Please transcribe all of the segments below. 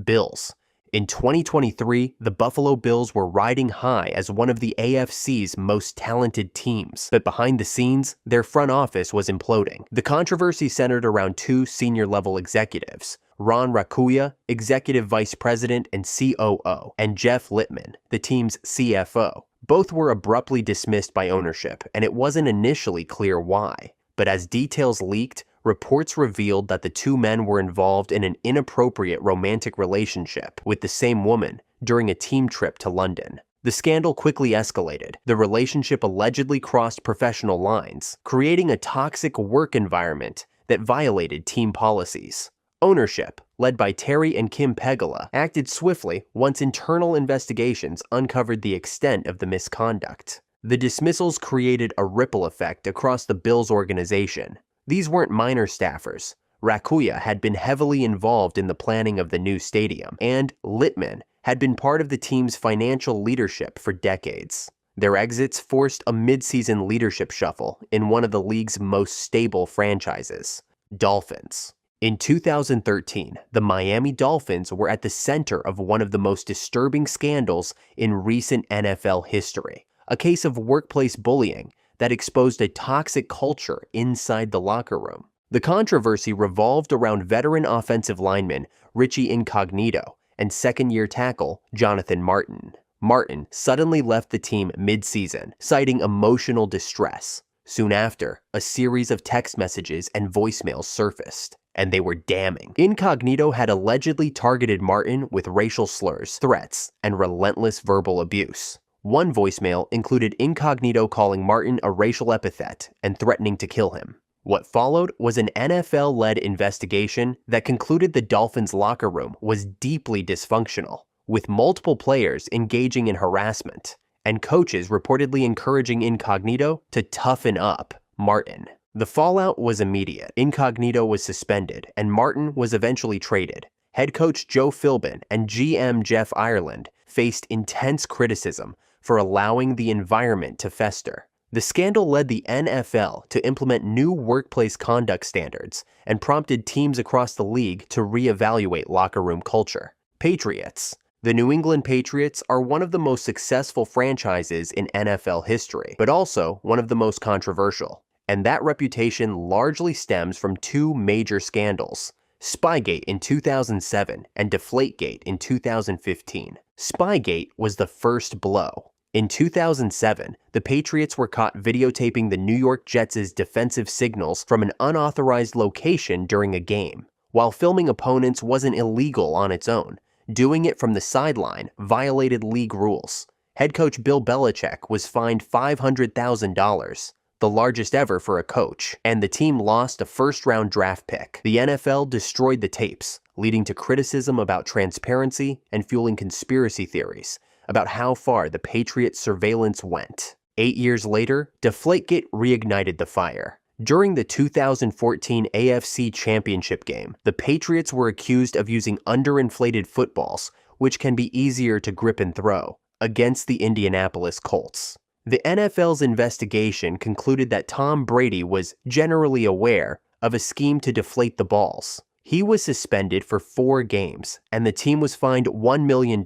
Bills. In 2023, the Buffalo Bills were riding high as one of the AFC's most talented teams, but behind the scenes, their front office was imploding. The controversy centered around two senior-level executives, Ron Raccuia, Executive Vice President and COO, and Jeff Littman, the team's CFO. Both were abruptly dismissed by ownership, and it wasn't initially clear why. But as details leaked, reports revealed that the two men were involved in an inappropriate romantic relationship with the same woman during a team trip to London. The scandal quickly escalated. The relationship allegedly crossed professional lines, creating a toxic work environment that violated team policies. Ownership, led by Terry and Kim Pegula, acted swiftly once internal investigations uncovered the extent of the misconduct. The dismissals created a ripple effect across the Bills organization. These weren't minor staffers. Raccuia had been heavily involved in the planning of the new stadium, and Littman had been part of the team's financial leadership for decades. Their exits forced a mid-season leadership shuffle in one of the league's most stable franchises, Dolphins. In 2013, the Miami Dolphins were at the center of one of the most disturbing scandals in recent NFL history, a case of workplace bullying that exposed a toxic culture inside the locker room. The controversy revolved around veteran offensive lineman Richie Incognito and second-year tackle Jonathan Martin. Martin suddenly left the team mid-season, citing emotional distress. Soon after, a series of text messages and voicemails surfaced, and they were damning. Incognito had allegedly targeted Martin with racial slurs, threats, and relentless verbal abuse. One voicemail included Incognito calling Martin a racial epithet and threatening to kill him. What followed was an NFL-led investigation that concluded the Dolphins' locker room was deeply dysfunctional, with multiple players engaging in harassment, and coaches reportedly encouraging Incognito to toughen up Martin. The fallout was immediate. Incognito was suspended, and Martin was eventually traded. Head coach Joe Philbin and GM Jeff Ireland faced intense criticism for allowing the environment to fester. The scandal led the NFL to implement new workplace conduct standards and prompted teams across the league to reevaluate locker room culture. Patriots. The New England Patriots are one of the most successful franchises in NFL history, but also one of the most controversial. And that reputation largely stems from two major scandals: Spygate in 2007 and Deflategate in 2015. Spygate was the first blow. In 2007, the Patriots were caught videotaping the New York Jets' defensive signals from an unauthorized location during a game. While filming opponents wasn't illegal on its own, doing it from the sideline violated league rules. Head coach Bill Belichick was fined $500,000. The largest ever for a coach, and the team lost a first-round draft pick. The NFL destroyed the tapes, leading to criticism about transparency and fueling conspiracy theories about how far the Patriots' surveillance went. 8 years later, Deflategate reignited the fire. During the 2014 AFC Championship game, the Patriots were accused of using underinflated footballs, which can be easier to grip and throw, against the Indianapolis Colts. The NFL's investigation concluded that Tom Brady was generally aware of a scheme to deflate the balls. He was suspended for 4 games, and the team was fined $1 million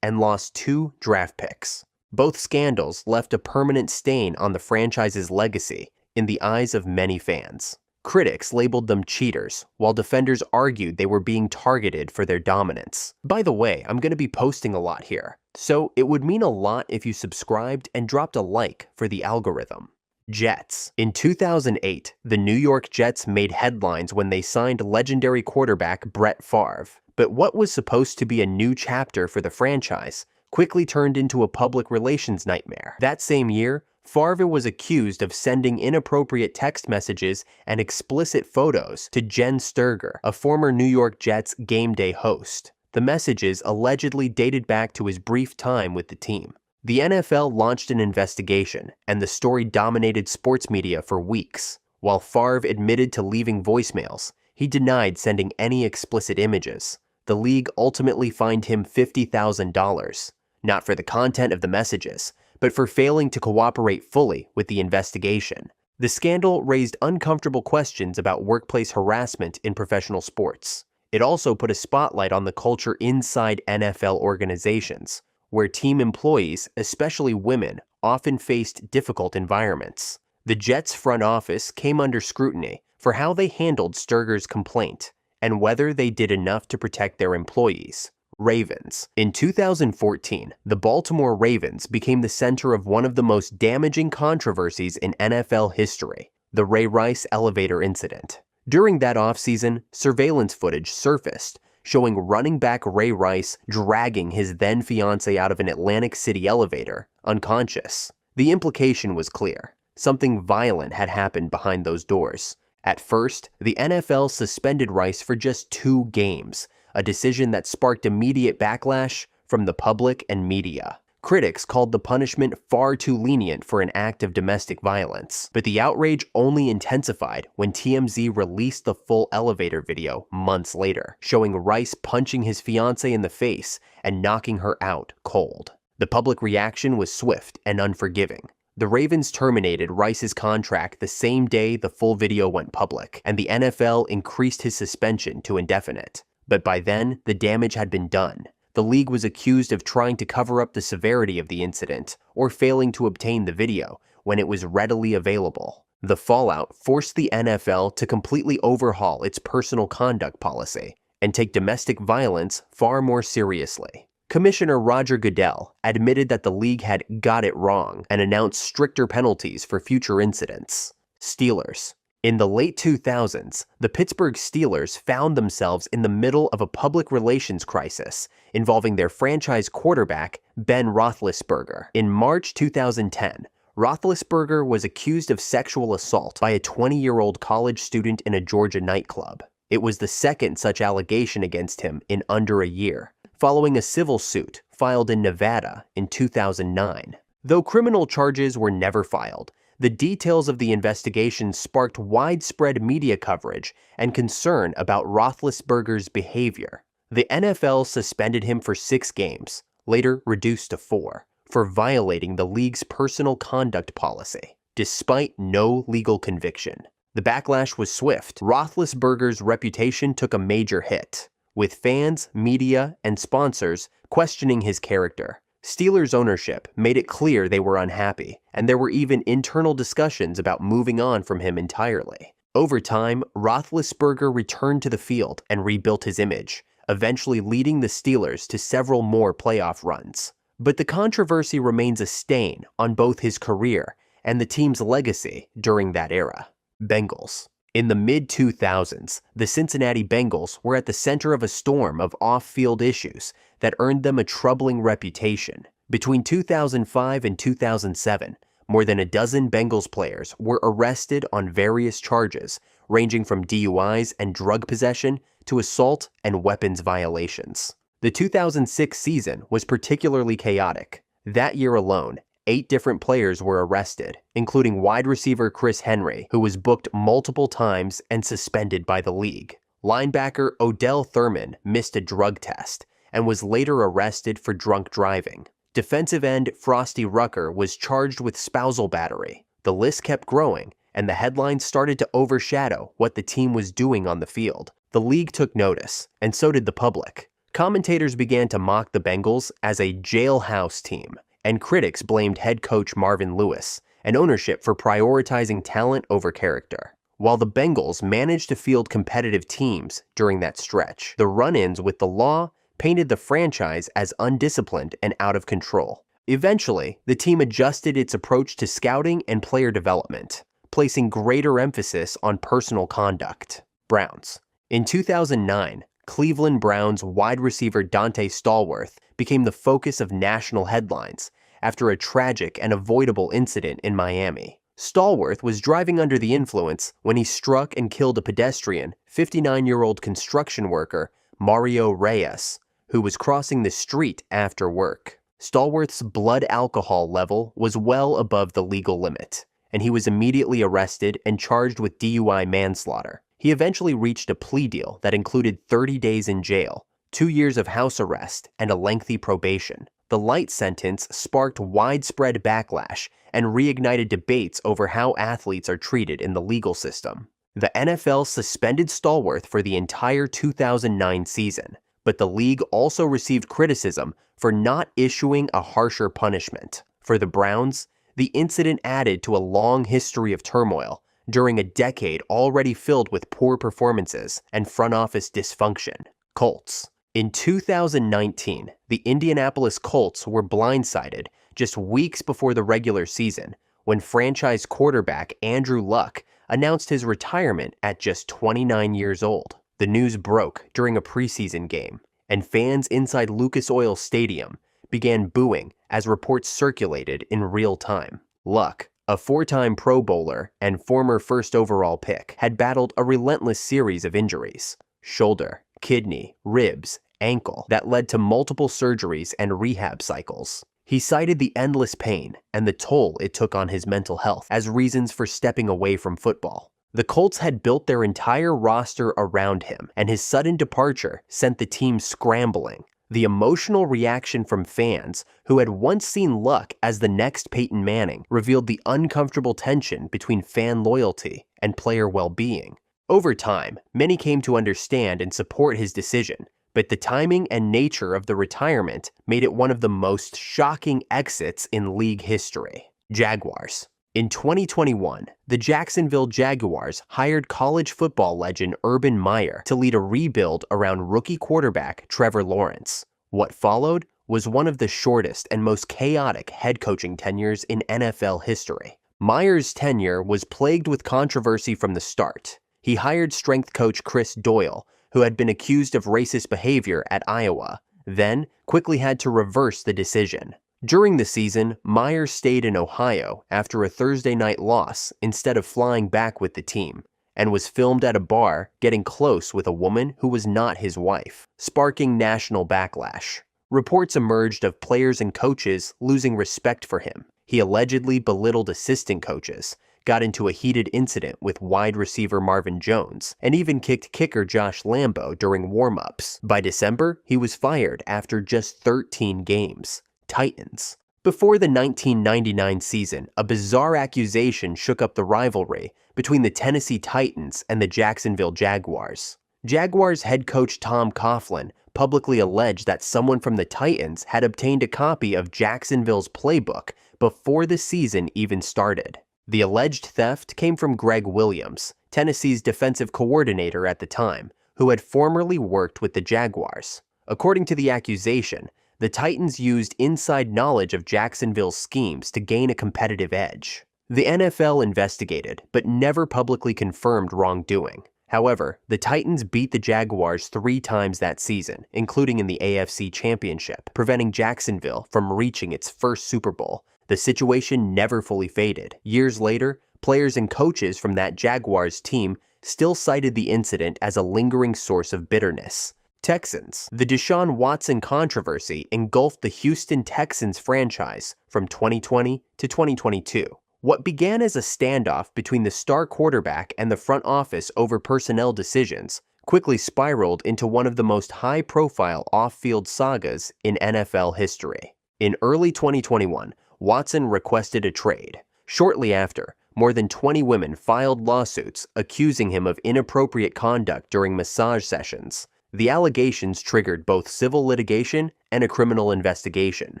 and lost 2 draft picks. Both scandals left a permanent stain on the franchise's legacy in the eyes of many fans. Critics labeled them cheaters, while defenders argued they were being targeted for their dominance. By the way, I'm going to be posting a lot here, so it would mean a lot if you subscribed and dropped a like for the algorithm. Jets. In 2008, the New York Jets made headlines when they signed legendary quarterback Brett Favre. But what was supposed to be a new chapter for the franchise quickly turned into a public relations nightmare. That same year, Favre was accused of sending inappropriate text messages and explicit photos to Jen Sturger, a former New York Jets game day host. The messages allegedly dated back to his brief time with the team. The NFL launched an investigation, and the story dominated sports media for weeks. While Favre admitted to leaving voicemails, he denied sending any explicit images. The league ultimately fined him $50,000, not for the content of the messages, but for failing to cooperate fully with the investigation. The scandal raised uncomfortable questions about workplace harassment in professional sports. It also put a spotlight on the culture inside NFL organizations, where team employees, especially women, often faced difficult environments. The Jets' front office came under scrutiny for how they handled Sturger's complaint and whether they did enough to protect their employees. Ravens. In 2014, the Baltimore Ravens became the center of one of the most damaging controversies in NFL history, the Ray Rice elevator incident. During that offseason, surveillance footage surfaced showing running back Ray Rice dragging his then-fiancée out of an Atlantic City elevator, unconscious. The implication was clear. Something violent had happened behind those doors. At first, the NFL suspended Rice for just 2 games, a decision that sparked immediate backlash from the public and media. Critics called the punishment far too lenient for an act of domestic violence, but the outrage only intensified when TMZ released the full elevator video months later, showing Rice punching his fiancée in the face and knocking her out cold. The public reaction was swift and unforgiving. The Ravens terminated Rice's contract the same day the full video went public, and the NFL increased his suspension to indefinite. But by then, the damage had been done. The league was accused of trying to cover up the severity of the incident or failing to obtain the video when it was readily available. The fallout forced the NFL to completely overhaul its personal conduct policy and take domestic violence far more seriously. Commissioner Roger Goodell admitted that the league had got it wrong and announced stricter penalties for future incidents. Steelers. In the late 2000s, the Pittsburgh Steelers found themselves in the middle of a public relations crisis involving their franchise quarterback, Ben Roethlisberger. In March 2010, Roethlisberger was accused of sexual assault by a 20-year-old college student in a Georgia nightclub. It was the second such allegation against him in under a year, following a civil suit filed in Nevada in 2009. Though criminal charges were never filed, the details of the investigation sparked widespread media coverage and concern about Roethlisberger's behavior. The NFL suspended him for 6 games, later reduced to 4, for violating the league's personal conduct policy, despite no legal conviction. The backlash was swift. Roethlisberger's reputation took a major hit, with fans, media, and sponsors questioning his character. Steelers ownership made it clear they were unhappy, and there were even internal discussions about moving on from him entirely. Over time, Roethlisberger returned to the field and rebuilt his image, eventually leading the Steelers to several more playoff runs. But the controversy remains a stain on both his career and the team's legacy during that era. Bengals. In the mid-2000s, the Cincinnati Bengals were at the center of a storm of off-field issues that earned them a troubling reputation. Between 2005 and 2007, more than a dozen Bengals players were arrested on various charges, ranging from DUIs and drug possession to assault and weapons violations. The 2006 season was particularly chaotic. That year alone, 8 different players were arrested, including wide receiver Chris Henry, who was booked multiple times and suspended by the league. Linebacker Odell Thurman missed a drug test and was later arrested for drunk driving. Defensive end Frosty Rucker was charged with spousal battery. The list kept growing, and the headlines started to overshadow what the team was doing on the field. The league took notice, and so did the public. Commentators began to mock the Bengals as a jailhouse team, and critics blamed head coach Marvin Lewis and ownership for prioritizing talent over character. While the Bengals managed to field competitive teams during that stretch, the run-ins with the law painted the franchise as undisciplined and out of control. Eventually, the team adjusted its approach to scouting and player development, placing greater emphasis on personal conduct. Browns. In 2009, Cleveland Browns wide receiver Dante Stallworth became the focus of national headlines after a tragic and avoidable incident in Miami. Stallworth was driving under the influence when he struck and killed a pedestrian, 59-year-old construction worker Mario Reyes, who was crossing the street after work. Stallworth's blood alcohol level was well above the legal limit, and he was immediately arrested and charged with DUI manslaughter. He eventually reached a plea deal that included 30 days in jail, 2 years of house arrest, and a lengthy probation. The light sentence sparked widespread backlash and reignited debates over how athletes are treated in the legal system. The NFL suspended Stallworth for the entire 2009 season, but the league also received criticism for not issuing a harsher punishment. For the Browns, the incident added to a long history of turmoil during a decade already filled with poor performances and front office dysfunction. Colts. In 2019, the Indianapolis Colts were blindsided just weeks before the regular season when franchise quarterback Andrew Luck announced his retirement at just 29 years old. The news broke during a preseason game, and fans inside Lucas Oil Stadium began booing as reports circulated in real time. Luck, a four-time Pro Bowler and former first overall pick, had battled a relentless series of injuries: shoulder, kidney, ribs, ankle, that led to multiple surgeries and rehab cycles. He cited the endless pain and the toll it took on his mental health as reasons for stepping away from football. The Colts had built their entire roster around him, and his sudden departure sent the team scrambling. The emotional reaction from fans who had once seen Luck as the next Peyton Manning revealed the uncomfortable tension between fan loyalty and player well-being. Over time, many came to understand and support his decision, but the timing and nature of the retirement made it one of the most shocking exits in league history. Jaguars. In 2021, the Jacksonville Jaguars hired college football legend Urban Meyer to lead a rebuild around rookie quarterback Trevor Lawrence. What followed was one of the shortest and most chaotic head coaching tenures in NFL history. Meyer's tenure was plagued with controversy from the start. He hired strength coach Chris Doyle, who had been accused of racist behavior at Iowa, then quickly had to reverse the decision. During the season, Meyer stayed in Ohio after a Thursday night loss instead of flying back with the team, and was filmed at a bar getting close with a woman who was not his wife, sparking national backlash. Reports emerged of players and coaches losing respect for him. He allegedly belittled assistant coaches, got into a heated incident with wide receiver Marvin Jones, and even kicked kicker Josh Lambo during warm-ups. By December, he was fired after just 13 games. Titans. Before the 1999 season, a bizarre accusation shook up the rivalry between the Tennessee Titans and the Jacksonville Jaguars. Jaguars head coach Tom Coughlin publicly alleged that someone from the Titans had obtained a copy of Jacksonville's playbook before the season even started. The alleged theft came from Greg Williams, Tennessee's defensive coordinator at the time, who had formerly worked with the Jaguars. According to the accusation, the Titans used inside knowledge of Jacksonville's schemes to gain a competitive edge. The NFL investigated, but never publicly confirmed wrongdoing. However, the Titans beat the Jaguars 3 times that season, including in the AFC Championship, preventing Jacksonville from reaching its first Super Bowl. The situation never fully faded. Years later, players and coaches from that Jaguars team still cited the incident as a lingering source of bitterness. Texans. The Deshaun Watson controversy engulfed the Houston Texans franchise from 2020 to 2022. What began as a standoff between the star quarterback and the front office over personnel decisions quickly spiraled into one of the most high-profile off-field sagas in NFL history. In early 2021, Watson requested a trade. Shortly after, more than 20 women filed lawsuits accusing him of inappropriate conduct during massage sessions. The allegations triggered both civil litigation and a criminal investigation.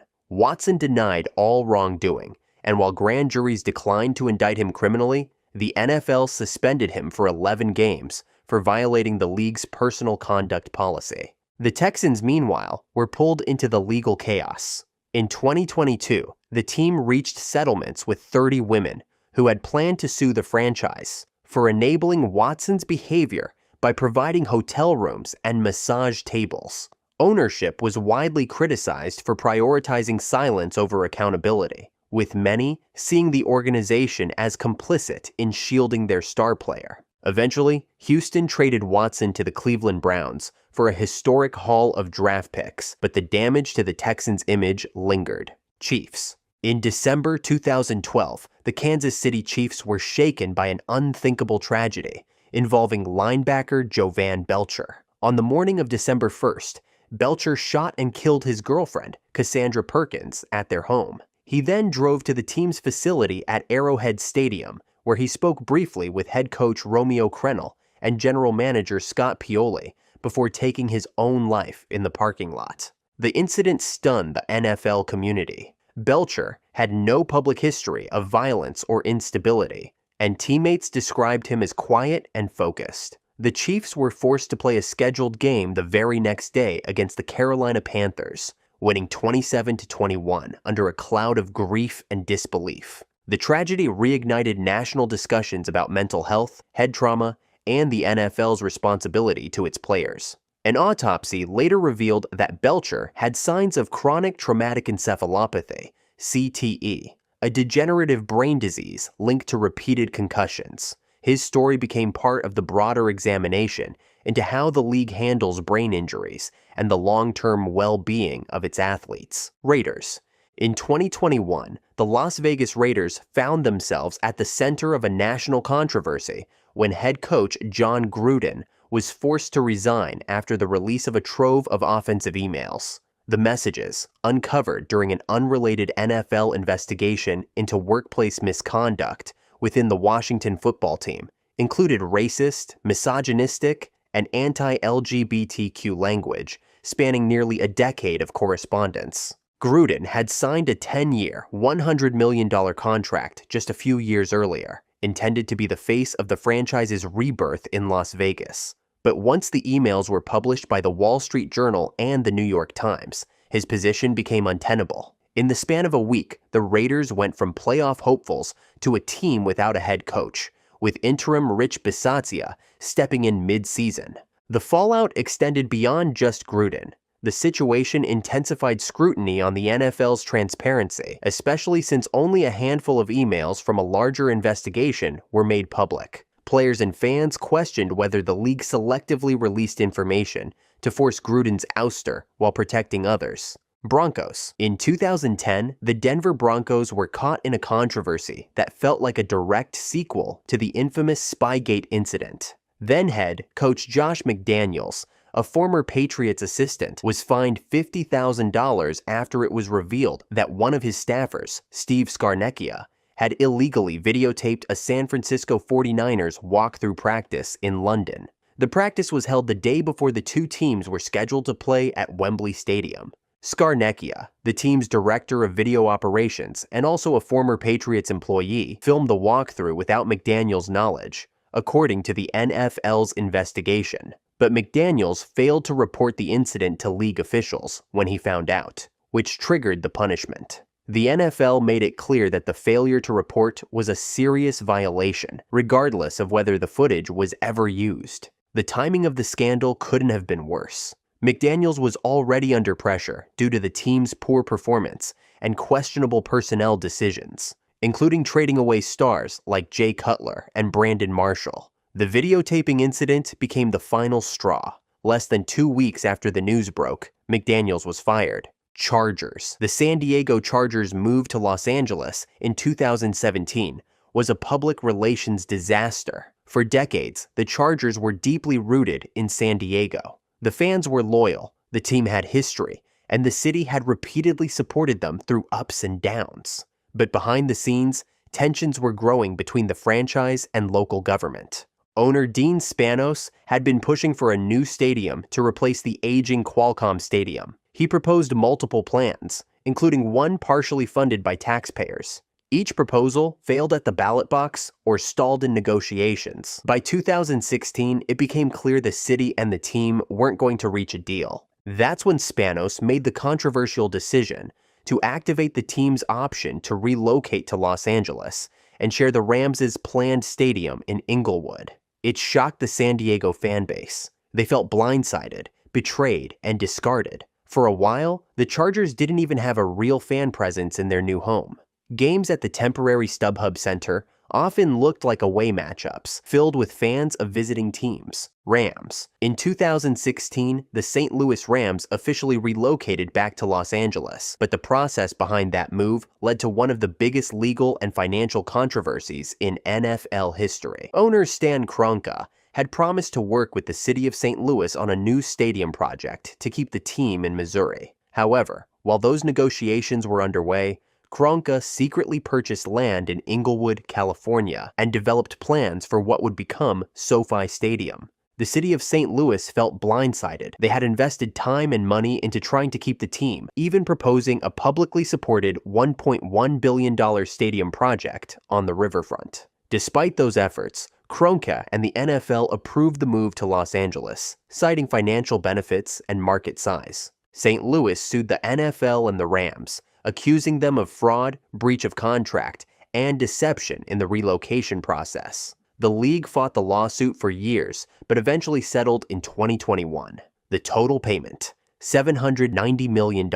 Watson denied all wrongdoing, and while grand juries declined to indict him criminally, the NFL suspended him for 11 games for violating the league's personal conduct policy. The Texans, meanwhile, were pulled into the legal chaos. In 2022, the team reached settlements with 30 women who had planned to sue the franchise for enabling Watson's behavior by providing hotel rooms and massage tables. Ownership was widely criticized for prioritizing silence over accountability, with many seeing the organization as complicit in shielding their star player. Eventually, Houston traded Watson to the Cleveland Browns for a historic haul of draft picks, but the damage to the Texans' image lingered. Chiefs. In December 2012, the Kansas City Chiefs were shaken by an unthinkable tragedy involving linebacker Jovan Belcher. On the morning of December 1st, Belcher shot and killed his girlfriend, Cassandra Perkins, at their home. He then drove to the team's facility at Arrowhead Stadium, where he spoke briefly with head coach Romeo Crennel and general manager Scott Pioli before taking his own life in the parking lot. The incident stunned the NFL community. Belcher had no public history of violence or instability, and teammates described him as quiet and focused. The Chiefs were forced to play a scheduled game the very next day against the Carolina Panthers, winning 27-21 under a cloud of grief and disbelief. The tragedy reignited national discussions about mental health, head trauma, and the NFL's responsibility to its players. An autopsy later revealed that Belcher had signs of chronic traumatic encephalopathy, CTE, a degenerative brain disease linked to repeated concussions. His story became part of the broader examination into how the league handles brain injuries and the long-term well-being of its athletes. Raiders. In 2021, the Las Vegas Raiders found themselves at the center of a national controversy when head coach John Gruden was forced to resign after the release of a trove of offensive emails. The messages, uncovered during an unrelated NFL investigation into workplace misconduct within the Washington football team, included racist, misogynistic, and anti-LGBTQ language spanning nearly a decade of correspondence. Gruden had signed a 10-year, $100 million contract just a few years earlier, intended to be the face of the franchise's rebirth in Las Vegas. But once the emails were published by the Wall Street Journal and the New York Times, his position became untenable. In the span of a week, the Raiders went from playoff hopefuls to a team without a head coach, with interim Rich Bisaccia stepping in mid-season. The fallout extended beyond just Gruden. The situation intensified scrutiny on the NFL's transparency, especially since only a handful of emails from a larger investigation were made public. Players and fans questioned whether the league selectively released information to force Gruden's ouster while protecting others. Broncos. In 2010, the Denver Broncos were caught in a controversy that felt like a direct sequel to the infamous Spygate incident. Then head coach Josh McDaniels, a former Patriots assistant, was fined $50,000 after it was revealed that one of his staffers, Steve Scarnecchia, had illegally videotaped a San Francisco 49ers walkthrough practice in London. The practice was held the day before the two teams were scheduled to play at Wembley Stadium. Scarnecchia, the team's director of video operations and also a former Patriots employee, filmed the walkthrough without McDaniels' knowledge, according to the NFL's investigation. But McDaniels failed to report the incident to league officials when he found out, which triggered the punishment. The NFL made it clear that the failure to report was a serious violation, regardless of whether the footage was ever used. The timing of the scandal couldn't have been worse. McDaniels was already under pressure due to the team's poor performance and questionable personnel decisions, including trading away stars like Jay Cutler and Brandon Marshall. The videotaping incident became the final straw. Less than 2 weeks after the news broke, McDaniels was fired. Chargers. The San Diego Chargers' move to Los Angeles in 2017 was a public relations disaster. For decades, the Chargers were deeply rooted in San Diego. The fans were loyal, the team had history, and the city had repeatedly supported them through ups and downs. But behind the scenes, tensions were growing between the franchise and local government. Owner Dean Spanos had been pushing for a new stadium to replace the aging Qualcomm Stadium. He proposed multiple plans, including one partially funded by taxpayers. Each proposal failed at the ballot box or stalled in negotiations. By 2016, it became clear the city and the team weren't going to reach a deal. That's when Spanos made the controversial decision to activate the team's option to relocate to Los Angeles and share the Rams' planned stadium in Inglewood. It shocked the San Diego fan base. They felt blindsided, betrayed, and discarded. For a while, the Chargers didn't even have a real fan presence in their new home. Games at the temporary StubHub Center often looked like away matchups, filled with fans of visiting teams. Rams. In 2016, the St. Louis Rams officially relocated back to Los Angeles, but the process behind that move led to one of the biggest legal and financial controversies in NFL history. Owner Stan Kroenke had promised to work with the city of St. Louis on a new stadium project to keep the team in Missouri. However, while those negotiations were underway, Kroenke secretly purchased land in Inglewood, California, and developed plans for what would become SoFi Stadium. The city of St. Louis felt blindsided. They had invested time and money into trying to keep the team, even proposing a publicly supported $1.1 billion stadium project on the riverfront. Despite those efforts, Kroenke and the NFL approved the move to Los Angeles, citing financial benefits and market size. St. Louis sued the NFL and the Rams, accusing them of fraud, breach of contract, and deception in the relocation process. The league fought the lawsuit for years, but eventually settled in 2021. The total payment, $790 million.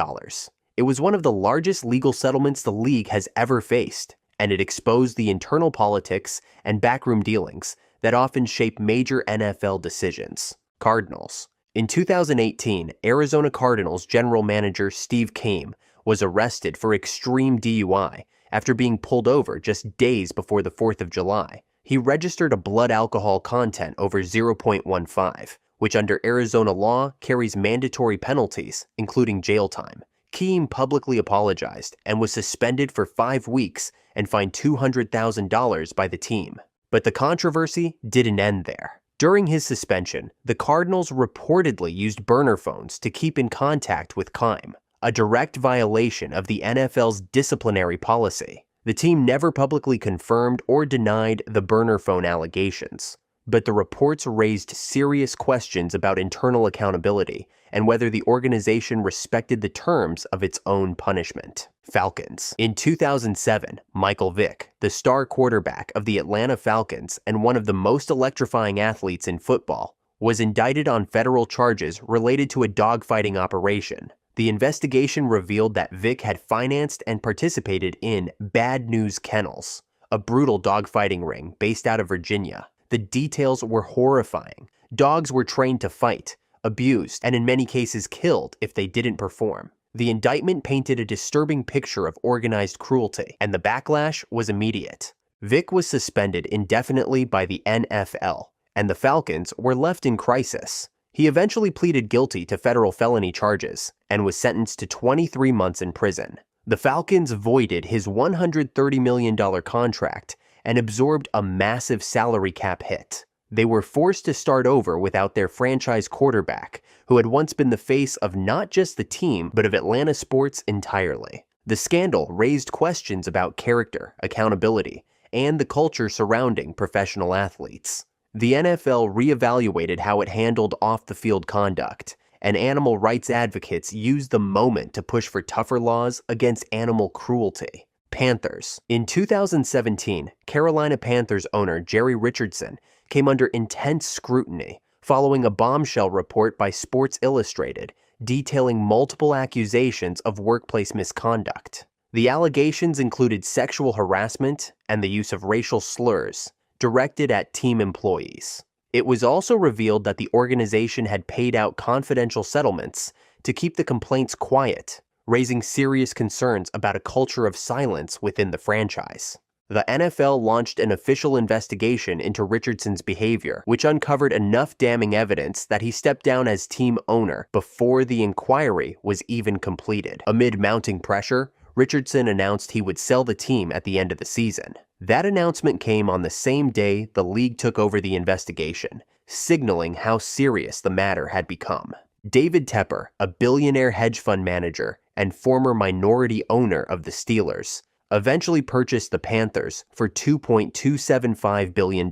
It was one of the largest legal settlements the league has ever faced, and it exposed the internal politics and backroom dealings that often shape major NFL decisions. Cardinals. In 2018, Arizona Cardinals general manager Steve Keim was arrested for extreme DUI after being pulled over just days before the 4th of July. He registered a blood alcohol content over 0.15, which under Arizona law carries mandatory penalties, including jail time. Keim publicly apologized and was suspended for 5 weeks and fined $200,000 by the team. But the controversy didn't end there. During his suspension, the Cardinals reportedly used burner phones to keep in contact with Keim, a direct violation of the NFL's disciplinary policy. The team never publicly confirmed or denied the burner phone allegations, but the reports raised serious questions about internal accountability and whether the organization respected the terms of its own punishment. Falcons. In 2007, Michael Vick, the star quarterback of the Atlanta Falcons and one of the most electrifying athletes in football, was indicted on federal charges related to a dogfighting operation. The investigation revealed that Vick had financed and participated in Bad News Kennels, a brutal dogfighting ring based out of Virginia. The details were horrifying. Dogs were trained to fight, abused, and in many cases killed if they didn't perform. The indictment painted a disturbing picture of organized cruelty, and the backlash was immediate. Vick was suspended indefinitely by the NFL, and the Falcons were left in crisis. He eventually pleaded guilty to federal felony charges and was sentenced to 23 months in prison. The Falcons voided his $130 million contract and absorbed a massive salary cap hit. They were forced to start over without their franchise quarterback, who had once been the face of not just the team, but of Atlanta sports entirely. The scandal raised questions about character, accountability, and the culture surrounding professional athletes. The NFL reevaluated how it handled off-the-field conduct, and animal rights advocates used the moment to push for tougher laws against animal cruelty. Panthers. In 2017, Carolina Panthers owner Jerry Richardson came under intense scrutiny following a bombshell report by Sports Illustrated detailing multiple accusations of workplace misconduct. The allegations included sexual harassment and the use of racial slurs directed at team employees. It was also revealed that the organization had paid out confidential settlements to keep the complaints quiet, raising serious concerns about a culture of silence within the franchise. The NFL launched an official investigation into Richardson's behavior, which uncovered enough damning evidence that he stepped down as team owner before the inquiry was even completed. Amid mounting pressure, Richardson announced he would sell the team at the end of the season. That announcement came on the same day the league took over the investigation, signaling how serious the matter had become. David Tepper, a billionaire hedge fund manager and former minority owner of the Steelers, eventually purchased the Panthers for $2.275 billion,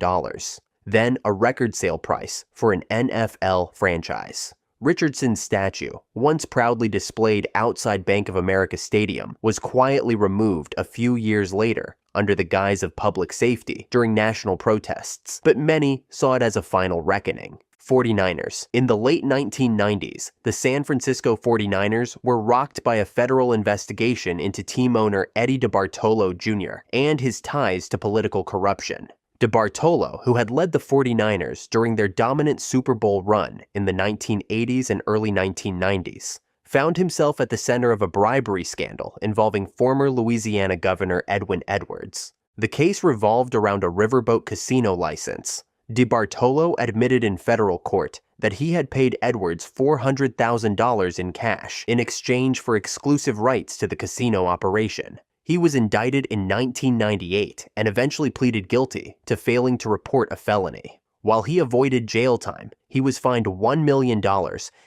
then a record sale price for an NFL franchise. Richardson's statue, once proudly displayed outside Bank of America Stadium, was quietly removed a few years later under the guise of public safety during national protests, but many saw it as a final reckoning. 49ers. In the late 1990s, the San Francisco 49ers were rocked by a federal investigation into team owner Eddie DeBartolo Jr. and his ties to political corruption. DeBartolo, who had led the 49ers during their dominant Super Bowl run in the 1980s and early 1990s, found himself at the center of a bribery scandal involving former Louisiana Governor Edwin Edwards. The case revolved around a riverboat casino license. DeBartolo admitted in federal court that he had paid Edwards $400,000 in cash in exchange for exclusive rights to the casino operation. He was indicted in 1998 and eventually pleaded guilty to failing to report a felony. While he avoided jail time, he was fined $1 million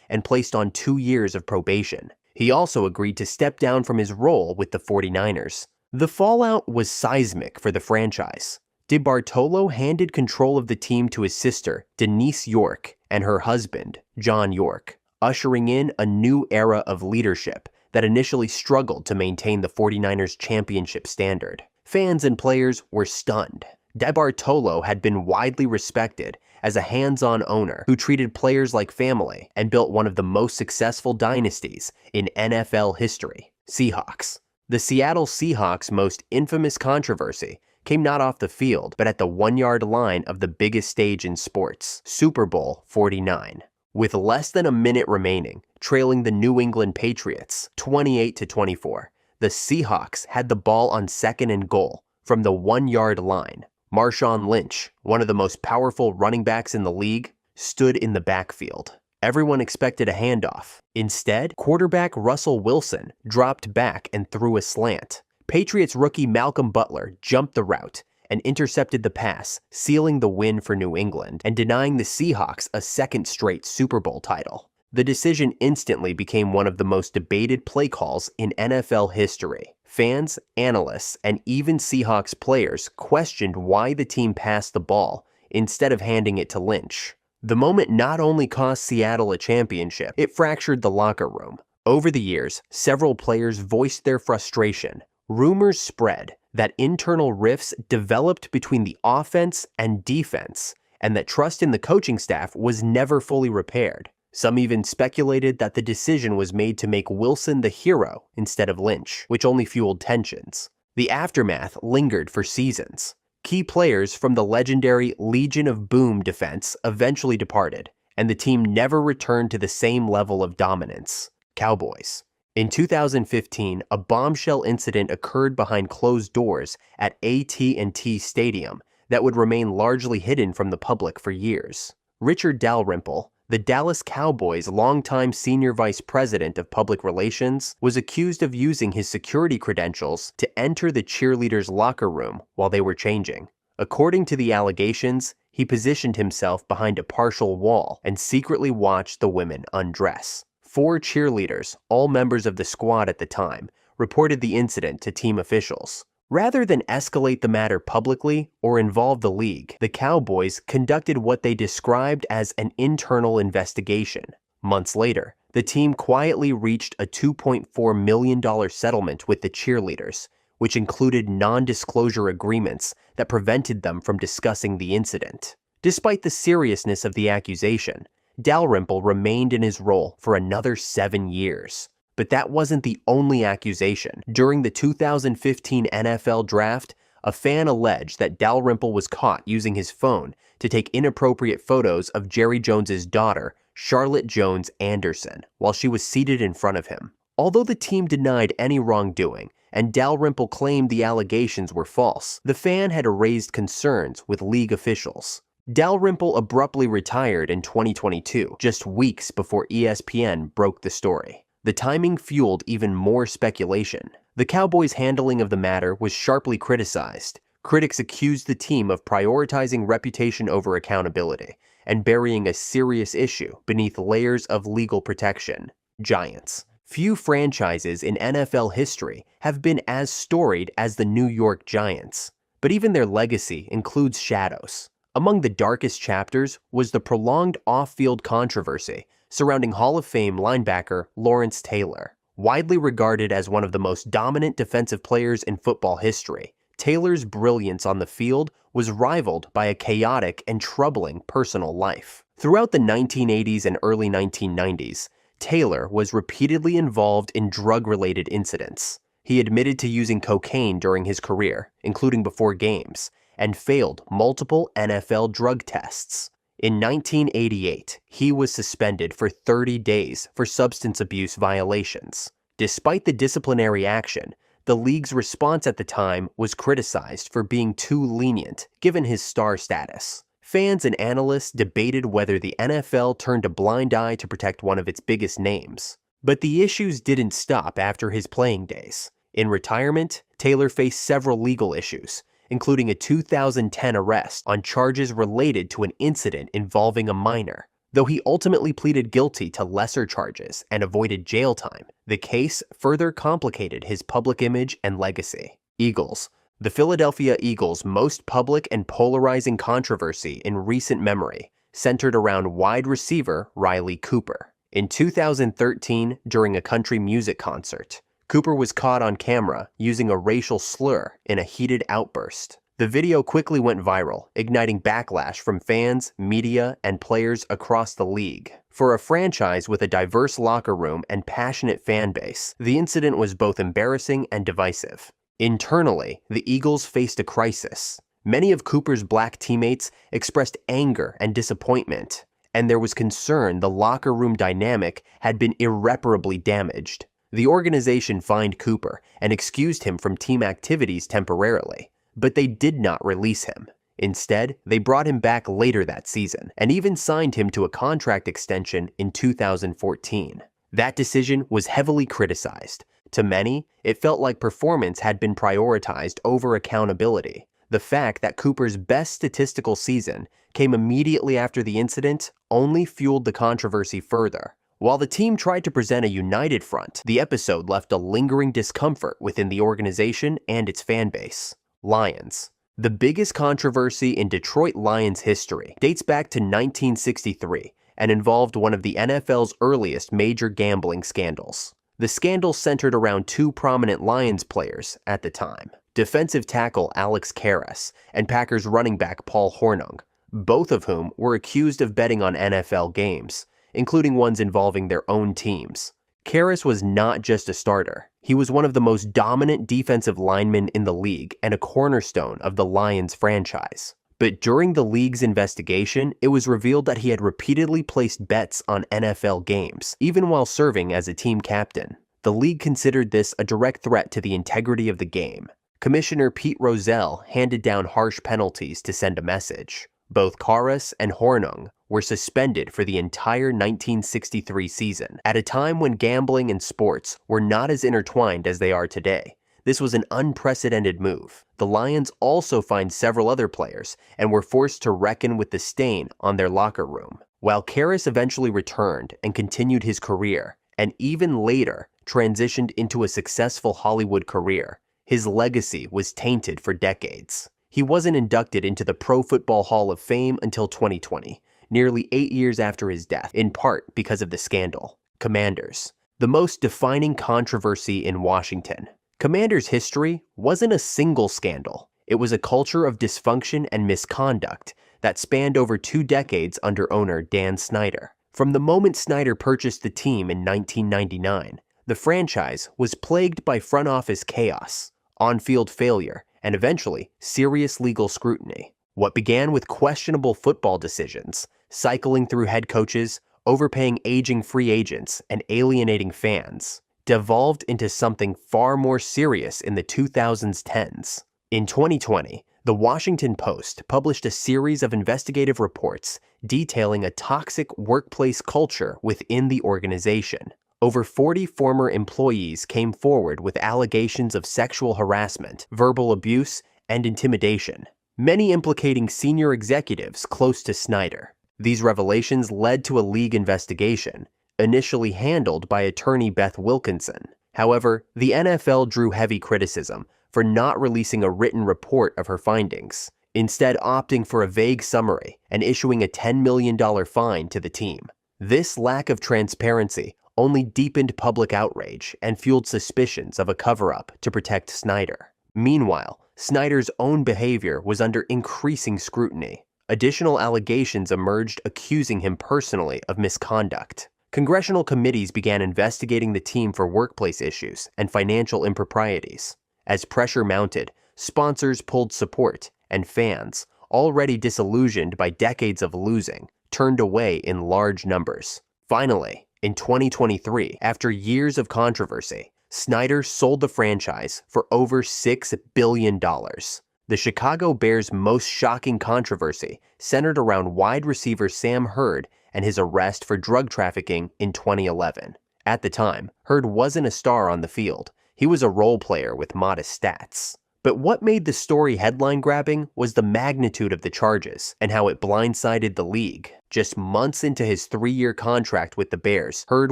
and placed on 2 years of probation. He also agreed to step down from his role with the 49ers. The fallout was seismic for the franchise. DeBartolo handed control of the team to his sister, Denise York, and her husband, John York, ushering in a new era of leadership that initially struggled to maintain the 49ers championship standard. Fans and players were stunned. DeBartolo had been widely respected as a hands-on owner who treated players like family and built one of the most successful dynasties in NFL history, Seahawks. The Seattle Seahawks' most infamous controversy came not off the field, but at the 1-yard line of the biggest stage in sports, Super Bowl 49. With less than a minute remaining, trailing the New England Patriots 28-24, the Seahawks had the ball on 2nd and goal from the 1-yard line. Marshawn Lynch, one of the most powerful running backs in the league, stood in the backfield. Everyone expected a handoff. Instead, quarterback Russell Wilson dropped back and threw a slant. Patriots rookie Malcolm Butler jumped the route and intercepted the pass, sealing the win for New England and denying the Seahawks a second straight Super Bowl title. The decision instantly became one of the most debated play calls in NFL history. Fans, analysts, and even Seahawks players questioned why the team passed the ball instead of handing it to Lynch. The moment not only cost Seattle a championship, it fractured the locker room. Over the years, several players voiced their frustration. Rumors spread that internal rifts developed between the offense and defense, and that trust in the coaching staff was never fully repaired. Some even speculated that the decision was made to make Wilson the hero instead of Lynch, which only fueled tensions. The aftermath lingered for seasons. Key players from the legendary Legion of Boom defense eventually departed, and the team never returned to the same level of dominance. Cowboys. In 2015, a bombshell incident occurred behind closed doors at AT&T Stadium that would remain largely hidden from the public for years. Richard Dalrymple, the Dallas Cowboys' longtime senior vice president of public relations, was accused of using his security credentials to enter the cheerleaders' locker room while they were changing. According to the allegations, he positioned himself behind a partial wall and secretly watched the women undress. 4 cheerleaders, all members of the squad at the time, reported the incident to team officials. Rather than escalate the matter publicly or involve the league, the Cowboys conducted what they described as an internal investigation. Months later, the team quietly reached a $2.4 million settlement with the cheerleaders, which included non-disclosure agreements that prevented them from discussing the incident. Despite the seriousness of the accusation, Dalrymple remained in his role for another 7 years. But that wasn't the only accusation. During the 2015 NFL Draft, a fan alleged that Dalrymple was caught using his phone to take inappropriate photos of Jerry Jones's daughter, Charlotte Jones Anderson, while she was seated in front of him. Although the team denied any wrongdoing, and Dalrymple claimed the allegations were false, the fan had raised concerns with league officials. Dalrymple abruptly retired in 2022, just weeks before ESPN broke the story. The timing fueled even more speculation. The Cowboys' handling of the matter was sharply criticized. Critics accused the team of prioritizing reputation over accountability and burying a serious issue beneath layers of legal protection. Giants. Few franchises in NFL history have been as storied as the New York Giants, but even their legacy includes shadows. Among the darkest chapters was the prolonged off-field controversy surrounding Hall of Fame linebacker Lawrence Taylor. Widely regarded as one of the most dominant defensive players in football history, Taylor's brilliance on the field was rivaled by a chaotic and troubling personal life. Throughout the 1980s and early 1990s, Taylor was repeatedly involved in drug-related incidents. He admitted to using cocaine during his career, including before games, and failed multiple NFL drug tests. In 1988, he was suspended for 30 days for substance abuse violations. Despite the disciplinary action, the league's response at the time was criticized for being too lenient given his star status. Fans and analysts debated whether the NFL turned a blind eye to protect one of its biggest names. But the issues didn't stop after his playing days. In retirement, Taylor faced several legal issues, including a 2010 arrest on charges related to an incident involving a minor. Though he ultimately pleaded guilty to lesser charges and avoided jail time, the case further complicated his public image and legacy. Eagles. The Philadelphia Eagles' most public and polarizing controversy in recent memory centered around wide receiver Riley Cooper. In 2013, during a country music concert, Cooper was caught on camera using a racial slur in a heated outburst. The video quickly went viral, igniting backlash from fans, media, and players across the league. For a franchise with a diverse locker room and passionate fan base, the incident was both embarrassing and divisive. Internally, the Eagles faced a crisis. Many of Cooper's black teammates expressed anger and disappointment, and there was concern the locker room dynamic had been irreparably damaged. The organization fined Cooper and excused him from team activities temporarily, but they did not release him. Instead, they brought him back later that season and even signed him to a contract extension in 2014. That decision was heavily criticized. To many, it felt like performance had been prioritized over accountability. The fact that Cooper's best statistical season came immediately after the incident only fueled the controversy further. While the team tried to present a united front, the episode left a lingering discomfort within the organization and its fan base. Lions. The biggest controversy in Detroit Lions history dates back to 1963 and involved one of the NFL's earliest major gambling scandals. The scandal centered around two prominent Lions players at the time, defensive tackle Alex Karras and Packers running back Paul Hornung, both of whom were accused of betting on NFL games, including ones involving their own teams. Karras was not just a starter. He was one of the most dominant defensive linemen in the league and a cornerstone of the Lions franchise. But during the league's investigation, it was revealed that he had repeatedly placed bets on NFL games, even while serving as a team captain. The league considered this a direct threat to the integrity of the game. Commissioner Pete Rozelle handed down harsh penalties to send a message. Both Karras and Hornung were suspended for the entire 1963 season, at a time when gambling and sports were not as intertwined as they are today. This was an unprecedented move. The Lions also fined several other players and were forced to reckon with the stain on their locker room. While Karras eventually returned and continued his career, and even later transitioned into a successful Hollywood career, his legacy was tainted for decades. He wasn't inducted into the Pro Football Hall of Fame until 2020, nearly 8 years after his death, in part because of the scandal. Commanders. The most defining controversy in Washington. Commanders' history wasn't a single scandal. It was a culture of dysfunction and misconduct that spanned over 2 decades under owner Dan Snyder. From the moment Snyder purchased the team in 1999, the franchise was plagued by front office chaos, on-field failure, and eventually serious legal scrutiny. What began with questionable football decisions, cycling through head coaches, overpaying aging free agents, and alienating fans, devolved into something far more serious in the 2010s. In 2020, the Washington Post published a series of investigative reports detailing a toxic workplace culture within the organization. Over 40 former employees came forward with allegations of sexual harassment, verbal abuse, and intimidation, many implicating senior executives close to Snyder. These revelations led to a league investigation, initially handled by attorney Beth Wilkinson. However, the NFL drew heavy criticism for not releasing a written report of her findings, instead opting for a vague summary and issuing a $10 million fine to the team. This lack of transparency only deepened public outrage and fueled suspicions of a cover-up to protect Snyder. Meanwhile, Snyder's own behavior was under increasing scrutiny. Additional allegations emerged accusing him personally of misconduct. Congressional committees began investigating the team for workplace issues and financial improprieties. As pressure mounted, sponsors pulled support, and fans, already disillusioned by decades of losing, turned away in large numbers. Finally, in 2023, after years of controversy, Snyder sold the franchise for over $6 billion. The Chicago Bears' most shocking controversy centered around wide receiver Sam Hurd and his arrest for drug trafficking in 2011. At the time, Hurd wasn't a star on the field. He was a role player with modest stats. But what made the story headline-grabbing was the magnitude of the charges and how it blindsided the league. Just months into his 3-year contract with the Bears, Hurd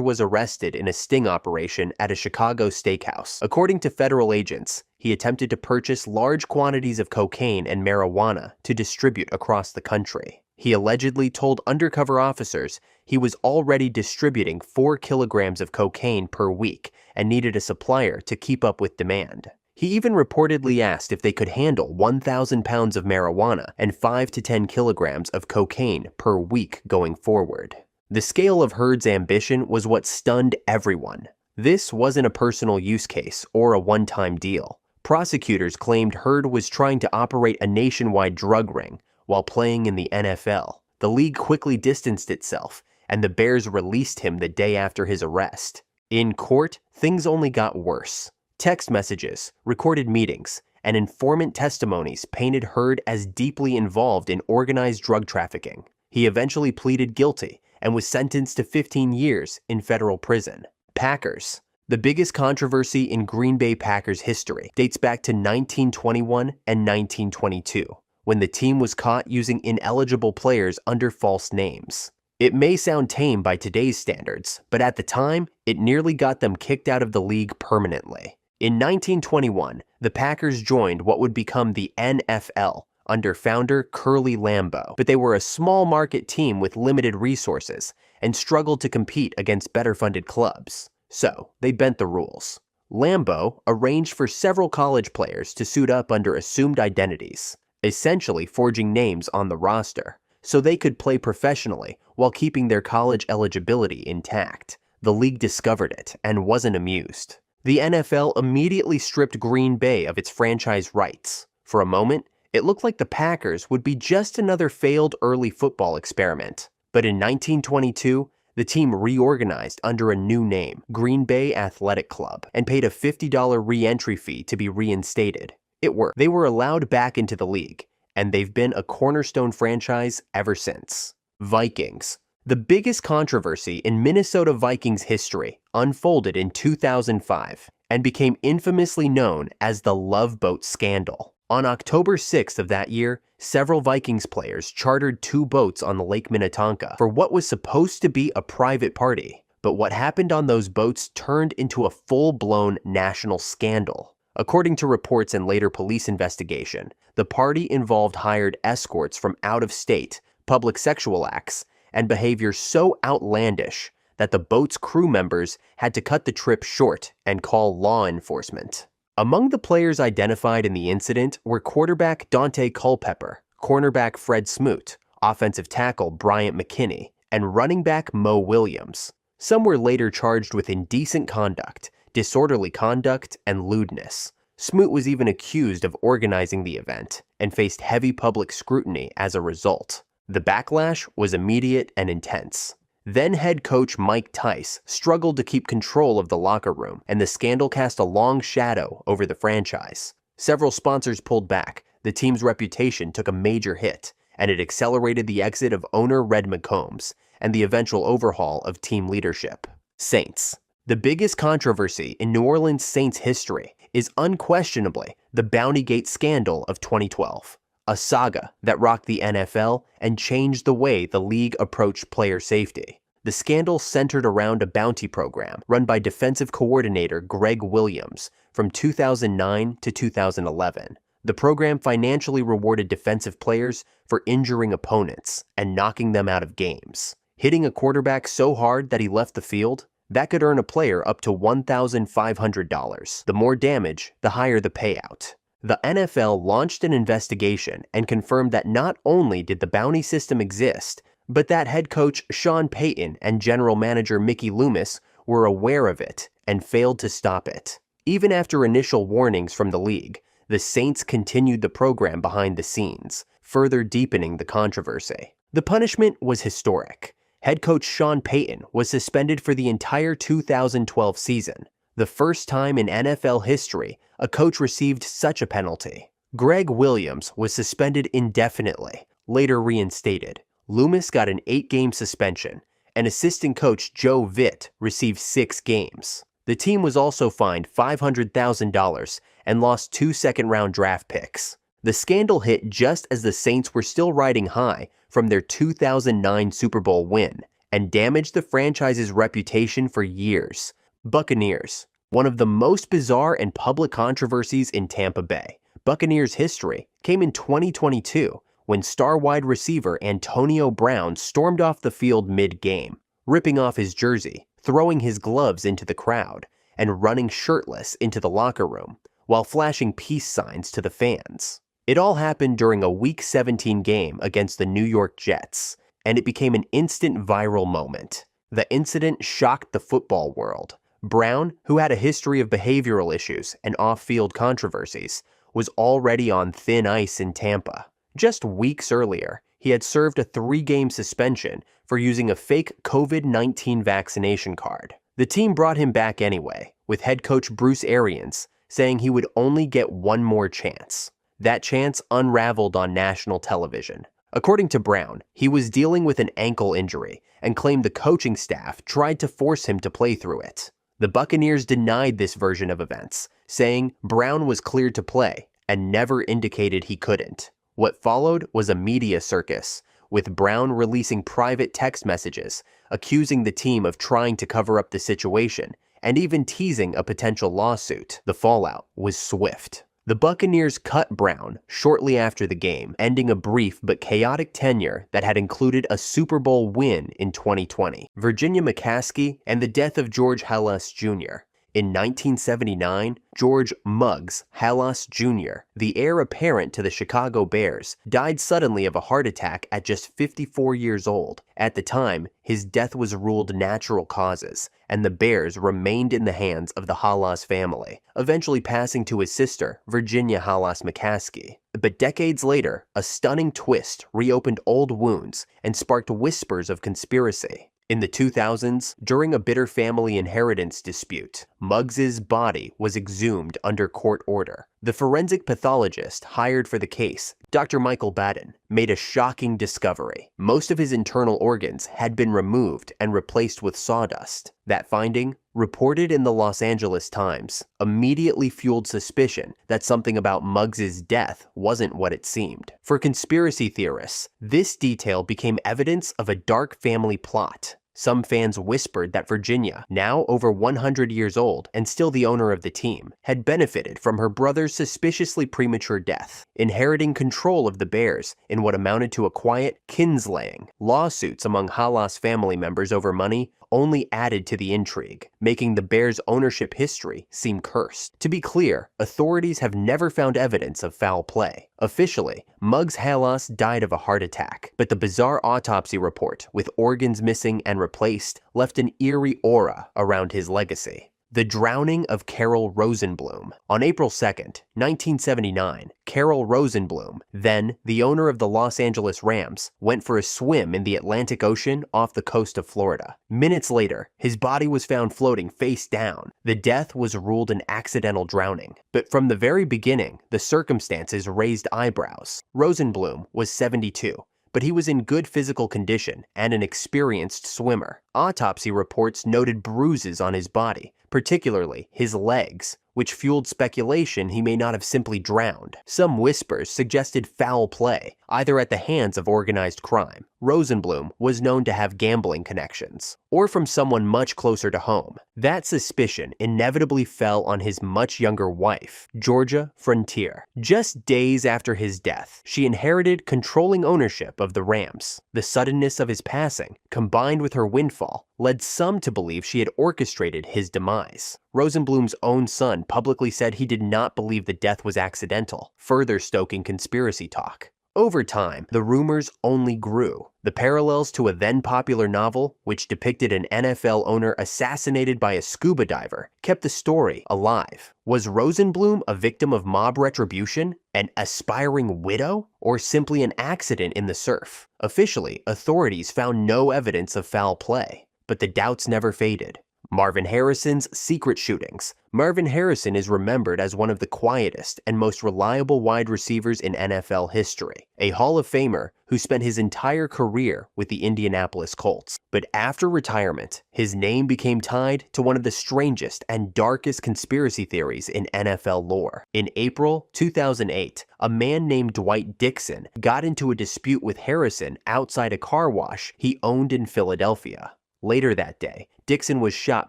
was arrested in a sting operation at a Chicago steakhouse. According to federal agents, he attempted to purchase large quantities of cocaine and marijuana to distribute across the country. He allegedly told undercover officers he was already distributing 4 kilograms of cocaine per week and needed a supplier to keep up with demand. He even reportedly asked if they could handle 1,000 pounds of marijuana and 5 to 10 kilograms of cocaine per week going forward. The scale of Hurd's ambition was what stunned everyone. This wasn't a personal use case or a one-time deal. Prosecutors claimed Hurd was trying to operate a nationwide drug ring while playing in the NFL. The league quickly distanced itself, and the Bears released him the day after his arrest. In court, things only got worse. Text messages, recorded meetings, and informant testimonies painted Hurd as deeply involved in organized drug trafficking. He eventually pleaded guilty and was sentenced to 15 years in federal prison. Packers. The biggest controversy in Green Bay Packers history dates back to 1921 and 1922, when the team was caught using ineligible players under false names. It may sound tame by today's standards, but at the time, it nearly got them kicked out of the league permanently. In 1921, the Packers joined what would become the NFL under founder Curly Lambeau, but they were a small market team with limited resources and struggled to compete against better-funded clubs. So, they bent the rules. Lambeau arranged for several college players to suit up under assumed identities, essentially forging names on the roster, so they could play professionally while keeping their college eligibility intact. The league discovered it and wasn't amused. The NFL immediately stripped Green Bay of its franchise rights. For a moment, it looked like the Packers would be just another failed early football experiment. But in 1922, the team reorganized under a new name, Green Bay Athletic Club, and paid a $50 re-entry fee to be reinstated. It worked. They were allowed back into the league, and they've been a cornerstone franchise ever since. Vikings. The biggest controversy in Minnesota Vikings history unfolded in 2005 and became infamously known as the Love Boat Scandal. On October 6th of that year, several Vikings players chartered 2 boats on the Lake Minnetonka for what was supposed to be a private party. But what happened on those boats turned into a full-blown national scandal. According to reports and later police investigation, the party involved hired escorts from out of state, public sexual acts, and behavior so outlandish that the boat's crew members had to cut the trip short and call law enforcement. Among the players identified in the incident were quarterback Dante Culpepper, cornerback Fred Smoot, offensive tackle Bryant McKinney, and running back Mo Williams. Some were later charged with indecent conduct, disorderly conduct, and lewdness. Smoot was even accused of organizing the event and faced heavy public scrutiny as a result. The backlash was immediate and intense. Then head coach Mike Tice struggled to keep control of the locker room, and the scandal cast a long shadow over the franchise. Several sponsors pulled back, the team's reputation took a major hit, and it accelerated the exit of owner Red McCombs and the eventual overhaul of team leadership. Saints. The biggest controversy in New Orleans Saints history is unquestionably the Bountygate scandal of 2012. A saga that rocked the NFL and changed the way the league approached player safety. The scandal centered around a bounty program run by defensive coordinator Greg Williams from 2009 to 2011. The program financially rewarded defensive players for injuring opponents and knocking them out of games. Hitting a quarterback so hard that he left the field, that could earn a player up to $1,500. The more damage, the higher the payout. The NFL launched an investigation and confirmed that not only did the bounty system exist, but that head coach Sean Payton and general manager Mickey Loomis were aware of it and failed to stop it. Even after initial warnings from the league, the Saints continued the program behind the scenes, further deepening the controversy. The punishment was historic. Head coach Sean Payton was suspended for the entire 2012 season, the first time in NFL history a coach received such a penalty. Greg Williams was suspended indefinitely, later reinstated. Loomis got an 8-game suspension, and assistant coach Joe Vitt received 6 games. The team was also fined $500,000 and lost 2 second-round draft picks. The scandal hit just as the Saints were still riding high from their 2009 Super Bowl win and damaged the franchise's reputation for years. Buccaneers. One of the most bizarre and public controversies in Tampa Bay. Buccaneers history came in 2022 when star wide receiver Antonio Brown stormed off the field mid-game, ripping off his jersey, throwing his gloves into the crowd, and running shirtless into the locker room while flashing peace signs to the fans. It all happened during a Week 17 game against the New York Jets, and it became an instant viral moment. The incident shocked the football world. Brown, who had a history of behavioral issues and off-field controversies, was already on thin ice in Tampa. Just weeks earlier, he had served a 3-game suspension for using a fake COVID-19 vaccination card. The team brought him back anyway, with head coach Bruce Arians saying he would only get one more chance. That chance unraveled on national television. According to Brown, he was dealing with an ankle injury and claimed the coaching staff tried to force him to play through it. The Buccaneers denied this version of events, saying Brown was cleared to play and never indicated he couldn't. What followed was a media circus, with Brown releasing private text messages, accusing the team of trying to cover up the situation, and even teasing a potential lawsuit. The fallout was swift. The Buccaneers cut Brown shortly after the game, ending a brief but chaotic tenure that had included a Super Bowl win in 2020, Virginia McCaskey, and the death of George Halas Jr. In 1979, George Muggs Halas Jr., the heir apparent to the Chicago Bears, died suddenly of a heart attack at just 54 years old. At the time, his death was ruled natural causes, and the Bears remained in the hands of the Halas family, eventually passing to his sister, Virginia Halas McCaskey. But decades later, a stunning twist reopened old wounds and sparked whispers of conspiracy. In the 2000s, during a bitter family inheritance dispute, Muggs's body was exhumed under court order. The forensic pathologist hired for the case, Dr. Michael Baden, made a shocking discovery. Most of his internal organs had been removed and replaced with sawdust. That finding, reported in the Los Angeles Times, immediately fueled suspicion that something about Muggs's death wasn't what it seemed. For conspiracy theorists, this detail became evidence of a dark family plot. Some fans whispered that Virginia, now over 100 years old and still the owner of the team, had benefited from her brother's suspiciously premature death, inheriting control of the Bears in what amounted to a quiet kinslaying. Lawsuits among Halas family members over money only added to the intrigue, making the Bears' ownership history seem cursed. To be clear, authorities have never found evidence of foul play. Officially, Muggs Halas died of a heart attack, but the bizarre autopsy report, with organs missing and replaced, left an eerie aura around his legacy. The drowning of Carol Rosenblum. On April 2nd, 1979, Carol Rosenblum, then the owner of the Los Angeles Rams, went for a swim in the Atlantic Ocean off the coast of Florida. Minutes later, his body was found floating face down. The death was ruled an accidental drowning. But from the very beginning, the circumstances raised eyebrows. Rosenblum was 72. But he was in good physical condition and an experienced swimmer. Autopsy reports noted bruises on his body, particularly his legs, which fueled speculation he may not have simply drowned. Some whispers suggested foul play, either at the hands of organized crime. Rosenblum was known to have gambling connections, or from someone much closer to home. That suspicion inevitably fell on his much younger wife, Georgia Frontier. Just days after his death, she inherited controlling ownership of the Rams. The suddenness of his passing, combined with her windfall, led some to believe she had orchestrated his demise. Rosenblum's own son publicly said he did not believe the death was accidental, further stoking conspiracy talk. Over time, the rumors only grew. The parallels to a then-popular novel, which depicted an NFL owner assassinated by a scuba diver, kept the story alive. Was Rosenblum a victim of mob retribution, an aspiring widow, or simply an accident in the surf? Officially, authorities found no evidence of foul play, but the doubts never faded. Marvin Harrison's secret shootings. Marvin Harrison is remembered as one of the quietest and most reliable wide receivers in NFL history, a Hall of Famer who spent his entire career with the Indianapolis Colts. But after retirement, his name became tied to one of the strangest and darkest conspiracy theories in NFL lore. In April 2008, a man named Dwight Dixon got into a dispute with Harrison outside a car wash he owned in Philadelphia. Later that day, Dixon was shot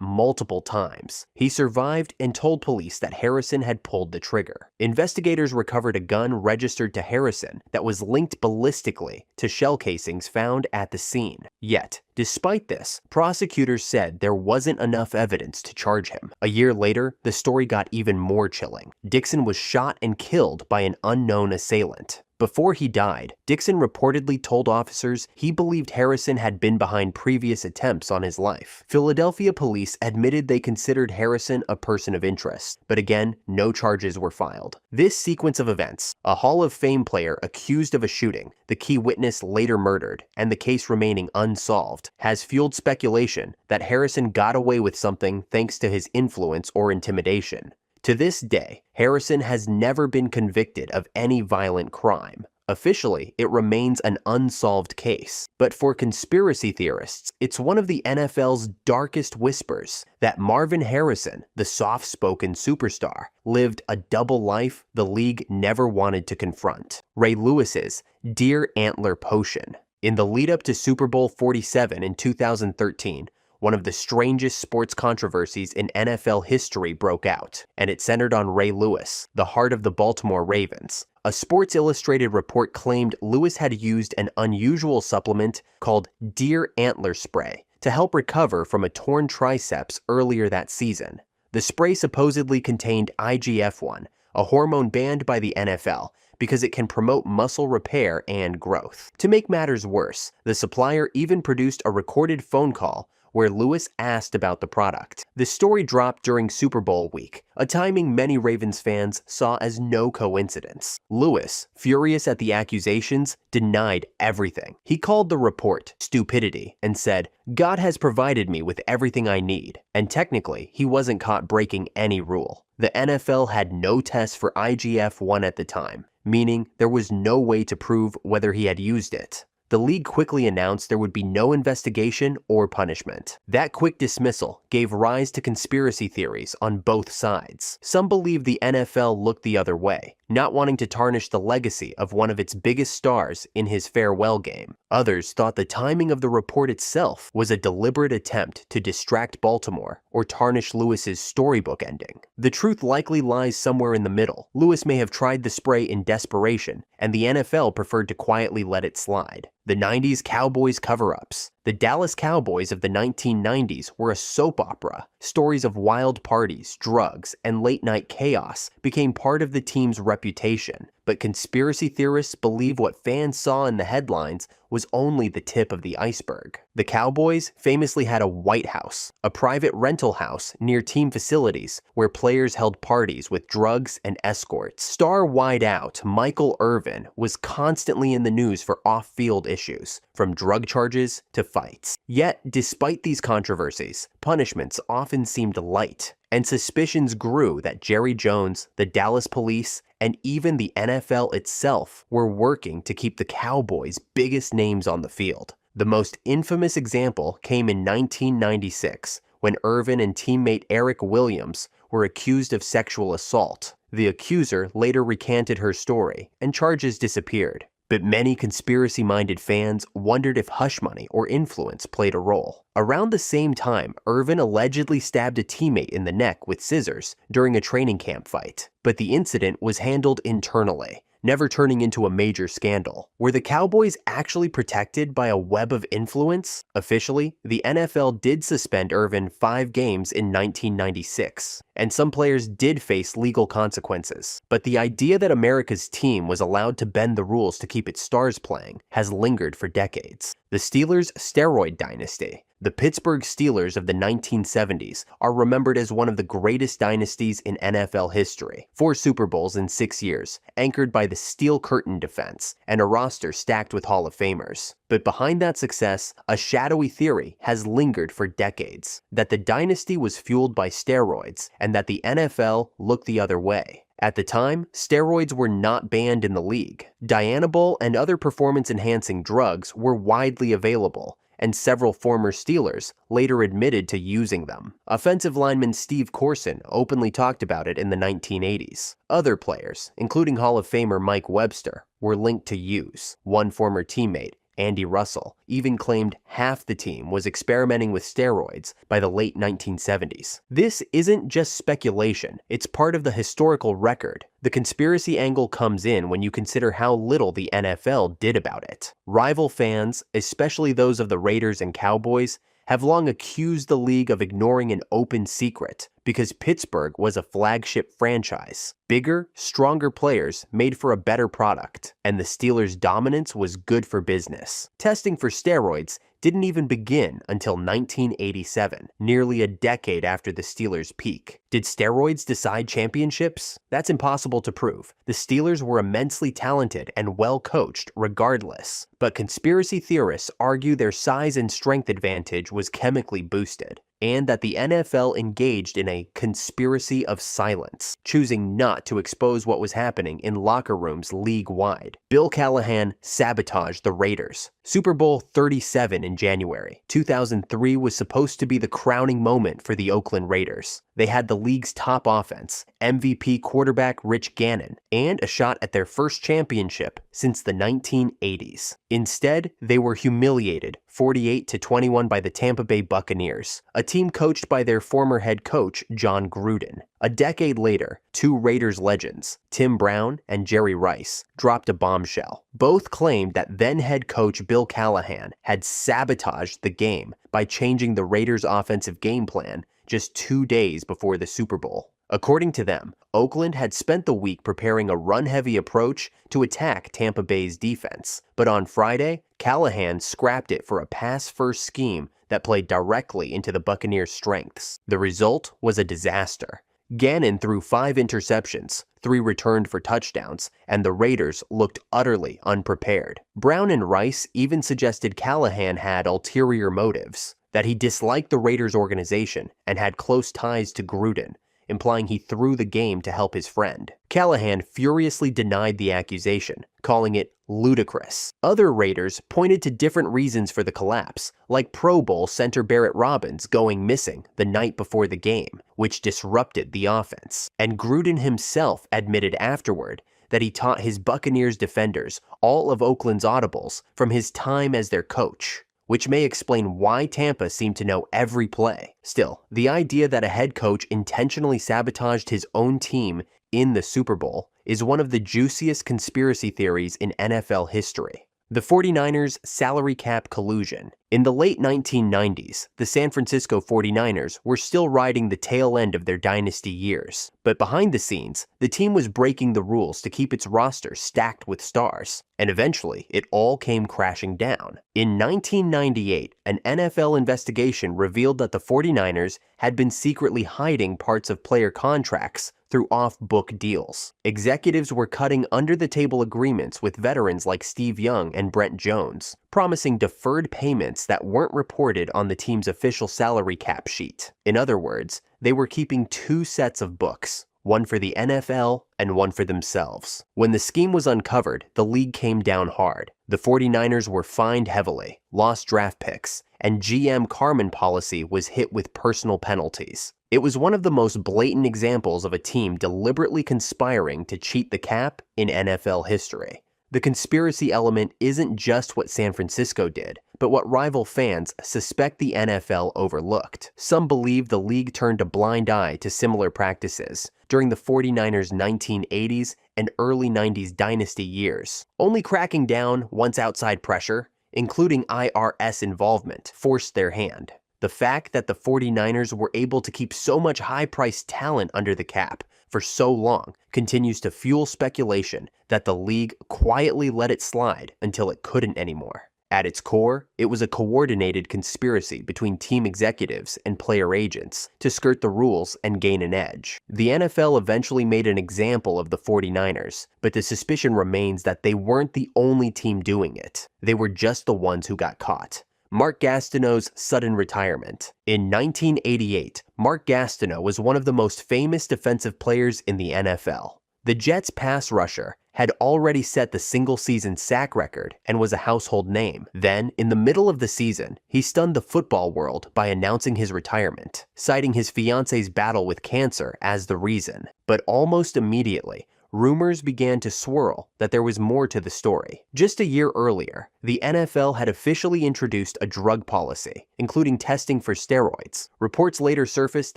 multiple times. He survived and told police that Harrison had pulled the trigger. Investigators recovered a gun registered to Harrison that was linked ballistically to shell casings found at the scene. Yet, despite this, prosecutors said there wasn't enough evidence to charge him. A year later, the story got even more chilling. Dixon was shot and killed by an unknown assailant. Before he died, Dixon reportedly told officers he believed Harrison had been behind previous attempts on his life. Philadelphia police admitted they considered Harrison a person of interest, but again, no charges were filed. This sequence of events, a Hall of Fame player accused of a shooting, the key witness later murdered, and the case remaining unsolved, has fueled speculation that Harrison got away with something thanks to his influence or intimidation. To this day, Harrison has never been convicted of any violent crime. Officially, it remains an unsolved case. But for conspiracy theorists, it's one of the NFL's darkest whispers that Marvin Harrison, the soft-spoken superstar, lived a double life the league never wanted to confront. Ray Lewis's Deer Antler Potion. In the lead-up to Super Bowl 47 in 2013, one of the strangest sports controversies in NFL history broke out, and it centered on Ray Lewis, the heart of the Baltimore Ravens. A Sports Illustrated report claimed Lewis had used an unusual supplement called Deer Antler Spray to help recover from a torn triceps earlier that season. The spray supposedly contained IGF-1, a hormone banned by the NFL, because it can promote muscle repair and growth. To make matters worse, the supplier even produced a recorded phone call where Lewis asked about the product. The story dropped during Super Bowl week, a timing many Ravens fans saw as no coincidence. Lewis, furious at the accusations, denied everything. He called the report stupidity and said, "God has provided me with everything I need," and technically, he wasn't caught breaking any rule. The NFL had no tests for IGF-1 at the time, meaning there was no way to prove whether he had used it. The league quickly announced there would be no investigation or punishment. That quick dismissal gave rise to conspiracy theories on both sides. Some believe the NFL looked the other way, not wanting to tarnish the legacy of one of its biggest stars in his farewell game. Others thought the timing of the report itself was a deliberate attempt to distract Baltimore or tarnish Lewis's storybook ending. The truth likely lies somewhere in the middle. Lewis may have tried the spray in desperation, and the NFL preferred to quietly let it slide. The 90s Cowboys cover-ups. The Dallas Cowboys of the 1990s were a soap opera. Stories of wild parties, drugs, and late-night chaos became part of the team's reputation. But conspiracy theorists believe what fans saw in the headlines was only the tip of the iceberg. The Cowboys famously had a White House, a private rental house near team facilities where players held parties with drugs and escorts. Star wideout Michael Irvin was constantly in the news for off-field issues, from drug charges to fights. Yet, despite these controversies, punishments often seemed light, and suspicions grew that Jerry Jones, the Dallas police, and even the NFL itself were working to keep the Cowboys' biggest names on the field. The most infamous example came in 1996, when Irvin and teammate Eric Williams were accused of sexual assault. The accuser later recanted her story, and charges disappeared. But many conspiracy-minded fans wondered if hush money or influence played a role. Around the same time, Irvin allegedly stabbed a teammate in the neck with scissors during a training camp fight. But the incident was handled internally, never turning into a major scandal. Were the Cowboys actually protected by a web of influence? Officially, the NFL did suspend Irvin 5 games in 1996, and some players did face legal consequences. But the idea that America's team was allowed to bend the rules to keep its stars playing has lingered for decades. The Steelers' steroid dynasty. The Pittsburgh Steelers of the 1970s are remembered as one of the greatest dynasties in NFL history. 4 Super Bowls in 6 years, anchored by the Steel Curtain defense, and a roster stacked with Hall of Famers. But behind that success, a shadowy theory has lingered for decades, that the dynasty was fueled by steroids and that the NFL looked the other way. At the time, steroids were not banned in the league. Dianabol and other performance-enhancing drugs were widely available, and several former Steelers later admitted to using them. Offensive lineman Steve Corson openly talked about it in the 1980s. Other players, including Hall of Famer Mike Webster, were linked to use. One former teammate, Andy Russell, even claimed half the team was experimenting with steroids by the late 1970s. This isn't just speculation, it's part of the historical record. The conspiracy angle comes in when you consider how little the NFL did about it. Rival fans, especially those of the Raiders and Cowboys, have long accused the league of ignoring an open secret because Pittsburgh was a flagship franchise. Bigger, stronger players made for a better product, and the Steelers' dominance was good for business. Testing for steroids didn't even begin until 1987, nearly a decade after the Steelers' peak. Did steroids decide championships? That's impossible to prove. The Steelers were immensely talented and well coached regardless. But conspiracy theorists argue their size and strength advantage was chemically boosted, and that the NFL engaged in a conspiracy of silence, choosing not to expose what was happening in locker rooms league-wide. Bill Callahan sabotaged the Raiders. Super Bowl 37 in January 2003 was supposed to be the crowning moment for the Oakland Raiders. They had the league's top offense, MVP quarterback Rich Gannon, and a shot at their first championship since the 1980s. Instead, they were humiliated 48-21 by the Tampa Bay Buccaneers, a team coached by their former head coach John Gruden. A decade later, 2 Raiders legends, Tim Brown and Jerry Rice, dropped a bombshell. Both claimed that then head coach Bill Callahan had sabotaged the game by changing the Raiders' offensive game plan just 2 days before the Super Bowl. According to them, Oakland had spent the week preparing a run-heavy approach to attack Tampa Bay's defense, but on Friday, Callahan scrapped it for a pass-first scheme that played directly into the Buccaneers' strengths. The result was a disaster. Gannon threw 5 interceptions, 3 returned for touchdowns, and the Raiders looked utterly unprepared. Brown and Rice even suggested Callahan had ulterior motives, that he disliked the Raiders organization and had close ties to Gruden, implying he threw the game to help his friend. Callahan furiously denied the accusation, calling it ludicrous. Other Raiders pointed to different reasons for the collapse, like Pro Bowl center Barrett Robbins going missing the night before the game, which disrupted the offense. And Gruden himself admitted afterward that he taught his Buccaneers defenders all of Oakland's audibles from his time as their coach, which may explain why Tampa seemed to know every play. Still, the idea that a head coach intentionally sabotaged his own team in the Super Bowl is one of the juiciest conspiracy theories in NFL history. The 49ers' salary cap collusion. In the late 1990s, the San Francisco 49ers were still riding the tail end of their dynasty years. But behind the scenes, the team was breaking the rules to keep its roster stacked with stars. And eventually, it all came crashing down. In 1998, an NFL investigation revealed that the 49ers had been secretly hiding parts of player contracts through off-book deals. Executives were cutting under-the-table agreements with veterans like Steve Young and Brent Jones, promising deferred payments that weren't reported on the team's official salary cap sheet. In other words, they were keeping 2 sets of books, one for the NFL and one for themselves. When the scheme was uncovered, the league came down hard. The 49ers were fined heavily, lost draft picks, and GM Carmen policy was hit with personal penalties. It was one of the most blatant examples of a team deliberately conspiring to cheat the cap in NFL history. The conspiracy element isn't just what San Francisco did, but what rival fans suspect the NFL overlooked. Some believe the league turned a blind eye to similar practices during the 49ers' 1980s and early 90s dynasty years, only cracking down once outside pressure, including IRS involvement, forced their hand. The fact that the 49ers were able to keep so much high-priced talent under the cap for so long continues to fuel speculation that the league quietly let it slide until it couldn't anymore. At its core, it was a coordinated conspiracy between team executives and player agents to skirt the rules and gain an edge. The NFL eventually made an example of the 49ers, but the suspicion remains that they weren't the only team doing it. They were just the ones who got caught. Mark Gastineau's sudden retirement. In 1988, Mark Gastineau was one of the most famous defensive players in the NFL. The Jets' pass rusher had already set the single-season sack record and was a household name. Then, in the middle of the season, he stunned the football world by announcing his retirement, citing his fiance's battle with cancer as the reason. But almost immediately, rumors began to swirl that there was more to the story. Just a year earlier, the NFL had officially introduced a drug policy, including testing for steroids. Reports later surfaced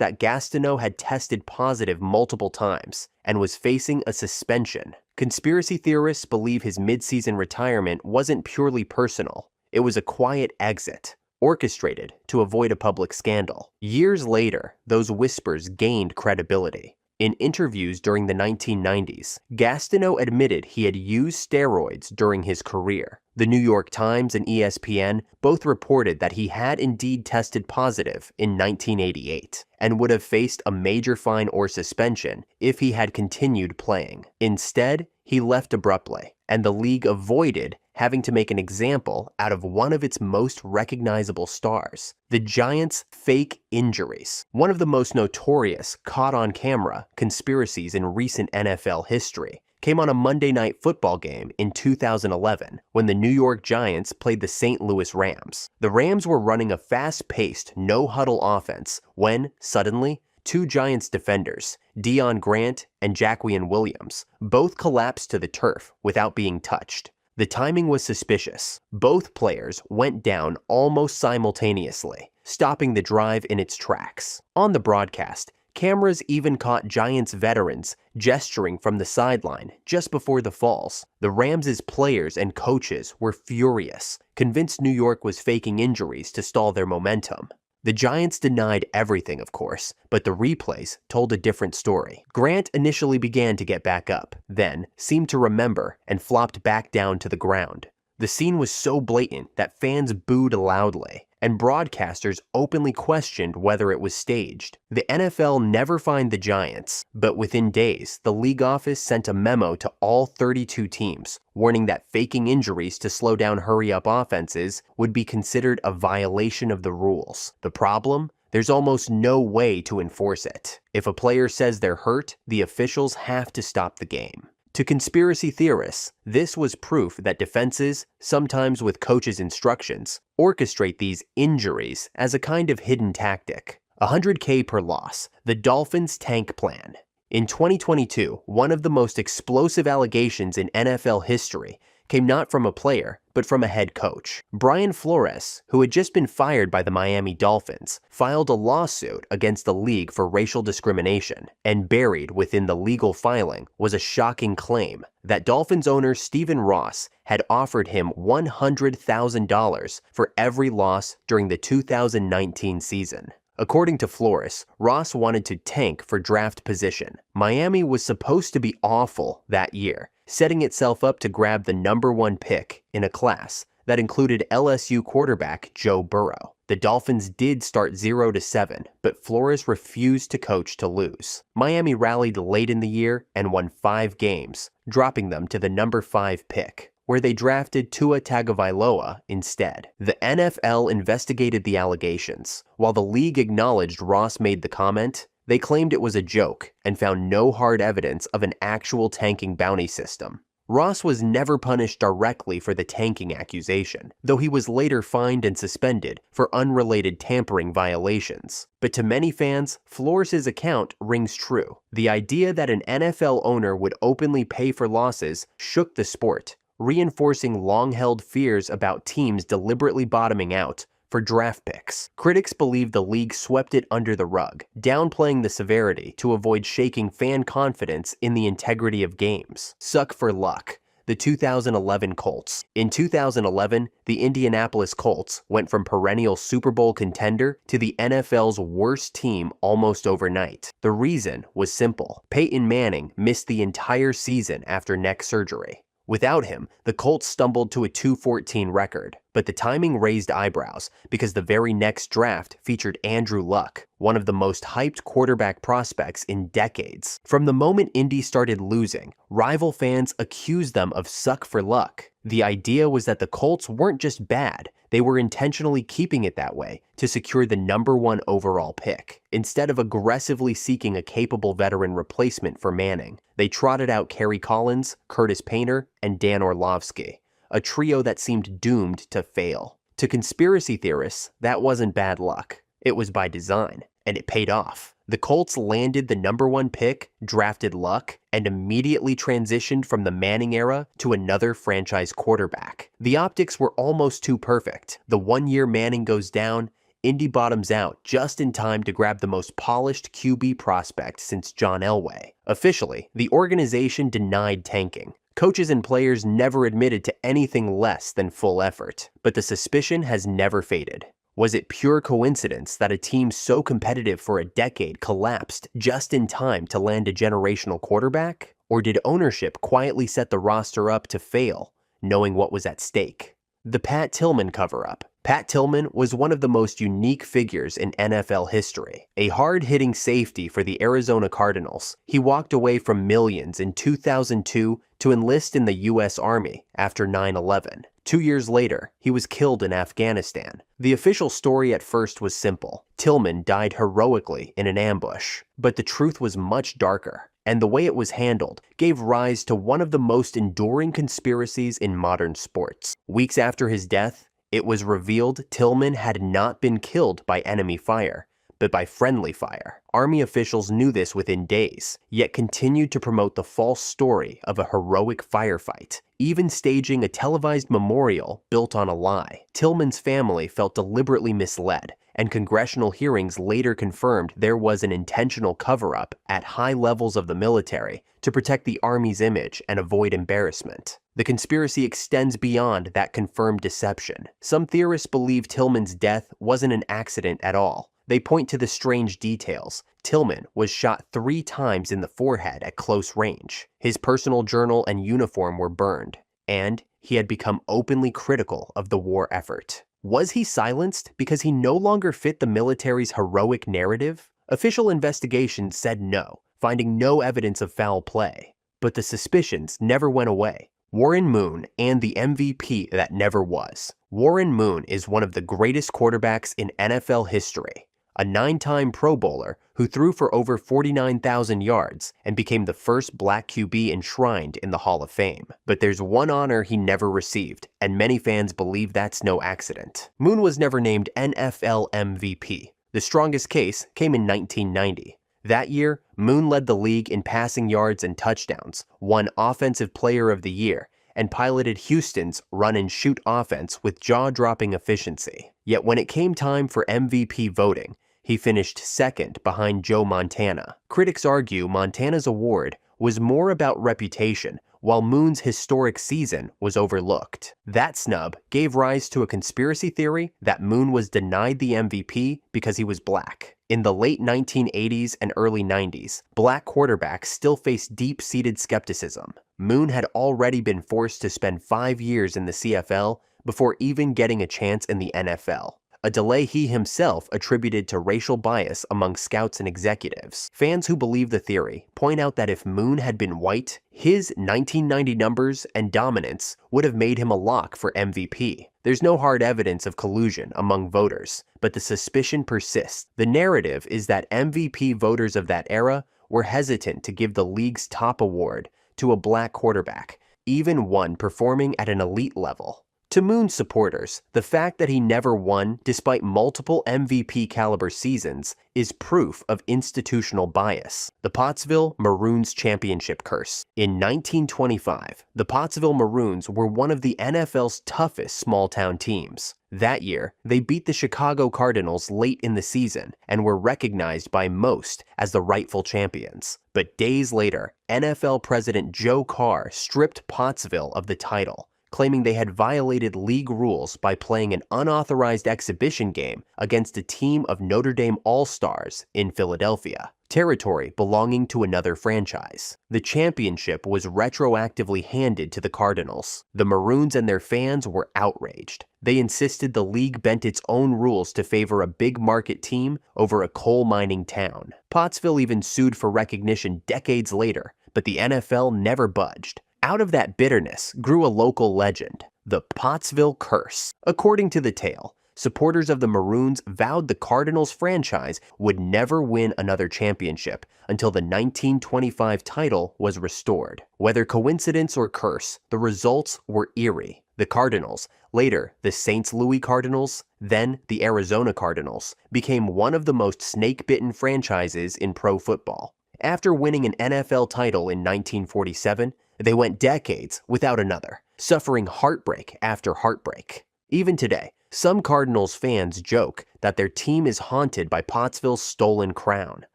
that Gastineau had tested positive multiple times and was facing a suspension. Conspiracy theorists believe his mid-season retirement wasn't purely personal. It was a quiet exit, orchestrated to avoid a public scandal. Years later, those whispers gained credibility. In interviews during the 1990s, Gastineau admitted he had used steroids during his career. The New York Times and ESPN both reported that he had indeed tested positive in 1988 and would have faced a major fine or suspension if he had continued playing. Instead, he left abruptly, and the league avoided having to make an example out of one of its most recognizable stars, the Giants' fake injuries. One of the most notorious caught-on-camera conspiracies in recent NFL history came on a Monday Night Football game in 2011 when the New York Giants played the St. Louis Rams. The Rams were running a fast-paced, no-huddle offense when, suddenly, two Giants defenders, Deion Grant and Jaquian Williams, both collapsed to the turf without being touched. The timing was suspicious. Both players went down almost simultaneously, stopping the drive in its tracks. On the broadcast, cameras even caught Giants veterans gesturing from the sideline just before the falls. The Rams' players and coaches were furious, convinced New York was faking injuries to stall their momentum. The Giants denied everything, of course, but the replays told a different story. Grant initially began to get back up, then seemed to remember and flopped back down to the ground. The scene was so blatant that fans booed loudly, and broadcasters openly questioned whether it was staged. The NFL never fined the Giants, but within days, the league office sent a memo to all 32 teams, warning that faking injuries to slow down hurry-up offenses would be considered a violation of the rules. The problem? There's almost no way to enforce it. If a player says they're hurt, the officials have to stop the game. To conspiracy theorists, this was proof that defenses, sometimes with coaches' instructions, orchestrate these injuries as a kind of hidden tactic. $100K per loss, the Dolphins' tank plan. In 2022, one of the most explosive allegations in NFL history came not from a player, but from a head coach. Brian Flores, who had just been fired by the Miami Dolphins, filed a lawsuit against the league for racial discrimination, and buried within the legal filing was a shocking claim that Dolphins owner Stephen Ross had offered him $100,000 for every loss during the 2019 season. According to Flores, Ross wanted to tank for draft position. Miami was supposed to be awful that year, setting itself up to grab the #1 pick in a class that included LSU quarterback Joe Burrow. The Dolphins did start 0-7, but Flores refused to coach to lose. Miami rallied late in the year and won 5 games, dropping them to the #5 pick, where they drafted Tua Tagovailoa instead. The NFL investigated the allegations. While the league acknowledged Ross made the comment, they claimed it was a joke and found no hard evidence of an actual tanking bounty system. Ross was never punished directly for the tanking accusation, though he was later fined and suspended for unrelated tampering violations. But to many fans, Flores' account rings true. The idea that an NFL owner would openly pay for losses shook the sport, reinforcing long-held fears about teams deliberately bottoming out for draft picks. Critics believe the league swept it under the rug, downplaying the severity to avoid shaking fan confidence in the integrity of games. Suck for luck. The 2011 Colts. In 2011, the Indianapolis Colts went from perennial Super Bowl contender to the NFL's worst team almost overnight. The reason was simple. Peyton Manning missed the entire season after neck surgery. Without him, the Colts stumbled to a 2-14 record, but the timing raised eyebrows because the very next draft featured Andrew Luck, one of the most hyped quarterback prospects in decades. From the moment Indy started losing, rival fans accused them of suck for luck. The idea was that the Colts weren't just bad, they were intentionally keeping it that way to secure the #1 overall pick. Instead of aggressively seeking a capable veteran replacement for Manning, they trotted out Kerry Collins, Curtis Painter, and Dan Orlovsky, a trio that seemed doomed to fail. To conspiracy theorists, that wasn't bad luck. It was by design, and it paid off. The Colts landed the #1 pick, drafted Luck, and immediately transitioned from the Manning era to another franchise quarterback. The optics were almost too perfect. The 1 year Manning goes down, Indy bottoms out just in time to grab the most polished QB prospect since John Elway. Officially, the organization denied tanking. Coaches and players never admitted to anything less than full effort, but the suspicion has never faded. Was it pure coincidence that a team so competitive for a decade collapsed just in time to land a generational quarterback? Or did ownership quietly set the roster up to fail, knowing what was at stake? The Pat Tillman cover-up. Pat Tillman was one of the most unique figures in NFL history. A hard-hitting safety for the Arizona Cardinals, he walked away from millions in 2002 to enlist in the U.S. Army after 9/11. 2 years later, he was killed in Afghanistan. The official story at first was simple. Tillman died heroically in an ambush. But the truth was much darker, and the way it was handled gave rise to one of the most enduring conspiracies in modern sports. Weeks after his death, it was revealed Tillman had not been killed by enemy fire, but by friendly fire. Army officials knew this within days, yet continued to promote the false story of a heroic firefight, even staging a televised memorial built on a lie. Tillman's family felt deliberately misled, and congressional hearings later confirmed there was an intentional cover-up at high levels of the military to protect the Army's image and avoid embarrassment. The conspiracy extends beyond that confirmed deception. Some theorists believe Tillman's death wasn't an accident at all. They point to the strange details. Tillman was shot 3 times in the forehead at close range. His personal journal and uniform were burned, and he had become openly critical of the war effort. Was he silenced because he no longer fit the military's heroic narrative? Official investigations said no, finding no evidence of foul play. But the suspicions never went away. Warren Moon and the MVP that never was. Warren Moon is one of the greatest quarterbacks in NFL history, a 9-time Pro Bowler who threw for over 49,000 yards and became the first black QB enshrined in the Hall of Fame. But there's one honor he never received, and many fans believe that's no accident. Moon was never named NFL MVP. The strongest case came in 1990. That year, Moon led the league in passing yards and touchdowns, won Offensive Player of the Year, and piloted Houston's run-and-shoot offense with jaw-dropping efficiency. Yet when it came time for MVP voting, he finished second behind Joe Montana. Critics argue Montana's award was more about reputation, while Moon's historic season was overlooked. That snub gave rise to a conspiracy theory that Moon was denied the MVP because he was black. In the late 1980s and early 90s, black quarterbacks still faced deep-seated skepticism. Moon had already been forced to spend 5 years in the CFL before even getting a chance in the NFL, a delay he himself attributed to racial bias among scouts and executives. Fans who believe the theory point out that if Moon had been white, his 1990 numbers and dominance would have made him a lock for MVP. There's no hard evidence of collusion among voters, but the suspicion persists. The narrative is that MVP voters of that era were hesitant to give the league's top award to a black quarterback, even one performing at an elite level. To Moon's supporters, the fact that he never won despite multiple MVP-caliber seasons is proof of institutional bias. The Pottsville Maroons Championship Curse. In 1925, the Pottsville Maroons were one of the NFL's toughest small-town teams. That year, they beat the Chicago Cardinals late in the season and were recognized by most as the rightful champions. But days later, NFL President Joe Carr stripped Pottsville of the title, claiming they had violated league rules by playing an unauthorized exhibition game against a team of Notre Dame All-Stars in Philadelphia. territory belonging to another franchise. The championship was retroactively handed to the Cardinals. The Maroons and their fans were outraged. They insisted the league bent its own rules to favor a big market team over a coal mining town. Pottsville even sued for recognition decades later, but the NFL never budged. Out of that bitterness grew a local legend, the Pottsville Curse. According to the tale, supporters of the Maroons vowed the Cardinals franchise would never win another championship until the 1925 title was restored. Whether coincidence or curse, the results were eerie. The Cardinals, later the St. Louis Cardinals, then the Arizona Cardinals, became one of the most snake-bitten franchises in pro football. After winning an NFL title in 1947, they went decades without another, suffering heartbreak after heartbreak. Even today, some Cardinals fans joke that their team is haunted by Pottsville's stolen crown.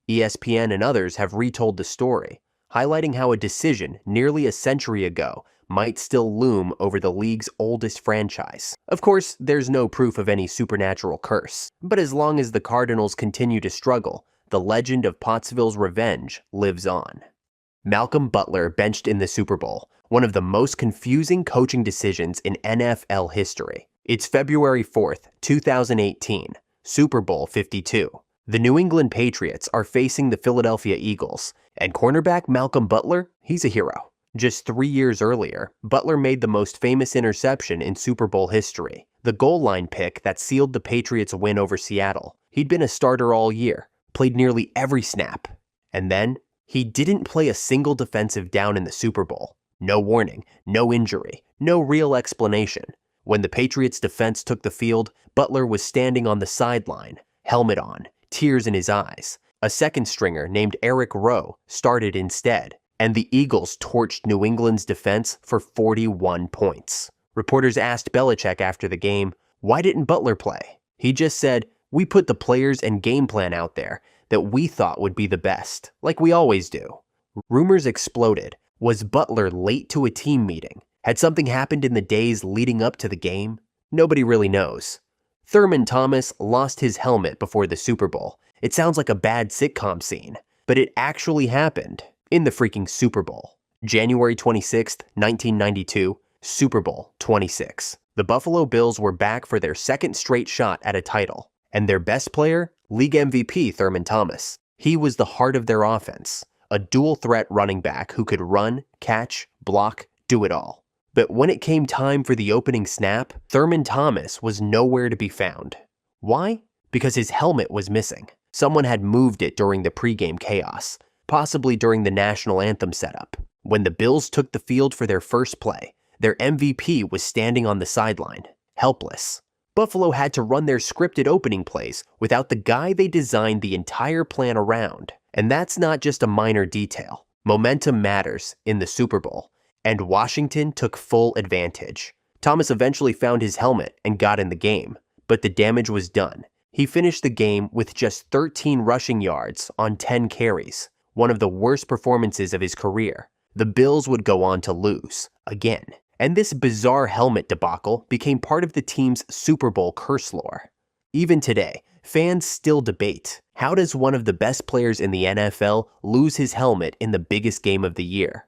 ESPN and others have retold the story, highlighting how a decision nearly a century ago might still loom over the league's oldest franchise. Of course, there's no proof of any supernatural curse, but as long as the Cardinals continue to struggle, the legend of Pottsville's revenge lives on. Malcolm Butler benched in the Super Bowl, one of the most confusing coaching decisions in NFL history. It's February 4th, 2018, Super Bowl 52. The New England Patriots are facing the Philadelphia Eagles, and cornerback Malcolm Butler, he's a hero. Just 3 years earlier, Butler made the most famous interception in Super Bowl history, the goal line pick that sealed the Patriots' win over Seattle. He'd been a starter all year, played nearly every snap, and then he didn't play a single defensive down in the Super Bowl. No warning, no injury, no real explanation. When the Patriots' defense took the field, Butler was standing on the sideline, helmet on, tears in his eyes. A second stringer named Eric Rowe started instead, and the Eagles torched New England's defense for 41 points. Reporters asked Belichick after the game, why didn't Butler play? He just said, we put the players and game plan out there that we thought would be the best, like we always do. Rumors exploded. Was Butler late to a team meeting? Had something happened in the days leading up to the game? Nobody really knows. Thurman Thomas lost his helmet before the Super Bowl. It sounds like a bad sitcom scene, but it actually happened in the freaking Super Bowl. January 26th, 1992, Super Bowl 26. The Buffalo Bills were back for their second straight shot at a title, and their best player, league MVP Thurman Thomas. He was the heart of their offense, a dual-threat running back who could run, catch, block, do it all. But when it came time for the opening snap, Thurman Thomas was nowhere to be found. Why? Because his helmet was missing. Someone had moved it during the pregame chaos, possibly during the national anthem setup. When the Bills took the field for their first play, their MVP was standing on the sideline, helpless. Buffalo had to run their scripted opening plays without the guy they designed the entire plan around. And that's not just a minor detail. Momentum matters in the Super Bowl, and Washington took full advantage. Thomas eventually found his helmet and got in the game, but the damage was done. He finished the game with just 13 rushing yards on 10 carries, one of the worst performances of his career. The Bills would go on to lose, again. And this bizarre helmet debacle became part of the team's Super Bowl curse lore. Even today, fans still debate, how does one of the best players in the NFL lose his helmet in the biggest game of the year?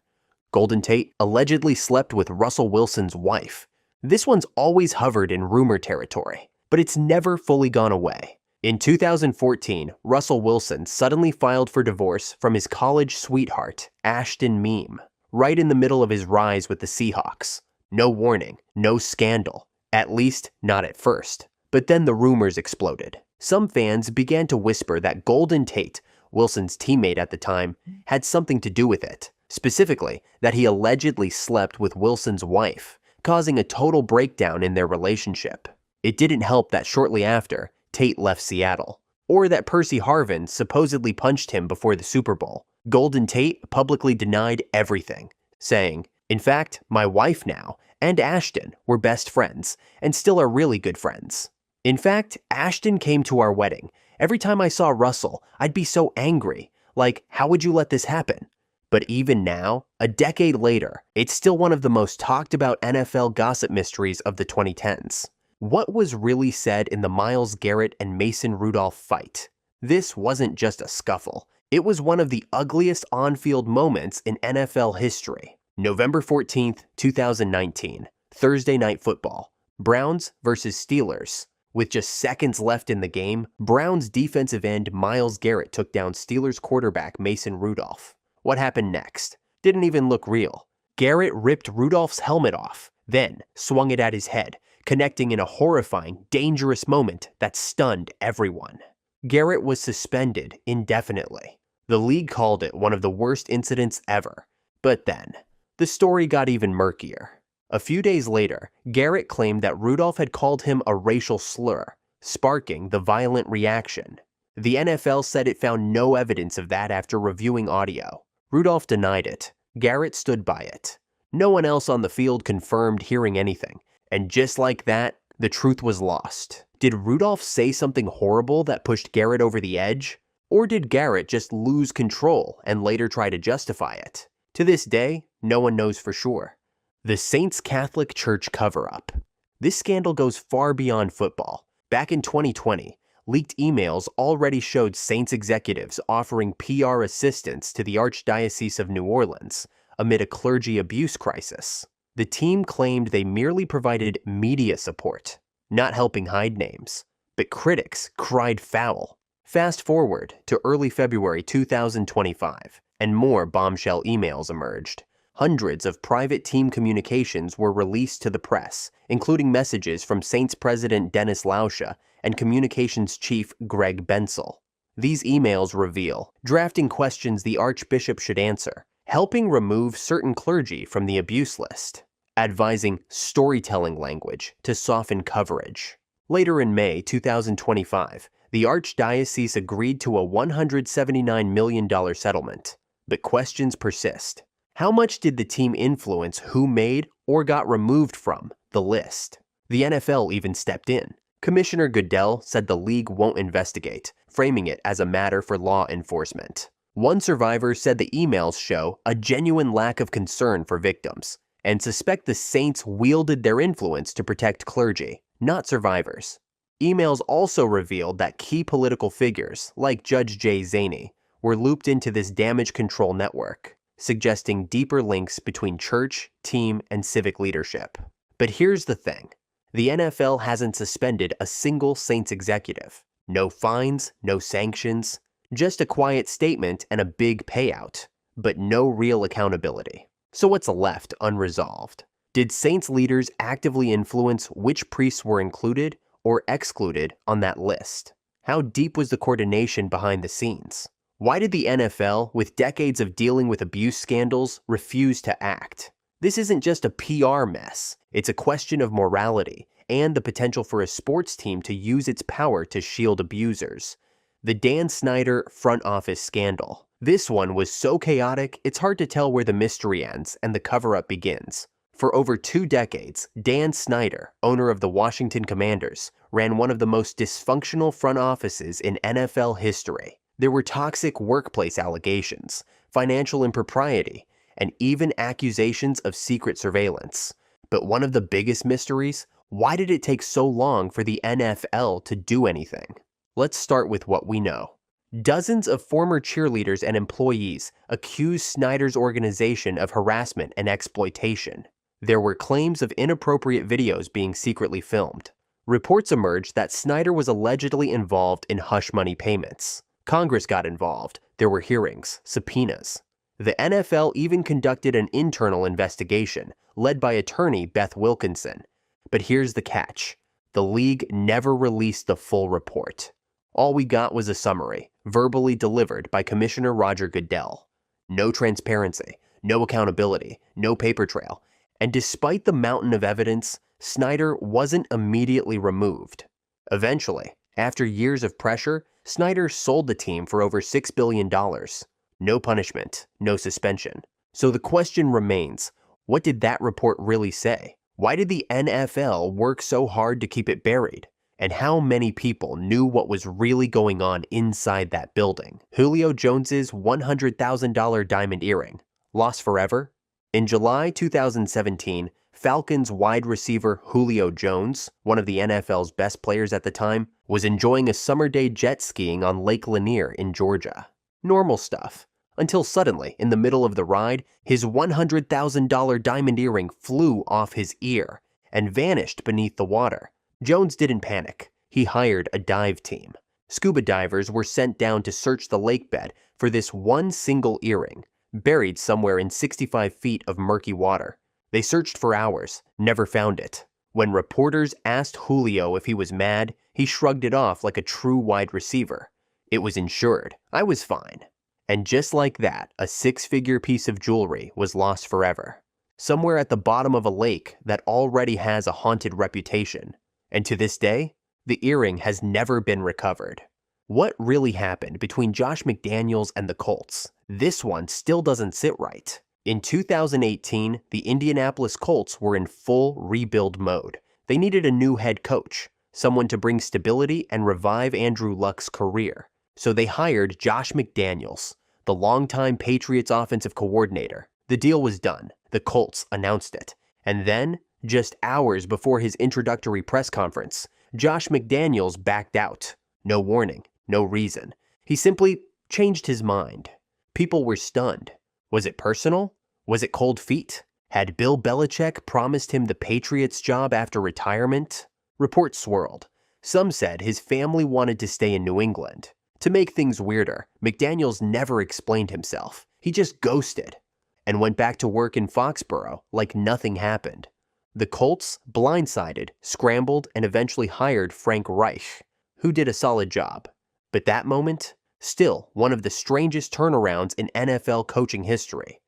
Golden Tate allegedly slept with Russell Wilson's wife. This one's always hovered in rumor territory, but it's never fully gone away. In 2014, Russell Wilson suddenly filed for divorce from his college sweetheart, Ashton Meme, right in the middle of his rise with the Seahawks. No warning, no scandal, at least not at first. But then the rumors exploded. Some fans began to whisper that Golden Tate, Wilson's teammate at the time, had something to do with it. Specifically, that he allegedly slept with Wilson's wife, causing a total breakdown in their relationship. It didn't help that shortly after, Tate left Seattle, or that Percy Harvin supposedly punched him before the Super Bowl. Golden Tate publicly denied everything, saying, in fact, my wife now, and Ashton, were best friends, and still are really good friends. In fact, Ashton came to our wedding. Every time I saw Russell, I'd be so angry. Like, how would you let this happen? But even now, a decade later, it's still one of the most talked about NFL gossip mysteries of the 2010s. What was really said in the Myles Garrett and Mason Rudolph fight? This wasn't just a scuffle. It was one of the ugliest on-field moments in NFL history. November 14th, 2019, Thursday Night Football, Browns versus Steelers. With just seconds left in the game, Browns defensive end Myles Garrett took down Steelers quarterback Mason Rudolph. What happened next? Didn't even look real. Garrett ripped Rudolph's helmet off, then swung it at his head, connecting in a horrifying, dangerous moment that stunned everyone. Garrett was suspended indefinitely. The league called it one of the worst incidents ever. But then, the story got even murkier. A few days later, Garrett claimed that Rudolph had called him a racial slur, sparking the violent reaction. The NFL said it found no evidence of that after reviewing audio. Rudolph denied it. Garrett stood by it. No one else on the field confirmed hearing anything. And just like that, the truth was lost. Did Rudolph say something horrible that pushed Garrett over the edge? Or did Garrett just lose control and later try to justify it? To this day, no one knows for sure. The Saints Catholic Church cover-up. This scandal goes far beyond football. Back in 2020, leaked emails already showed Saints executives offering PR assistance to the Archdiocese of New Orleans amid a clergy abuse crisis. The team claimed they merely provided media support, not helping hide names. But critics cried foul. Fast forward to early February 2025, and more bombshell emails emerged. Hundreds of private team communications were released to the press, including messages from Saints president Dennis Lauscha and communications chief Greg Bensel. These emails reveal drafting questions the Archbishop should answer, helping remove certain clergy from the abuse list, advising storytelling language to soften coverage. Later in May 2025, the Archdiocese agreed to a $179 million settlement, but questions persist. How much did the team influence who made or got removed from the list? The NFL even stepped in. Commissioner Goodell said the league won't investigate, framing it as a matter for law enforcement. One survivor said the emails show a genuine lack of concern for victims, and suspect the Saints wielded their influence to protect clergy, not survivors. Emails also revealed that key political figures, like Judge Jay Zaney, were looped into this damage control network, suggesting deeper links between church, team, and civic leadership. But here's the thing. The NFL hasn't suspended a single Saints executive. No fines, no sanctions, just a quiet statement and a big payout, but no real accountability. So what's left unresolved? Did Saints leaders actively influence which priests were included or excluded on that list? How deep was the coordination behind the scenes? Why did the NFL, with decades of dealing with abuse scandals, refuse to act? This isn't just a PR mess. It's a question of morality and the potential for a sports team to use its power to shield abusers. The Dan Snyder front office scandal. This one was so chaotic, it's hard to tell where the mystery ends and the cover-up begins. For over 2 decades, Dan Snyder, owner of the Washington Commanders, ran one of the most dysfunctional front offices in NFL history. There were toxic workplace allegations, financial impropriety, and even accusations of secret surveillance. But one of the biggest mysteries, why did it take so long for the NFL to do anything? Let's start with what we know. Dozens of former cheerleaders and employees accused Snyder's organization of harassment and exploitation. There were claims of inappropriate videos being secretly filmed. Reports emerged that Snyder was allegedly involved in hush money payments. Congress got involved. There were hearings, subpoenas. The NFL even conducted an internal investigation, led by attorney Beth Wilkinson. But here's the catch. The league never released the full report. All we got was a summary, verbally delivered by Commissioner Roger Goodell. No transparency, no accountability, no paper trail. And despite the mountain of evidence, Snyder wasn't immediately removed. Eventually, after years of pressure, Snyder sold the team for over $6 billion. No punishment, no suspension. So the question remains, what did that report really say? Why did the NFL work so hard to keep it buried? And how many people knew what was really going on inside that building? Julio Jones's $100,000 diamond earring, lost forever? In July 2017, Falcons wide receiver Julio Jones, one of the NFL's best players at the time, was enjoying a summer day jet skiing on Lake Lanier in Georgia. Normal stuff. Until suddenly, in the middle of the ride, his $100,000 diamond earring flew off his ear and vanished beneath the water. Jones didn't panic. He hired a dive team. Scuba divers were sent down to search the lake bed for this one single earring, buried somewhere in 65 feet of murky water. They searched for hours, never found it. When reporters asked Julio if he was mad, he shrugged it off like a true wide receiver. It was insured. I was fine. And just like that, a six-figure piece of jewelry was lost forever, somewhere at the bottom of a lake that already has a haunted reputation. And to this day, the earring has never been recovered. What really happened between Josh McDaniels and the Colts? This one still doesn't sit right. In 2018, the Indianapolis Colts were in full rebuild mode. They needed a new head coach, someone to bring stability and revive Andrew Luck's career. So they hired Josh McDaniels, the longtime Patriots offensive coordinator. The deal was done. The Colts announced it. And then, just hours before his introductory press conference, Josh McDaniels backed out. No warning, no reason. He simply changed his mind. People were stunned. Was it personal? Was it cold feet? Had Bill Belichick promised him the Patriots job after retirement? Reports swirled. Some said his family wanted to stay in New England. To make things weirder, McDaniels never explained himself. He just ghosted and went back to work in Foxborough like nothing happened. The Colts, blindsided, scrambled, and eventually hired Frank Reich, who did a solid job. But that moment, still one of the strangest turnarounds in NFL coaching history.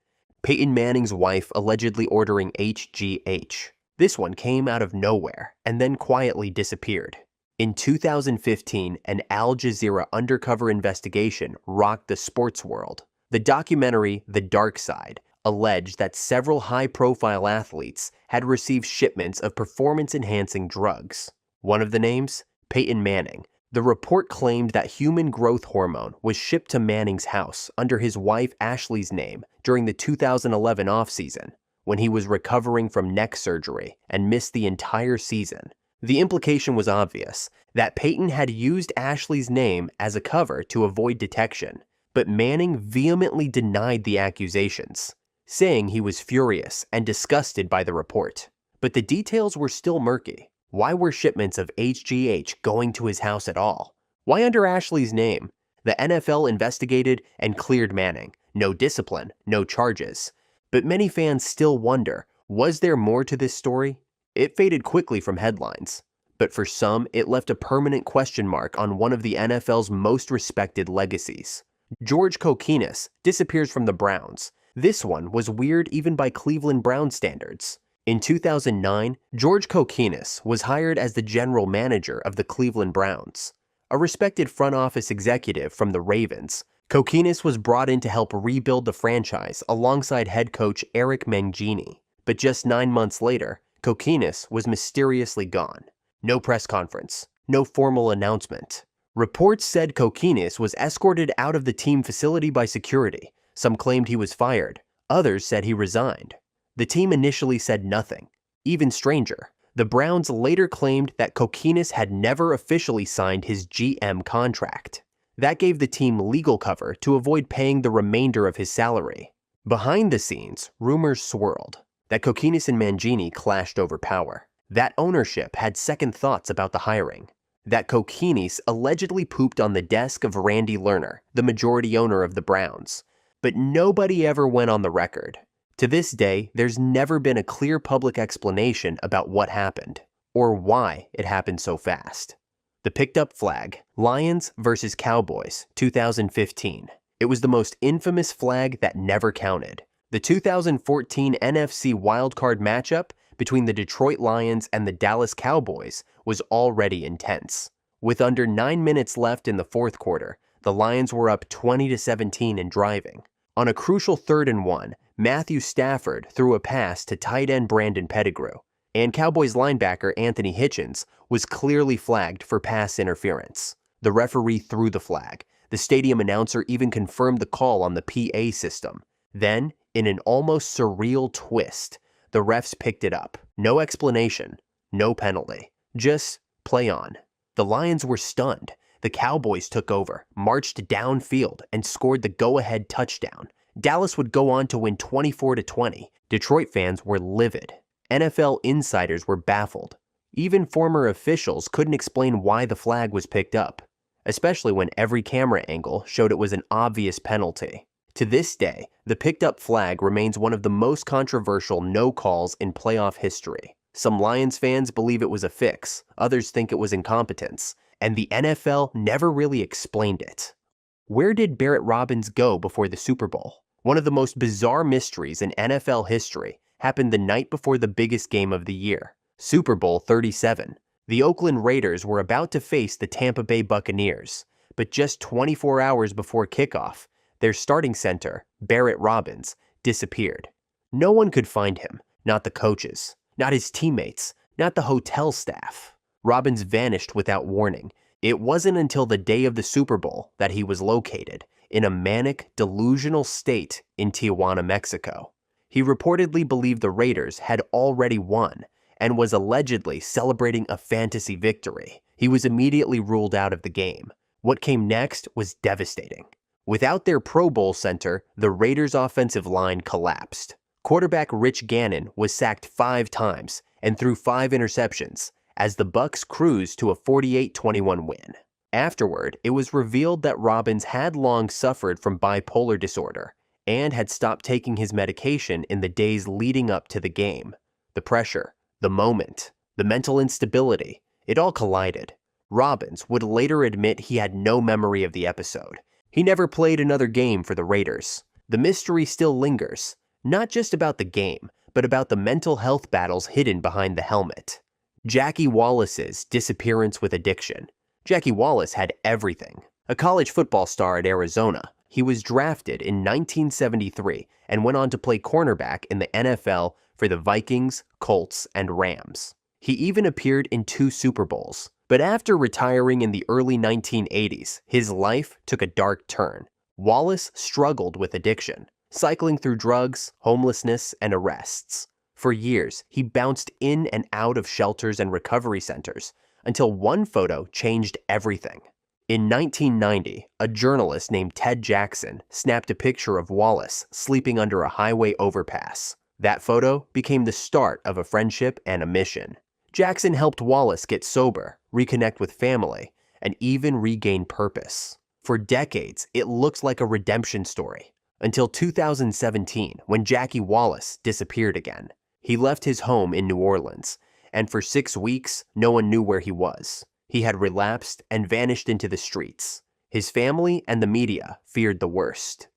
Peyton Manning's wife allegedly ordering HGH. This one came out of nowhere and then quietly disappeared. In 2015, an Al Jazeera undercover investigation rocked the sports world. The documentary The Dark Side alleged that several high-profile athletes had received shipments of performance-enhancing drugs. One of the names? Peyton Manning. The report claimed that human growth hormone was shipped to Manning's house under his wife Ashley's name during the 2011 offseason, when he was recovering from neck surgery and missed the entire season. The implication was obvious, that Peyton had used Ashley's name as a cover to avoid detection, but Manning vehemently denied the accusations, saying he was furious and disgusted by the report. But the details were still murky. Why were shipments of HGH going to his house at all? Why under Ashley's name? The NFL investigated and cleared Manning. No discipline, no charges. But many fans still wonder, was there more to this story? It faded quickly from headlines, but for some, it left a permanent question mark on one of the NFL's most respected legacies. George Kokinis disappears from the Browns. This one was weird even by Cleveland Browns standards. In 2009, George Kokinis was hired as the general manager of the Cleveland Browns. A respected front office executive from the Ravens, Kokinis was brought in to help rebuild the franchise alongside head coach Eric Mangini. But just 9 months later, Kokinis was mysteriously gone. No press conference, no formal announcement. Reports said Kokinis was escorted out of the team facility by security. Some claimed he was fired. Others said he resigned. The team initially said nothing. Even stranger, the Browns later claimed that Kokinis had never officially signed his GM contract. That gave the team legal cover to avoid paying the remainder of his salary. Behind the scenes, rumors swirled that Kokinis and Mangini clashed over power, that ownership had second thoughts about the hiring, that Kokinis allegedly pooped on the desk of Randy Lerner, the majority owner of the Browns, but nobody ever went on the record. To this day, there's never been a clear public explanation about what happened, or why it happened so fast. The picked up flag, Lions vs. Cowboys, 2015. It was the most infamous flag that never counted. The 2014 NFC wildcard matchup between the Detroit Lions and the Dallas Cowboys was already intense. With under 9 minutes left in the fourth quarter, the Lions were up 20-17 and driving. On a crucial 3rd and 1, Matthew Stafford threw a pass to tight end Brandon Pettigrew, and Cowboys linebacker Anthony Hitchens was clearly flagged for pass interference. The referee threw the flag. The stadium announcer even confirmed the call on the PA system. Then, in an almost surreal twist, the refs picked it up. No explanation, no penalty. Just play on. The Lions were stunned. The Cowboys took over, marched downfield, and scored the go-ahead touchdown. Dallas would go on to win 24-20. Detroit fans were livid. NFL insiders were baffled. Even former officials couldn't explain why the flag was picked up, especially when every camera angle showed it was an obvious penalty. To this day, the picked-up flag remains one of the most controversial no calls in playoff history. Some Lions fans believe it was a fix, others think it was incompetence, and the NFL never really explained it. Where did Barrett Robbins go before the Super Bowl? One of the most bizarre mysteries in NFL history happened the night before the biggest game of the year, Super Bowl 37. The Oakland Raiders were about to face the Tampa Bay Buccaneers, but just 24 hours before kickoff, their starting center, Barrett Robbins, disappeared. No one could find him, not the coaches, not his teammates, not the hotel staff. Robbins vanished without warning. It wasn't until the day of the Super Bowl that he was located, in a manic, delusional state in Tijuana, Mexico. He reportedly believed the Raiders had already won and was allegedly celebrating a fantasy victory. He was immediately ruled out of the game. What came next was devastating. Without their Pro Bowl center, the Raiders' offensive line collapsed. Quarterback Rich Gannon was sacked 5 times and threw 5 interceptions as the Bucs cruised to a 48-21 win. Afterward, it was revealed that Robbins had long suffered from bipolar disorder and had stopped taking his medication in the days leading up to the game. The pressure, the moment, the mental instability, it all collided. Robbins would later admit he had no memory of the episode. He never played another game for the Raiders. The mystery still lingers, not just about the game, but about the mental health battles hidden behind the helmet. Jackie Wallace's disappearance with addiction. Jackie Wallace had everything. A college football star at Arizona, he was drafted in 1973 and went on to play cornerback in the NFL for the Vikings, Colts, and Rams. He even appeared in 2 Super Bowls. But after retiring in the early 1980s, his life took a dark turn. Wallace struggled with addiction, cycling through drugs, homelessness, and arrests. For years, he bounced in and out of shelters and recovery centers until one photo changed everything. In 1990, a journalist named Ted Jackson snapped a picture of Wallace sleeping under a highway overpass. That photo became the start of a friendship and a mission. Jackson helped Wallace get sober, reconnect with family, and even regain purpose. For decades, it looked like a redemption story, until 2017, when Jackie Wallace disappeared again. He left his home in New Orleans, and for 6 weeks, no one knew where he was. He had relapsed and vanished into the streets. His family and the media feared the worst.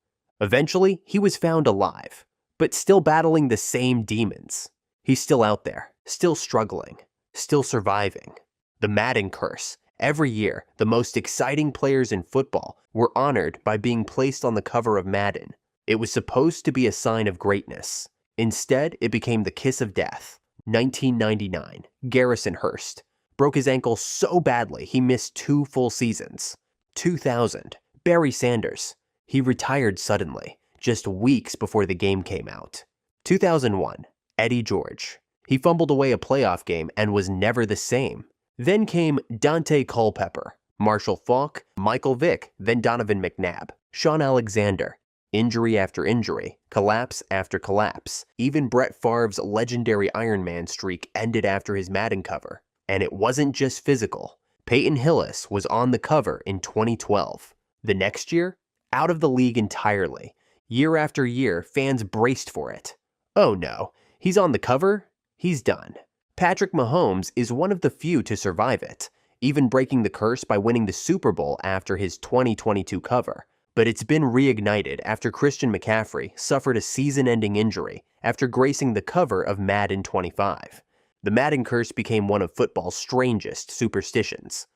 Eventually, he was found alive, but still battling the same demons. He's still out there, still struggling, still surviving. The Madden curse. Every year, the most exciting players in football were honored by being placed on the cover of Madden. It was supposed to be a sign of greatness. Instead, it became the kiss of death. 1999, Garrison Hurst broke his ankle so badly he missed 2 full seasons. 2000, Barry Sanders. He retired suddenly, just weeks before the game came out. 2001, Eddie George. He fumbled away a playoff game and was never the same. Then came Dante Culpepper, Marshall Faulk, Michael Vick, then Donovan McNabb, Sean Alexander. Injury after injury, collapse after collapse. Even Brett Favre's legendary Iron Man streak ended after his Madden cover. And it wasn't just physical. Peyton Hillis was on the cover in 2012. The next year, out of the league entirely. Year after year, fans braced for it. Oh no, he's on the cover? He's done. Patrick Mahomes is one of the few to survive it, even breaking the curse by winning the Super Bowl after his 2022 cover. But it's been reignited after Christian McCaffrey suffered a season-ending injury after gracing the cover of Madden 25. The Madden curse became one of football's strangest superstitions.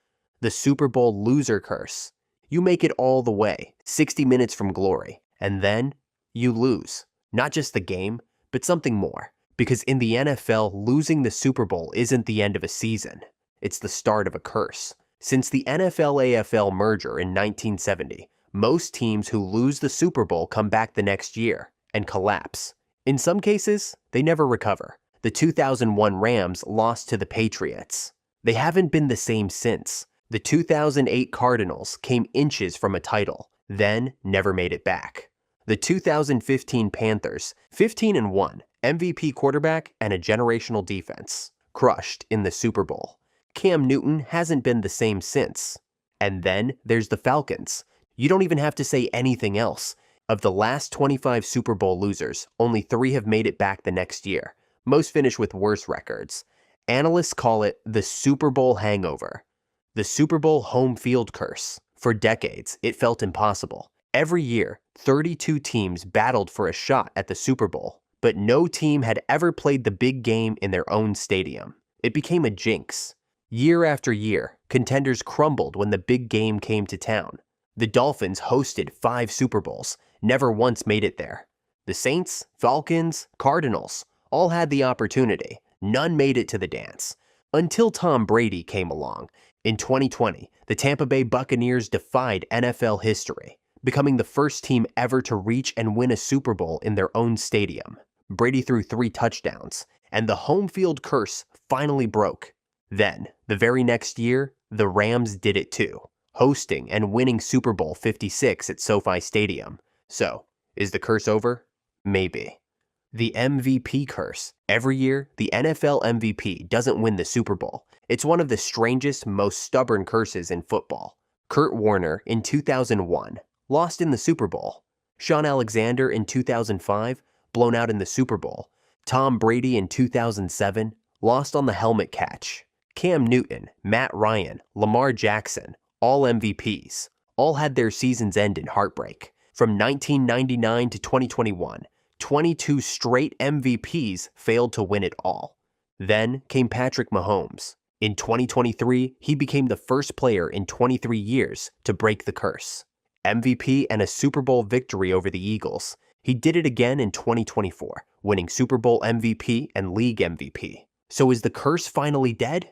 The Super Bowl loser curse. You make it all the way, 60 minutes from glory, and then you lose. Not just the game, but something more. Because in the NFL, losing the Super Bowl isn't the end of a season. It's the start of a curse. Since the NFL-AFL merger in 1970, most teams who lose the Super Bowl come back the next year and collapse. In some cases, they never recover. The 2001 Rams lost to the Patriots. They haven't been the same since. The 2008 Cardinals came inches from a title, then never made it back. The 2015 Panthers, 15-1, MVP quarterback and a generational defense, crushed in the Super Bowl. Cam Newton hasn't been the same since. And then there's the Falcons. You don't even have to say anything else. Of the last 25 Super Bowl losers, only 3 have made it back the next year. Most finish with worse records. Analysts call it the Super Bowl hangover. The Super Bowl home field curse. For decades, it felt impossible. Every year, 32 teams battled for a shot at the Super Bowl, but no team had ever played the big game in their own stadium. It became a jinx. Year after year, contenders crumbled when the big game came to town. The Dolphins hosted 5 Super Bowls, never once made it there. The Saints, Falcons, Cardinals all had the opportunity. None made it to the dance. Until Tom Brady came along. In 2020, the Tampa Bay Buccaneers defied NFL history, becoming the first team ever to reach and win a Super Bowl in their own stadium. Brady threw 3 touchdowns, and the home field curse finally broke. Then, the very next year, the Rams did it too, hosting and winning Super Bowl 56 at SoFi Stadium. So, is the curse over? Maybe. The MVP curse. Every year, the NFL MVP doesn't win the Super Bowl. It's one of the strangest, most stubborn curses in football. Kurt Warner in 2001 lost in the Super Bowl. Shaun Alexander in 2005 blown out in the Super Bowl. Tom Brady in 2007 lost on the helmet catch. Cam Newton, Matt Ryan, Lamar Jackson, all MVPs, all had their seasons end in heartbreak. From 1999 to 2021, 22 straight MVPs failed to win it all. Then came Patrick Mahomes. In 2023, he became the first player in 23 years to break the curse. MVP and a Super Bowl victory over the Eagles. He did it again in 2024, winning Super Bowl MVP and League MVP. So is the curse finally dead?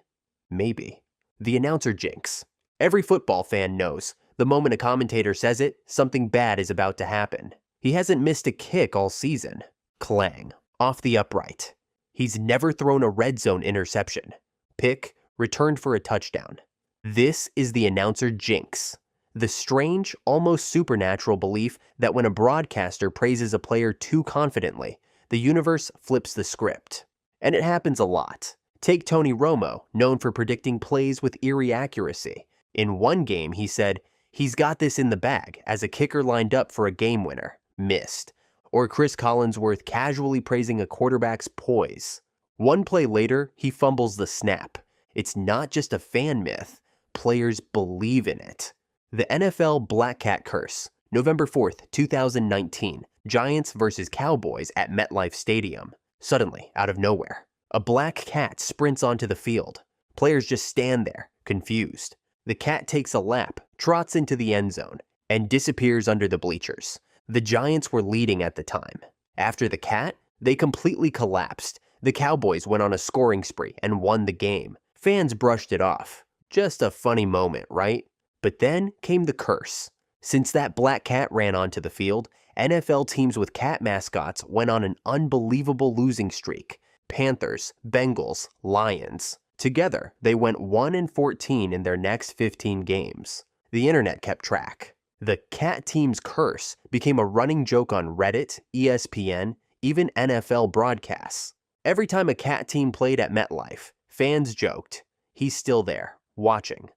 Maybe. The announcer jinx. Every football fan knows, the moment a commentator says it, something bad is about to happen. He hasn't missed a kick all season. Clang. Off the upright. He's never thrown a red zone interception. Pick, returned for a touchdown. This is the announcer jinx. The strange, almost supernatural belief that when a broadcaster praises a player too confidently, the universe flips the script. And it happens a lot. Take Tony Romo, known for predicting plays with eerie accuracy. In one game, he said, "He's got this in the bag," as a kicker lined up for a game winner. Missed. Or Chris Collinsworth casually praising a quarterback's poise. One play later, he fumbles the snap. It's not just a fan myth. Players believe in it. The NFL Black Cat Curse. November 4th, 2019. Giants versus Cowboys at MetLife Stadium. Suddenly, out of nowhere, a black cat sprints onto the field. Players just stand there, confused. The cat takes a lap, trots into the end zone, and disappears under the bleachers. The Giants were leading at the time. After the cat, they completely collapsed. The Cowboys went on a scoring spree and won the game. Fans brushed it off. Just a funny moment, right? But then came the curse. Since that black cat ran onto the field, NFL teams with cat mascots went on an unbelievable losing streak. Panthers, Bengals, Lions. Together, they went 1-14 in their next 15 games. The internet kept track. The cat team's curse became a running joke on Reddit, ESPN, even NFL broadcasts. Every time a cat team played at MetLife, fans joked, "He's still there, watching."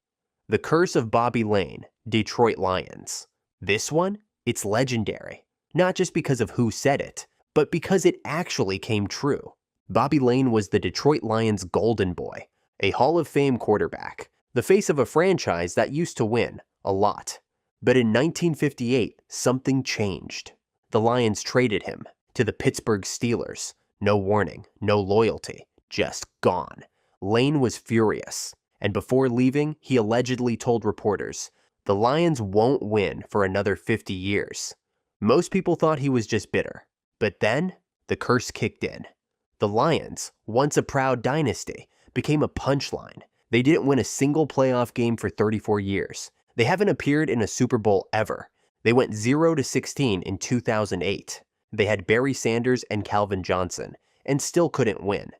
The curse of Bobby Lane, Detroit Lions. This one, it's legendary. Not just because of who said it, but because it actually came true. Bobby Lane was the Detroit Lions' golden boy, a Hall of Fame quarterback, the face of a franchise that used to win a lot. But in 1958, something changed. The Lions traded him to the Pittsburgh Steelers. No warning, no loyalty, just gone. Lane was furious, and before leaving, he allegedly told reporters, "The Lions won't win for another 50 years. Most people thought he was just bitter. But then, the curse kicked in. The Lions, once a proud dynasty, became a punchline. They didn't win a single playoff game for 34 years. They haven't appeared in a Super Bowl ever. They went 0-16 in 2008. They had Barry Sanders and Calvin Johnson, and still couldn't win.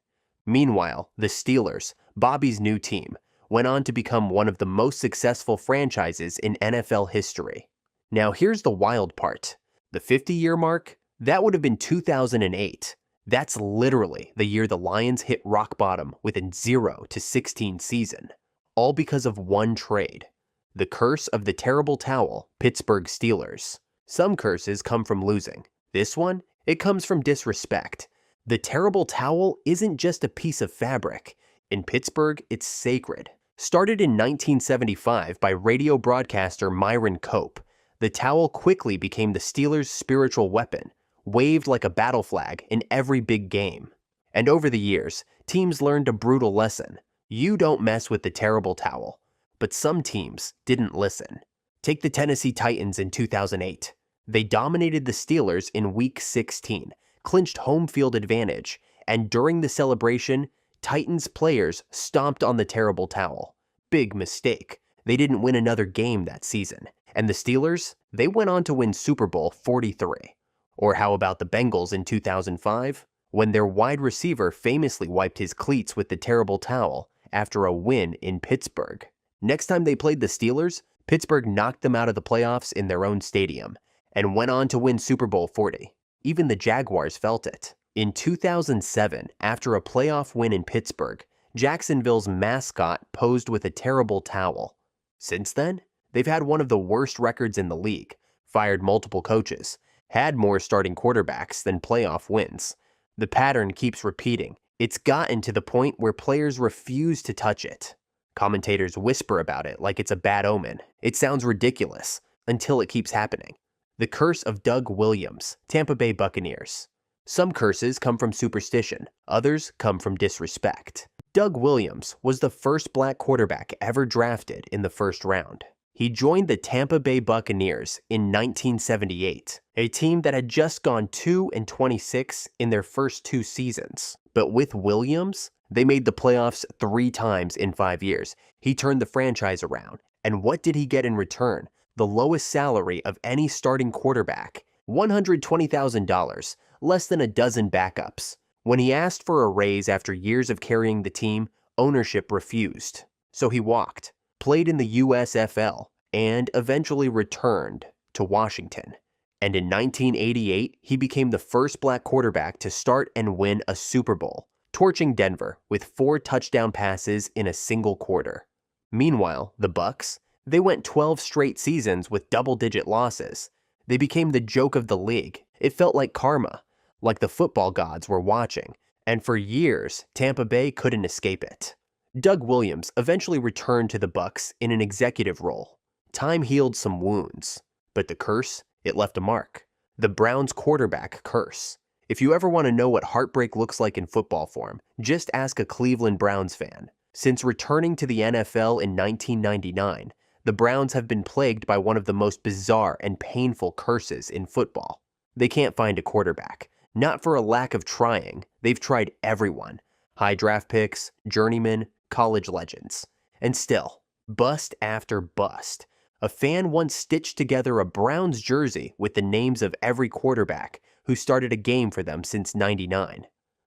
Meanwhile, the Steelers, Bobby's new team, went on to become one of the most successful franchises in NFL history. Now here's the wild part. The 50-year mark? That would have been 2008. That's literally the year the Lions hit rock bottom with a 0-16 season. All because of one trade. The curse of the terrible towel, Pittsburgh Steelers. Some curses come from losing. This one, it comes from disrespect. The terrible towel isn't just a piece of fabric. In Pittsburgh, it's sacred. Started in 1975 by radio broadcaster Myron Cope, the towel quickly became the Steelers' spiritual weapon, waved like a battle flag in every big game. And over the years, teams learned a brutal lesson. You don't mess with the terrible towel. But some teams didn't listen. Take the Tennessee Titans in 2008. They dominated the Steelers in Week 16, clinched home field advantage, and during the celebration, Titans players stomped on the terrible towel. Big mistake. They didn't win another game that season. And the Steelers, they went on to win Super Bowl 43. Or how about the Bengals in 2005, when their wide receiver famously wiped his cleats with the terrible towel after a win in Pittsburgh. Next time they played the Steelers, Pittsburgh knocked them out of the playoffs in their own stadium and went on to win Super Bowl 40. Even the Jaguars felt it. In 2007, after a playoff win in Pittsburgh, Jacksonville's mascot posed with a terrible towel. Since then, they've had one of the worst records in the league, fired multiple coaches, had more starting quarterbacks than playoff wins. The pattern keeps repeating. It's gotten to the point where players refuse to touch it. Commentators whisper about it like it's a bad omen. It sounds ridiculous until it keeps happening. The curse of Doug Williams, Tampa Bay Buccaneers. Some curses come from superstition, others come from disrespect. Doug Williams was the first black quarterback ever drafted in the first round. He joined the Tampa Bay Buccaneers in 1978, a team that had just gone 2-26 in their first 2 seasons. But with Williams, they made the playoffs 3 times in 5 years. He turned the franchise around. And what did he get in return? The lowest salary of any starting quarterback, $120,000, less than a dozen backups. When he asked for a raise after years of carrying the team, ownership refused. So he walked, played in the USFL, and eventually returned to Washington. And in 1988, he became the first black quarterback to start and win a Super Bowl, torching Denver with 4 touchdown passes in a single quarter. Meanwhile, the Bucs, they went 12 straight seasons with double-digit losses. They became the joke of the league. It felt like karma, like the football gods were watching, and for years, Tampa Bay couldn't escape it. Doug Williams eventually returned to the Bucs in an executive role. Time healed some wounds, but the curse, it left a mark. The Browns' quarterback curse. If you ever want to know what heartbreak looks like in football form, just ask a Cleveland Browns fan. Since returning to the NFL in 1999, the Browns have been plagued by one of the most bizarre and painful curses in football. They can't find a quarterback. Not for a lack of trying. They've tried everyone. High draft picks, journeymen, college legends. And still, bust after bust. A fan once stitched together a Browns jersey with the names of every quarterback who started a game for them since '99.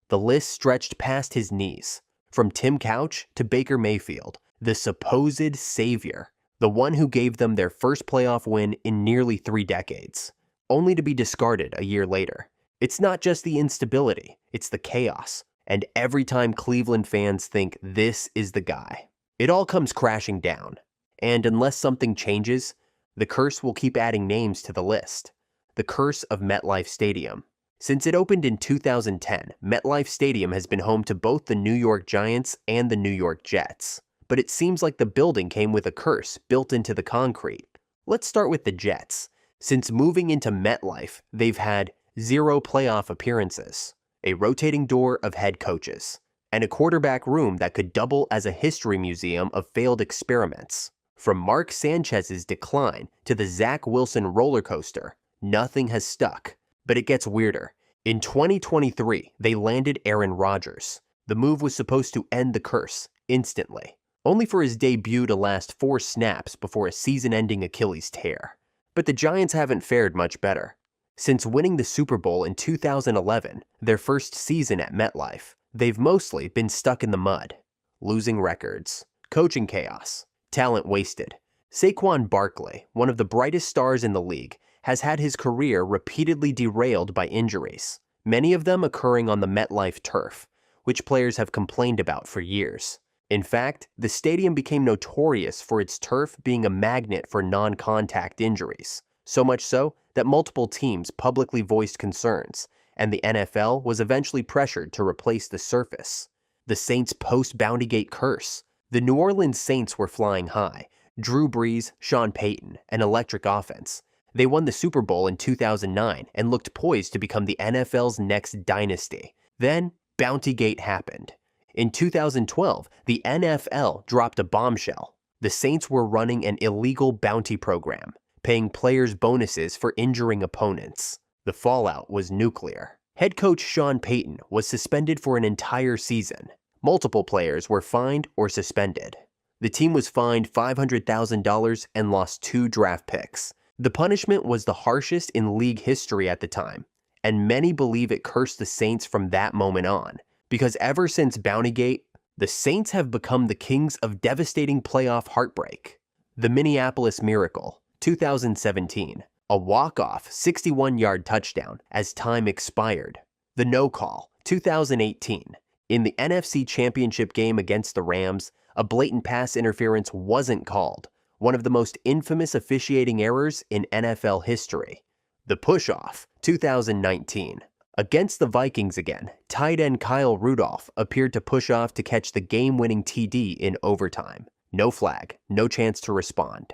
The list stretched past his knees. From Tim Couch to Baker Mayfield, the supposed savior. The one who gave them their first playoff win in nearly 3 decades, only to be discarded a year later. It's not just the instability, it's the chaos. And every time Cleveland fans think this is the guy, it all comes crashing down. And unless something changes, the curse will keep adding names to the list. The curse of MetLife Stadium. Since it opened in 2010, MetLife Stadium has been home to both the New York Giants and the New York Jets. But it seems like the building came with a curse built into the concrete. Let's start with the Jets. Since moving into MetLife, they've had 0 playoff appearances, a rotating door of head coaches, and a quarterback room that could double as a history museum of failed experiments. From Mark Sanchez's decline to the Zach Wilson roller coaster, nothing has stuck. But it gets weirder. In 2023, they landed Aaron Rodgers. The move was supposed to end the curse instantly, only for his debut to last 4 snaps before a season-ending Achilles tear. But the Giants haven't fared much better. Since winning the Super Bowl in 2011, their first season at MetLife, they've mostly been stuck in the mud. Losing records, Coaching chaos. Talent wasted. Saquon Barkley, one of the brightest stars in the league, has had his career repeatedly derailed by injuries, many of them occurring on the MetLife turf, which players have complained about for years. In fact, the stadium became notorious for its turf being a magnet for non-contact injuries, so much so that multiple teams publicly voiced concerns, and the NFL was eventually pressured to replace the surface. The Saints' post-Bountygate curse. The New Orleans Saints were flying high. Drew Brees, Sean Payton, an electric offense. They won the Super Bowl in 2009 and looked poised to become the NFL's next dynasty. Then, Bountygate happened. In 2012, the NFL dropped a bombshell. The Saints were running an illegal bounty program, paying players bonuses for injuring opponents. The fallout was nuclear. Head coach Sean Payton was suspended for an entire season. Multiple players were fined or suspended. The team was fined $500,000 and lost 2 draft picks. The punishment was the harshest in league history at the time, and many believe it cursed the Saints from that moment on, because ever since Bountygate, the Saints have become the kings of devastating playoff heartbreak. The Minneapolis Miracle, 2017, a walk-off 61-yard touchdown as time expired. The No Call, 2018, in the NFC Championship game against the Rams, a blatant pass interference wasn't called, one of the most infamous officiating errors in NFL history. The Push-Off, 2019. Against the Vikings again, tight end Kyle Rudolph appeared to push off to catch the game-winning TD in overtime. No flag, no chance to respond.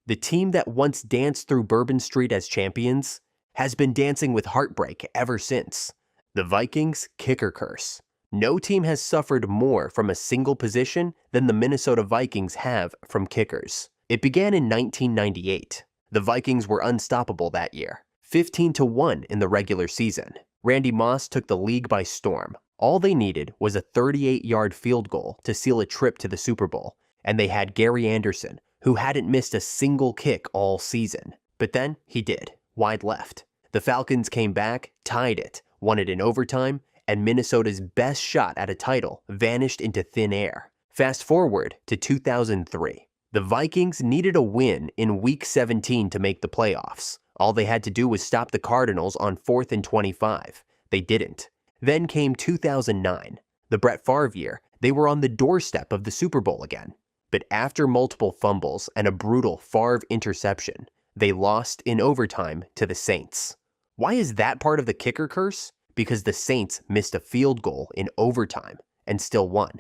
The team that once danced through Bourbon Street as champions has been dancing with heartbreak ever since. The Vikings kicker curse. No team has suffered more from a single position than the Minnesota Vikings have from kickers. It began in 1998. The Vikings were unstoppable that year, 15-1 in the regular season. Randy Moss took the league by storm. All they needed was a 38-yard field goal to seal a trip to the Super Bowl, and they had Gary Anderson, who hadn't missed a single kick all season. But then he did, wide left. The Falcons came back, tied it, won it in overtime, and Minnesota's best shot at a title vanished into thin air. Fast forward to 2003. The Vikings needed a win in Week 17 to make the playoffs. All they had to do was stop the Cardinals on 4th and 25. They didn't. Then came 2009. The Brett Favre year, they were on the doorstep of the Super Bowl again. But after multiple fumbles and a brutal Favre interception, they lost in overtime to the Saints. Why is that part of the kicker curse? Because the Saints missed a field goal in overtime and still won.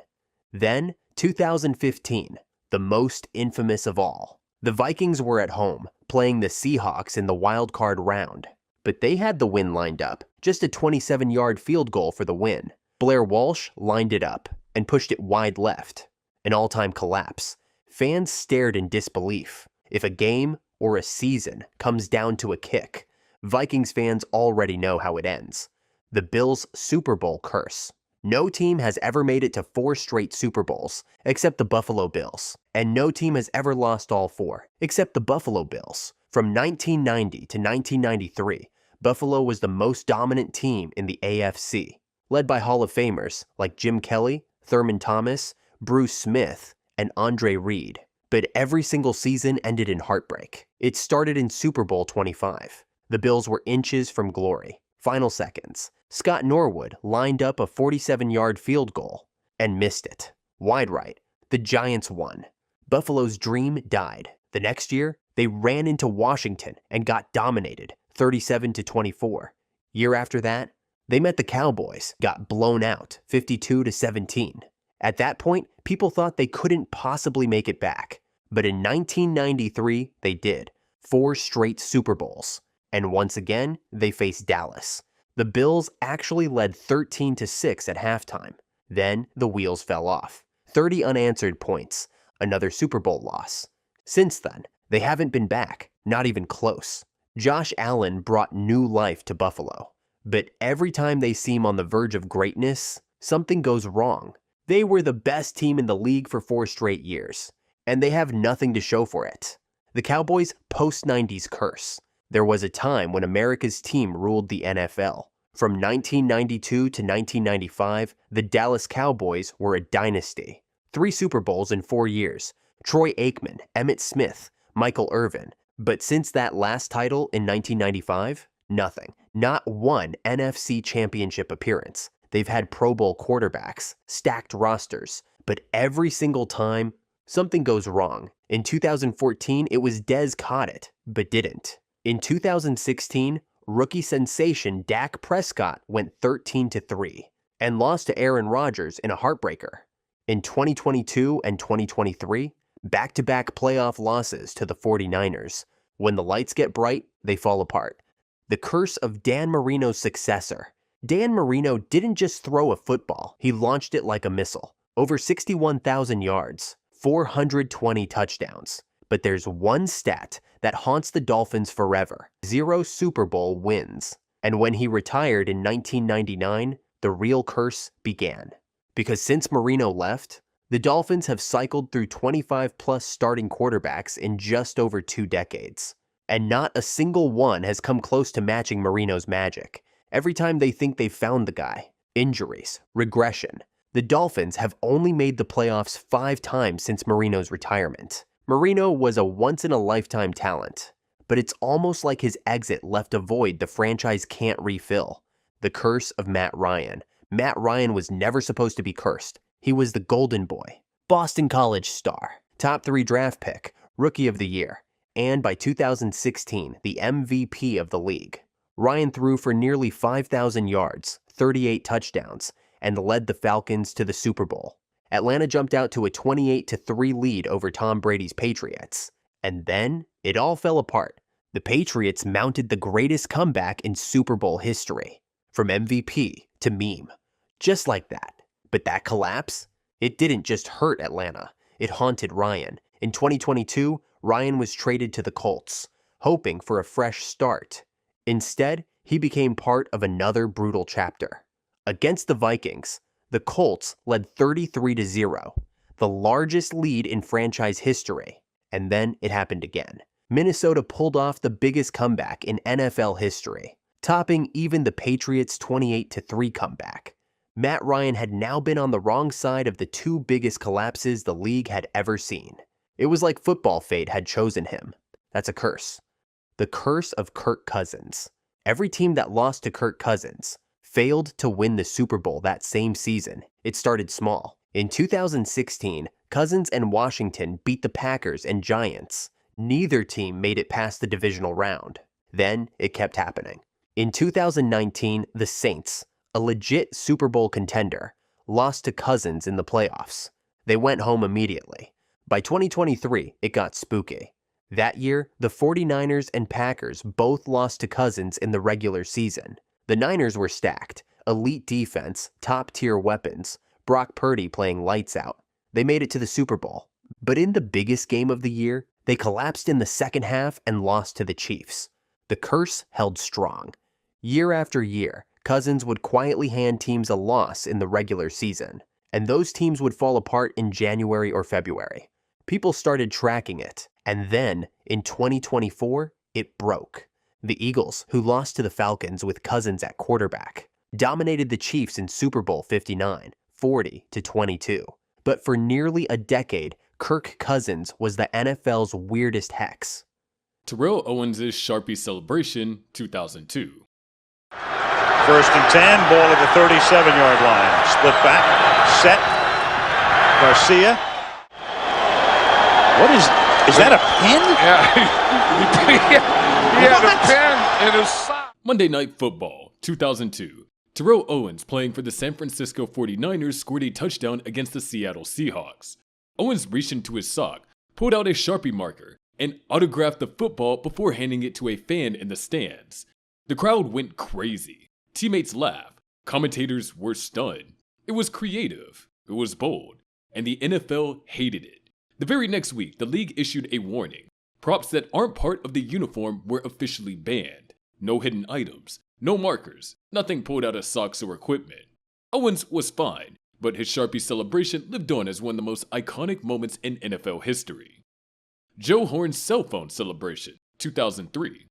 Then, 2015, the most infamous of all. The Vikings were at home, playing the Seahawks in the wild card round. But they had the win lined up, just a 27-yard field goal for the win. Blair Walsh lined it up and pushed it wide left. An all-time collapse. Fans stared in disbelief. If a game or a season comes down to a kick, Vikings fans already know how it ends. The Bills' Super Bowl curse. No team has ever made it to 4 straight Super Bowls, except the Buffalo Bills. And no team has ever lost all 4, except the Buffalo Bills. From 1990 to 1993, Buffalo was the most dominant team in the AFC, led by Hall of Famers like Jim Kelly, Thurman Thomas, Bruce Smith, and Andre Reed. But every single season ended in heartbreak. It started in Super Bowl 25. The Bills were inches from glory. Final seconds. Scott Norwood lined up a 47-yard field goal and missed it. Wide right. The Giants won. Buffalo's dream died. The next year, they ran into Washington and got dominated, 37-24. Year after that, they met the Cowboys, got blown out, 52-17. At that point, people thought they couldn't possibly make it back. But in 1993, they did. 4 straight Super Bowls. And once again, they faced Dallas. The Bills actually led 13-6 at halftime. Then the wheels fell off. 30 unanswered points. Another Super Bowl loss. Since then, they haven't been back, not even close. Josh Allen brought new life to Buffalo. But every time they seem on the verge of greatness, something goes wrong. They were the best team in the league for 4 straight years, and they have nothing to show for it. The Cowboys' post-90s curse. There was a time when America's team ruled the NFL. From 1992 to 1995, the Dallas Cowboys were a dynasty. 3 Super Bowls in 4 years, Troy Aikman, Emmitt Smith, Michael Irvin. But since that last title in 1995, nothing. Not one NFC Championship appearance. They've had Pro Bowl quarterbacks, stacked rosters, but every single time, something goes wrong. In 2014, it was Dez caught it, but didn't. In 2016, rookie sensation Dak Prescott went 13-3 and lost to Aaron Rodgers in a heartbreaker. In 2022 and 2023, back-to-back playoff losses to the 49ers. When the lights get bright, they fall apart. The curse of Dan Marino's successor. Dan Marino didn't just throw a football, he launched it like a missile. Over 61,000 yards, 420 touchdowns. But there's one stat that haunts the Dolphins forever: 0 Super Bowl wins. And when he retired in 1999, the real curse began. Because since Marino left, the Dolphins have cycled through 25-plus starting quarterbacks in just over 2 decades. And not a single one has come close to matching Marino's magic. Every time they think they've found the guy, injuries, regression. The Dolphins have only made the playoffs 5 times since Marino's retirement. Marino was a once-in-a-lifetime talent, but it's almost like his exit left a void the franchise can't refill. The curse of Matt Ryan. Matt Ryan was never supposed to be cursed. He was the golden boy, Boston College star, top 3 draft pick, rookie of the year, and by 2016, the MVP of the league. Ryan threw for nearly 5,000 yards, 38 touchdowns, and led the Falcons to the Super Bowl. Atlanta jumped out to a 28-3 lead over Tom Brady's Patriots. And then, it all fell apart. The Patriots mounted the greatest comeback in Super Bowl history. From MVP to meme. Just like that. But that collapse? It didn't just hurt Atlanta. It haunted Ryan. In 2022, Ryan was traded to the Colts, hoping for a fresh start. Instead, he became part of another brutal chapter. Against the Vikings, the Colts led 33-0, the largest lead in franchise history. And then it happened again. Minnesota pulled off the biggest comeback in NFL history, topping even the Patriots' 28-3 comeback. Matt Ryan had now been on the wrong side of the 2 biggest collapses the league had ever seen. It was like football fate had chosen him. That's a curse. The curse of Kirk Cousins. Every team that lost to Kirk Cousins failed to win the Super Bowl that same season. It started small. In 2016, Cousins and Washington beat the Packers and Giants. Neither team made it past the divisional round. Then it kept happening. In 2019, the Saints, a legit Super Bowl contender, lost to Cousins in the playoffs. They went home immediately. By 2023, it got spooky. That year, the 49ers and Packers both lost to Cousins in the regular season. The Niners were stacked. Elite defense, top-tier weapons, Brock Purdy playing lights out. They made it to the Super Bowl. But in the biggest game of the year, they collapsed in the second half and lost to the Chiefs. The curse held strong. Year after year, Cousins would quietly hand teams a loss in the regular season, and those teams would fall apart in January or February. People started tracking it, and then, in 2024, it broke. The Eagles, who lost to the Falcons with Cousins at quarterback, dominated the Chiefs in Super Bowl 59, 40-22. But for nearly a decade, Kirk Cousins was the NFL's weirdest hex. Terrell Owens' Sharpie celebration, 2002. 1st and 10, ball at the 37-yard line. Split back, set. Garcia. What is that, a pen? Yeah, he had a pen in his sock. Monday Night Football, 2002. Terrell Owens, playing for the San Francisco 49ers, scored a touchdown against the Seattle Seahawks. Owens reached into his sock, pulled out a Sharpie marker, and autographed the football before handing it to a fan in the stands. The crowd went crazy. Teammates laughed. Commentators were stunned. It was creative. It was bold. And the NFL hated it. The very next week, the league issued a warning. Props that aren't part of the uniform were officially banned. No hidden items. No markers. Nothing pulled out of socks or equipment. Owens was fine, but his Sharpie celebration lived on as one of the most iconic moments in NFL history. Joe Horn's cell phone celebration, 2003.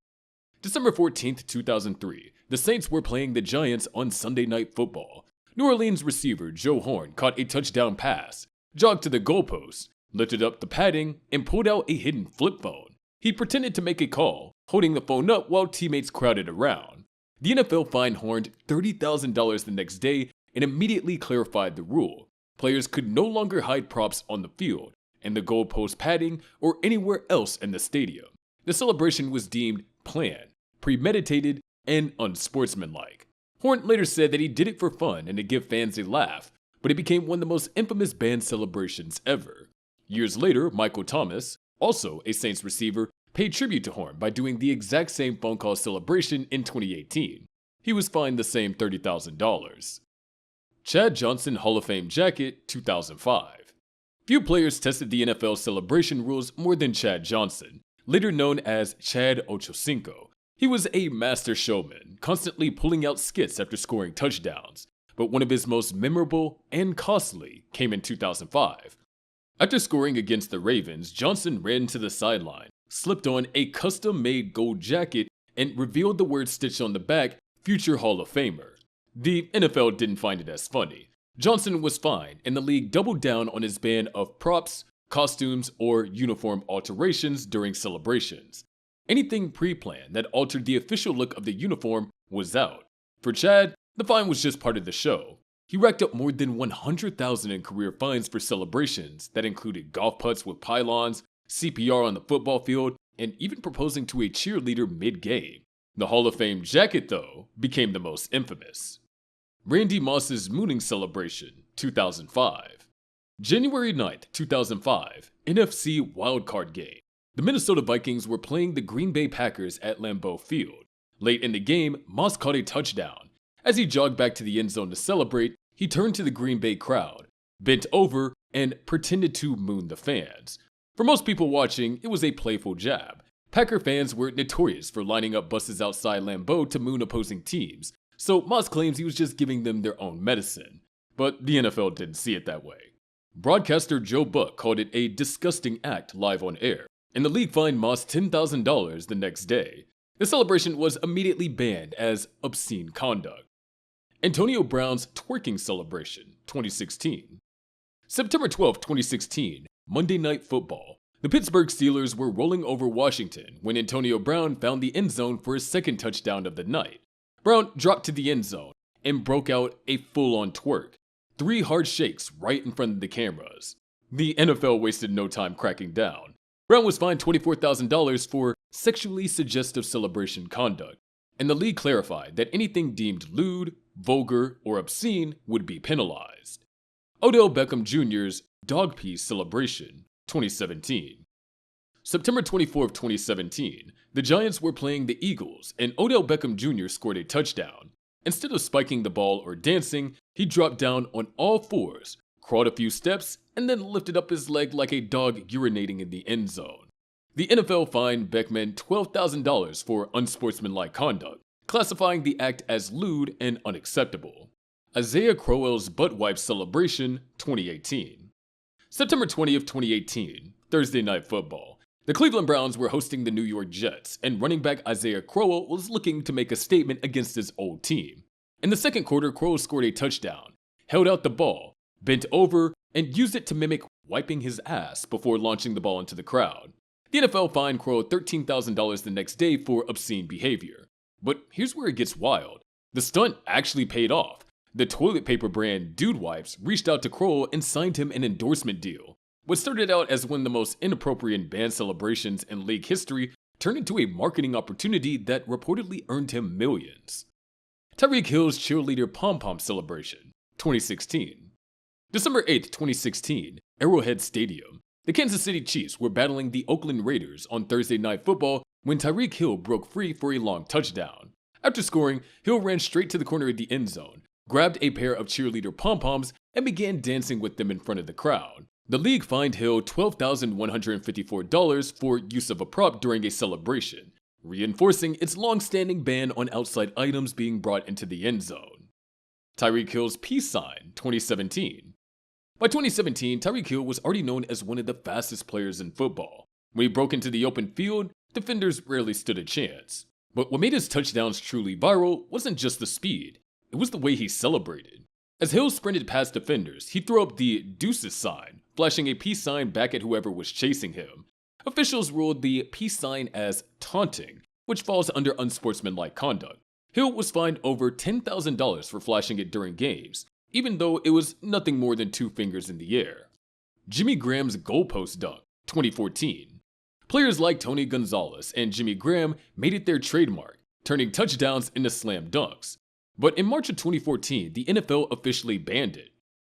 December 14th, 2003, the Saints were playing the Giants on Sunday Night Football. New Orleans receiver Joe Horn caught a touchdown pass. jogged to the goalpost, lifted up the padding, and pulled out a hidden flip phone. He pretended to make a call, holding the phone up while teammates crowded around. The NFL fined Horn $30,000 the next day and immediately clarified the rule. Players could no longer hide props on the field, in the goalpost padding, or anywhere else in the stadium. The celebration was deemed planned, premeditated, and unsportsmanlike. Horn later said that he did it for fun and to give fans a laugh, but it became one of the most infamous band celebrations ever. Years later, Michael Thomas, also a Saints receiver, paid tribute to Horn by doing the exact same phone call celebration in 2018. He was fined the same $30,000. Chad Johnson Hall of Fame jacket, 2005. Few players tested the NFL celebration rules more than Chad Johnson, later known as Chad Ochocinco. He was a master showman, constantly pulling out skits after scoring touchdowns, but one of his most memorable and costly came in 2005. After scoring against the Ravens, Johnson ran to the sideline, slipped on a custom-made gold jacket, and revealed the word stitched on the back, Future Hall of Famer. The NFL didn't find it as funny. Johnson was fined, and the league doubled down on his ban of props, costumes, or uniform alterations during celebrations. Anything pre-planned that altered the official look of the uniform was out. For Chad, the fine was just part of the show. He racked up more than $100,000 in career fines for celebrations that included golf putts with pylons, CPR on the football field, and even proposing to a cheerleader mid-game. The Hall of Fame jacket, though, became the most infamous. Randy Moss's mooning celebration, 2005. January 9th, 2005, NFC wildcard game. The Minnesota Vikings were playing the Green Bay Packers at Lambeau Field. Late in the game, Moss caught a touchdown. As he jogged back to the end zone to celebrate, he turned to the Green Bay crowd, bent over, and pretended to moon the fans. For most people watching, it was a playful jab. Packer fans were notorious for lining up buses outside Lambeau to moon opposing teams, so Moss claims he was just giving them their own medicine. But the NFL didn't see it that way. Broadcaster Joe Buck called it a disgusting act live on air, and the league fined Moss $10,000 the next day. The celebration was immediately banned as obscene conduct. Antonio Brown's twerking celebration, 2016. September 12, 2016, Monday Night Football. The Pittsburgh Steelers were rolling over Washington when Antonio Brown found the end zone for his second touchdown of the night. Brown dropped to the end zone and broke out a full-on twerk. 3 hard shakes right in front of the cameras. The NFL wasted no time cracking down. Brown was fined $24,000 for sexually suggestive celebration conduct, and the league clarified that anything deemed lewd, vulgar, or obscene would be penalized. Odell Beckham Jr.'s dog piece celebration, 2017. September 24, 2017, the Giants were playing the Eagles, and Odell Beckham Jr. scored a touchdown. Instead of spiking the ball or dancing, he dropped down on all fours, crawled a few steps, and then lifted up his leg like a dog urinating in the end zone. The NFL fined Beckman $12,000 for unsportsmanlike conduct, classifying the act as lewd and unacceptable. Isaiah Crowell's butt wipe celebration, 2018. September 20th, 2018, Thursday Night Football. The Cleveland Browns were hosting the New York Jets, and running back Isaiah Crowell was looking to make a statement against his old team. In the second quarter, Crowell scored a touchdown, held out the ball, bent over, and used it to mimic wiping his ass before launching the ball into the crowd. The NFL fined Crowell $13,000 the next day for obscene behavior. But here's where it gets wild. The stunt actually paid off. The toilet paper brand Dude Wipes reached out to Crowell and signed him an endorsement deal. What started out as one of the most inappropriate band celebrations in league history turned into a marketing opportunity that reportedly earned him millions. Tyreek Hill's cheerleader pom-pom celebration, 2016. December 8, 2016, Arrowhead Stadium. The Kansas City Chiefs were battling the Oakland Raiders on Thursday Night Football when Tyreek Hill broke free for a long touchdown. After scoring, Hill ran straight to the corner of the end zone, grabbed a pair of cheerleader pom-poms, and began dancing with them in front of the crowd. The league fined Hill $12,154 for use of a prop during a celebration, reinforcing its long-standing ban on outside items being brought into the end zone. Tyreek Hill's peace sign, 2017. By 2017, Tyreek Hill was already known as one of the fastest players in football. When he broke into the open field, defenders rarely stood a chance. But what made his touchdowns truly viral wasn't just the speed, it was the way he celebrated. As Hill sprinted past defenders, he threw up the deuces sign, flashing a peace sign back at whoever was chasing him. Officials ruled the peace sign as taunting, which falls under unsportsmanlike conduct. Hill was fined over $10,000 for flashing it during games, even though it was nothing more than 2 fingers in the air. Jimmy Graham's goalpost dunk, 2014. Players like Tony Gonzalez and Jimmy Graham made it their trademark, turning touchdowns into slam dunks. But in March of 2014, the NFL officially banned it.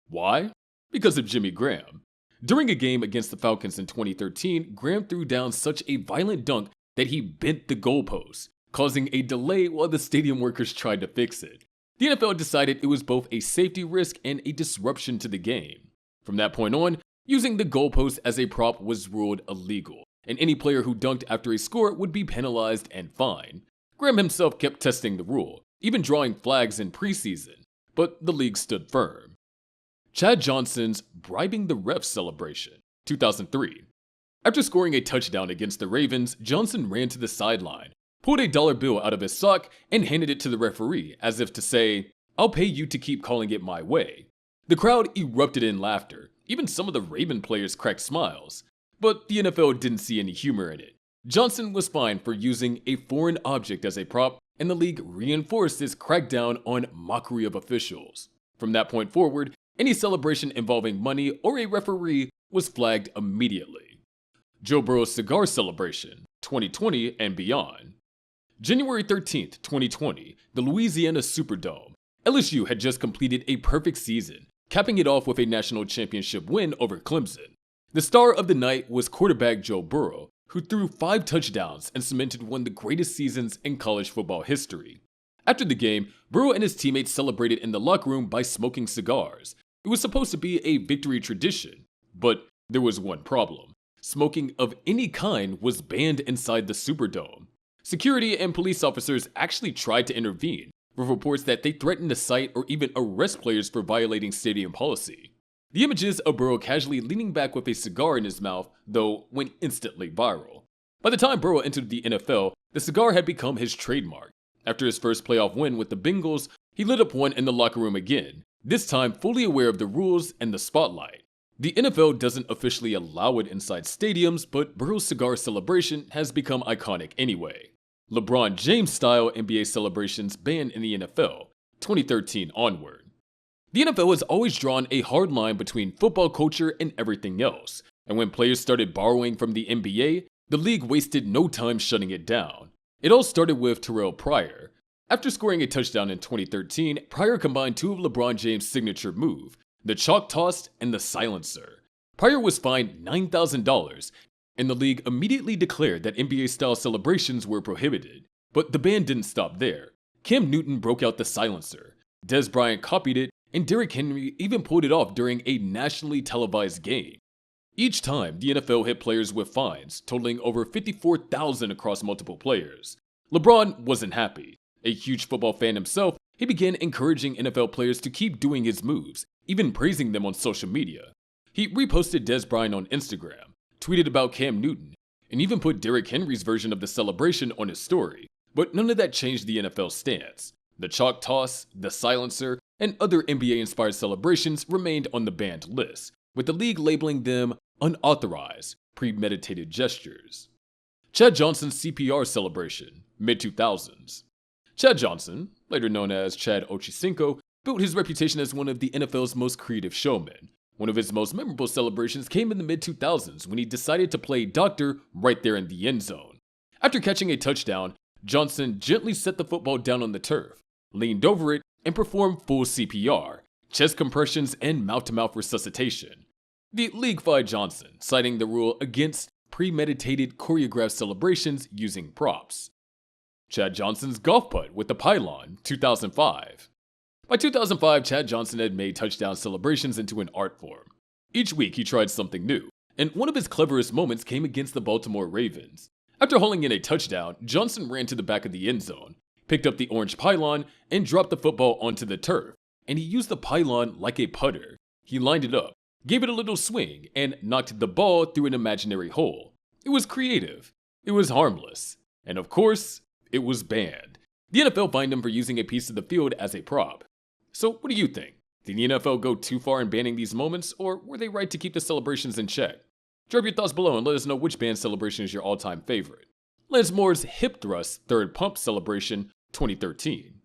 Why? Because of Jimmy Graham. During a game against the Falcons in 2013, Graham threw down such a violent dunk that he bent the goalpost, causing a delay while the stadium workers tried to fix it. The NFL decided it was both a safety risk and a disruption to the game. From that point on, using the goalpost as a prop was ruled illegal, and any player who dunked after a score would be penalized and fined. Graham himself kept testing the rule, even drawing flags in preseason, but the league stood firm. Chad Johnson's bribing the refs celebration, 2003. After scoring a touchdown against the Ravens, Johnson ran to the sideline, pulled a dollar bill out of his sock, and handed it to the referee as if to say, "I'll pay you to keep calling it my way." The crowd erupted in laughter. Even some of the Raven players cracked smiles. But the NFL didn't see any humor in it. Johnson was fined for using a foreign object as a prop, and the league reinforced its crackdown on mockery of officials. From that point forward, any celebration involving money or a referee was flagged immediately. Joe Burrow's cigar celebration, 2020 and beyond. January 13th, 2020, the Louisiana Superdome. LSU had just completed a perfect season, capping it off with a national championship win over Clemson. The star of the night was quarterback Joe Burrow, who threw 5 touchdowns and cemented one of the greatest seasons in college football history. After the game, Burrow and his teammates celebrated in the locker room by smoking cigars. It was supposed to be a victory tradition, but there was one problem. Smoking of any kind was banned inside the Superdome. Security and police officers actually tried to intervene, with reports that they threatened to cite or even arrest players for violating stadium policy. The images of Burrow casually leaning back with a cigar in his mouth, though, went instantly viral. By the time Burrow entered the NFL, the cigar had become his trademark. After his first playoff win with the Bengals, he lit up one in the locker room again, this time fully aware of the rules and the spotlight. The NFL doesn't officially allow it inside stadiums, but Burrow's cigar celebration has become iconic anyway. LeBron James-style NBA celebrations banned in the NFL, 2013 onward. The NFL has always drawn a hard line between football culture and everything else, and when players started borrowing from the NBA, the league wasted no time shutting it down. It all started with Terrell Pryor. After scoring a touchdown in 2013, Pryor combined 2 of LeBron James' signature move, the chalk toss and the silencer. Pryor was fined $9,000, and the league immediately declared that NBA-style celebrations were prohibited. But the ban didn't stop there. Cam Newton broke out the silencer. Des Bryant copied it, and Derrick Henry even pulled it off during a nationally televised game. Each time, the NFL hit players with fines, totaling over $54,000 across multiple players. LeBron wasn't happy. A huge football fan himself, he began encouraging NFL players to keep doing his moves, even praising them on social media. He reposted Des Bryant on Instagram, tweeted about Cam Newton, and even put Derrick Henry's version of the celebration on his story. But none of that changed the NFL's stance. The chalk toss, the silencer, and other NBA-inspired celebrations remained on the banned list, with the league labeling them unauthorized, premeditated gestures. Chad Johnson's CPR celebration, mid-2000s. Chad Johnson, later known as Chad Ochocinco, built his reputation as one of the NFL's most creative showmen. One of his most memorable celebrations came in the mid-2000s when he decided to play doctor right there in the end zone. After catching a touchdown, Johnson gently set the football down on the turf, leaned over it, and performed full CPR, chest compressions, and mouth-to-mouth resuscitation. The league fined Johnson, citing the rule against premeditated choreographed celebrations using props. Chad Johnson's golf putt with the pylon, 2005. By 2005, Chad Johnson had made touchdown celebrations into an art form. Each week he tried something new, and one of his cleverest moments came against the Baltimore Ravens. After hauling in a touchdown, Johnson ran to the back of the end zone, picked up the orange pylon, and dropped the football onto the turf, and he used the pylon like a putter. He lined it up, gave it a little swing, and knocked the ball through an imaginary hole. It was creative. It was harmless. And of course, it was banned. The NFL fined him for using a piece of the field as a prop. So what do you think? Did the NFL go too far in banning these moments, or were they right to keep the celebrations in check? Drop your thoughts below and let us know which band celebration is your all-time favorite. Lance Moore's hip thrust third pump celebration 2013.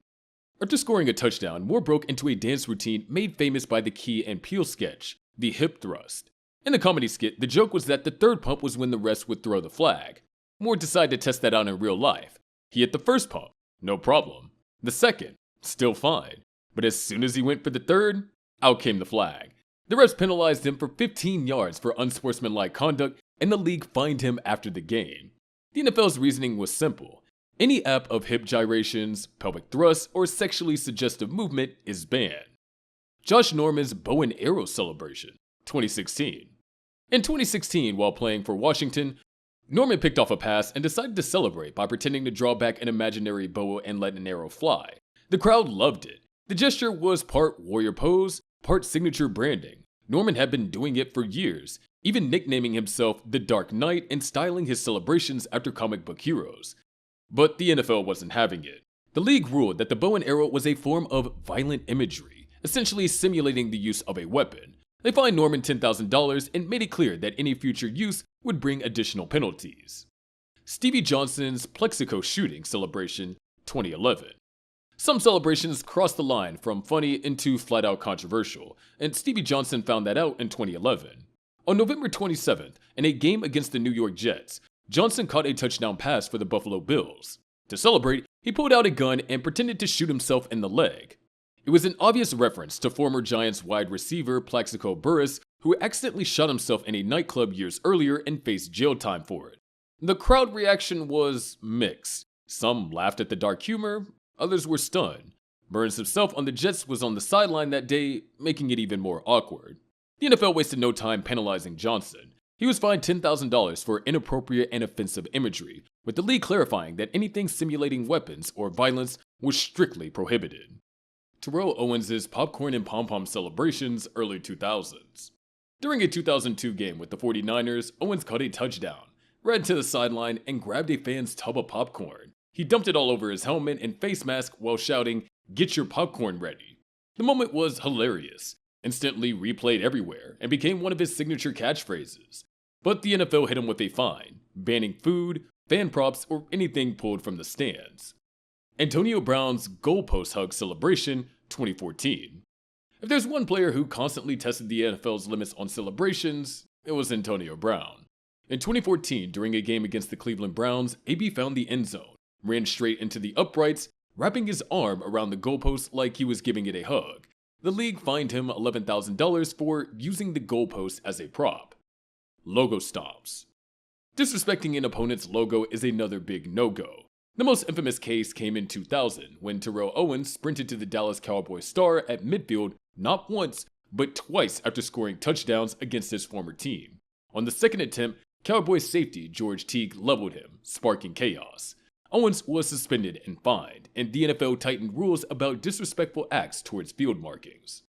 After scoring a touchdown, Moore broke into a dance routine made famous by the Key and Peele sketch, the hip thrust. In the comedy skit, the joke was that the third pump was when the refs would throw the flag. Moore decided to test that out in real life. He hit the first pump, no problem. The second, still fine. But as soon as he went for the third, out came the flag. The refs penalized him for 15 yards for unsportsmanlike conduct, and the league fined him after the game. The NFL's reasoning was simple. Any app of hip gyrations, pelvic thrusts, or sexually suggestive movement is banned. Josh Norman's bow and arrow celebration, 2016. In 2016, while playing for Washington, Norman picked off a pass and decided to celebrate by pretending to draw back an imaginary bow and let an arrow fly. The crowd loved it. The gesture was part warrior pose, part signature branding. Norman had been doing it for years, even nicknaming himself the Dark Knight and styling his celebrations after comic book heroes. But the NFL wasn't having it. The league ruled that the bow and arrow was a form of violent imagery, essentially simulating the use of a weapon. They fined Norman $10,000 and made it clear that any future use would bring additional penalties. Stevie Johnson's Plexico shooting celebration 2011. Some celebrations crossed the line from funny into flat-out controversial, and Stevie Johnson found that out in 2011. On November 27th, in a game against the New York Jets, Johnson caught a touchdown pass for the Buffalo Bills. To celebrate, he pulled out a gun and pretended to shoot himself in the leg. It was an obvious reference to former Giants wide receiver Plaxico Burress, who accidentally shot himself in a nightclub years earlier and faced jail time for it. The crowd reaction was mixed. Some laughed at the dark humor, others were stunned. Burns himself on the Jets was on the sideline that day, making it even more awkward. The NFL wasted no time penalizing Johnson. He was fined $10,000 for inappropriate and offensive imagery, with the league clarifying that anything simulating weapons or violence was strictly prohibited. Terrell Owens' popcorn and pom-pom celebrations early 2000s. During a 2002 game with the 49ers, Owens caught a touchdown, ran to the sideline, and grabbed a fan's tub of popcorn. He dumped it all over his helmet and face mask while shouting, "Get your popcorn ready." The moment was hilarious, instantly replayed everywhere, and became one of his signature catchphrases. But the NFL hit him with a fine, banning food, fan props, or anything pulled from the stands. Antonio Brown's goalpost hug celebration 2014. If there's one player who constantly tested the NFL's limits on celebrations, it was Antonio Brown. In 2014, during a game against the Cleveland Browns, AB found the end zone, ran straight into the uprights, wrapping his arm around the goalpost like he was giving it a hug. The league fined him $11,000 for using the goalpost as a prop. Logo stomps. Disrespecting an opponent's logo is another big no-go. The most infamous case came in 2000 when Terrell Owens sprinted to the Dallas Cowboys star at midfield not once, but twice after scoring touchdowns against his former team. On the second attempt, Cowboys safety George Teague leveled him, sparking chaos. Owens was suspended and fined, and the NFL tightened rules about disrespectful acts towards field markings.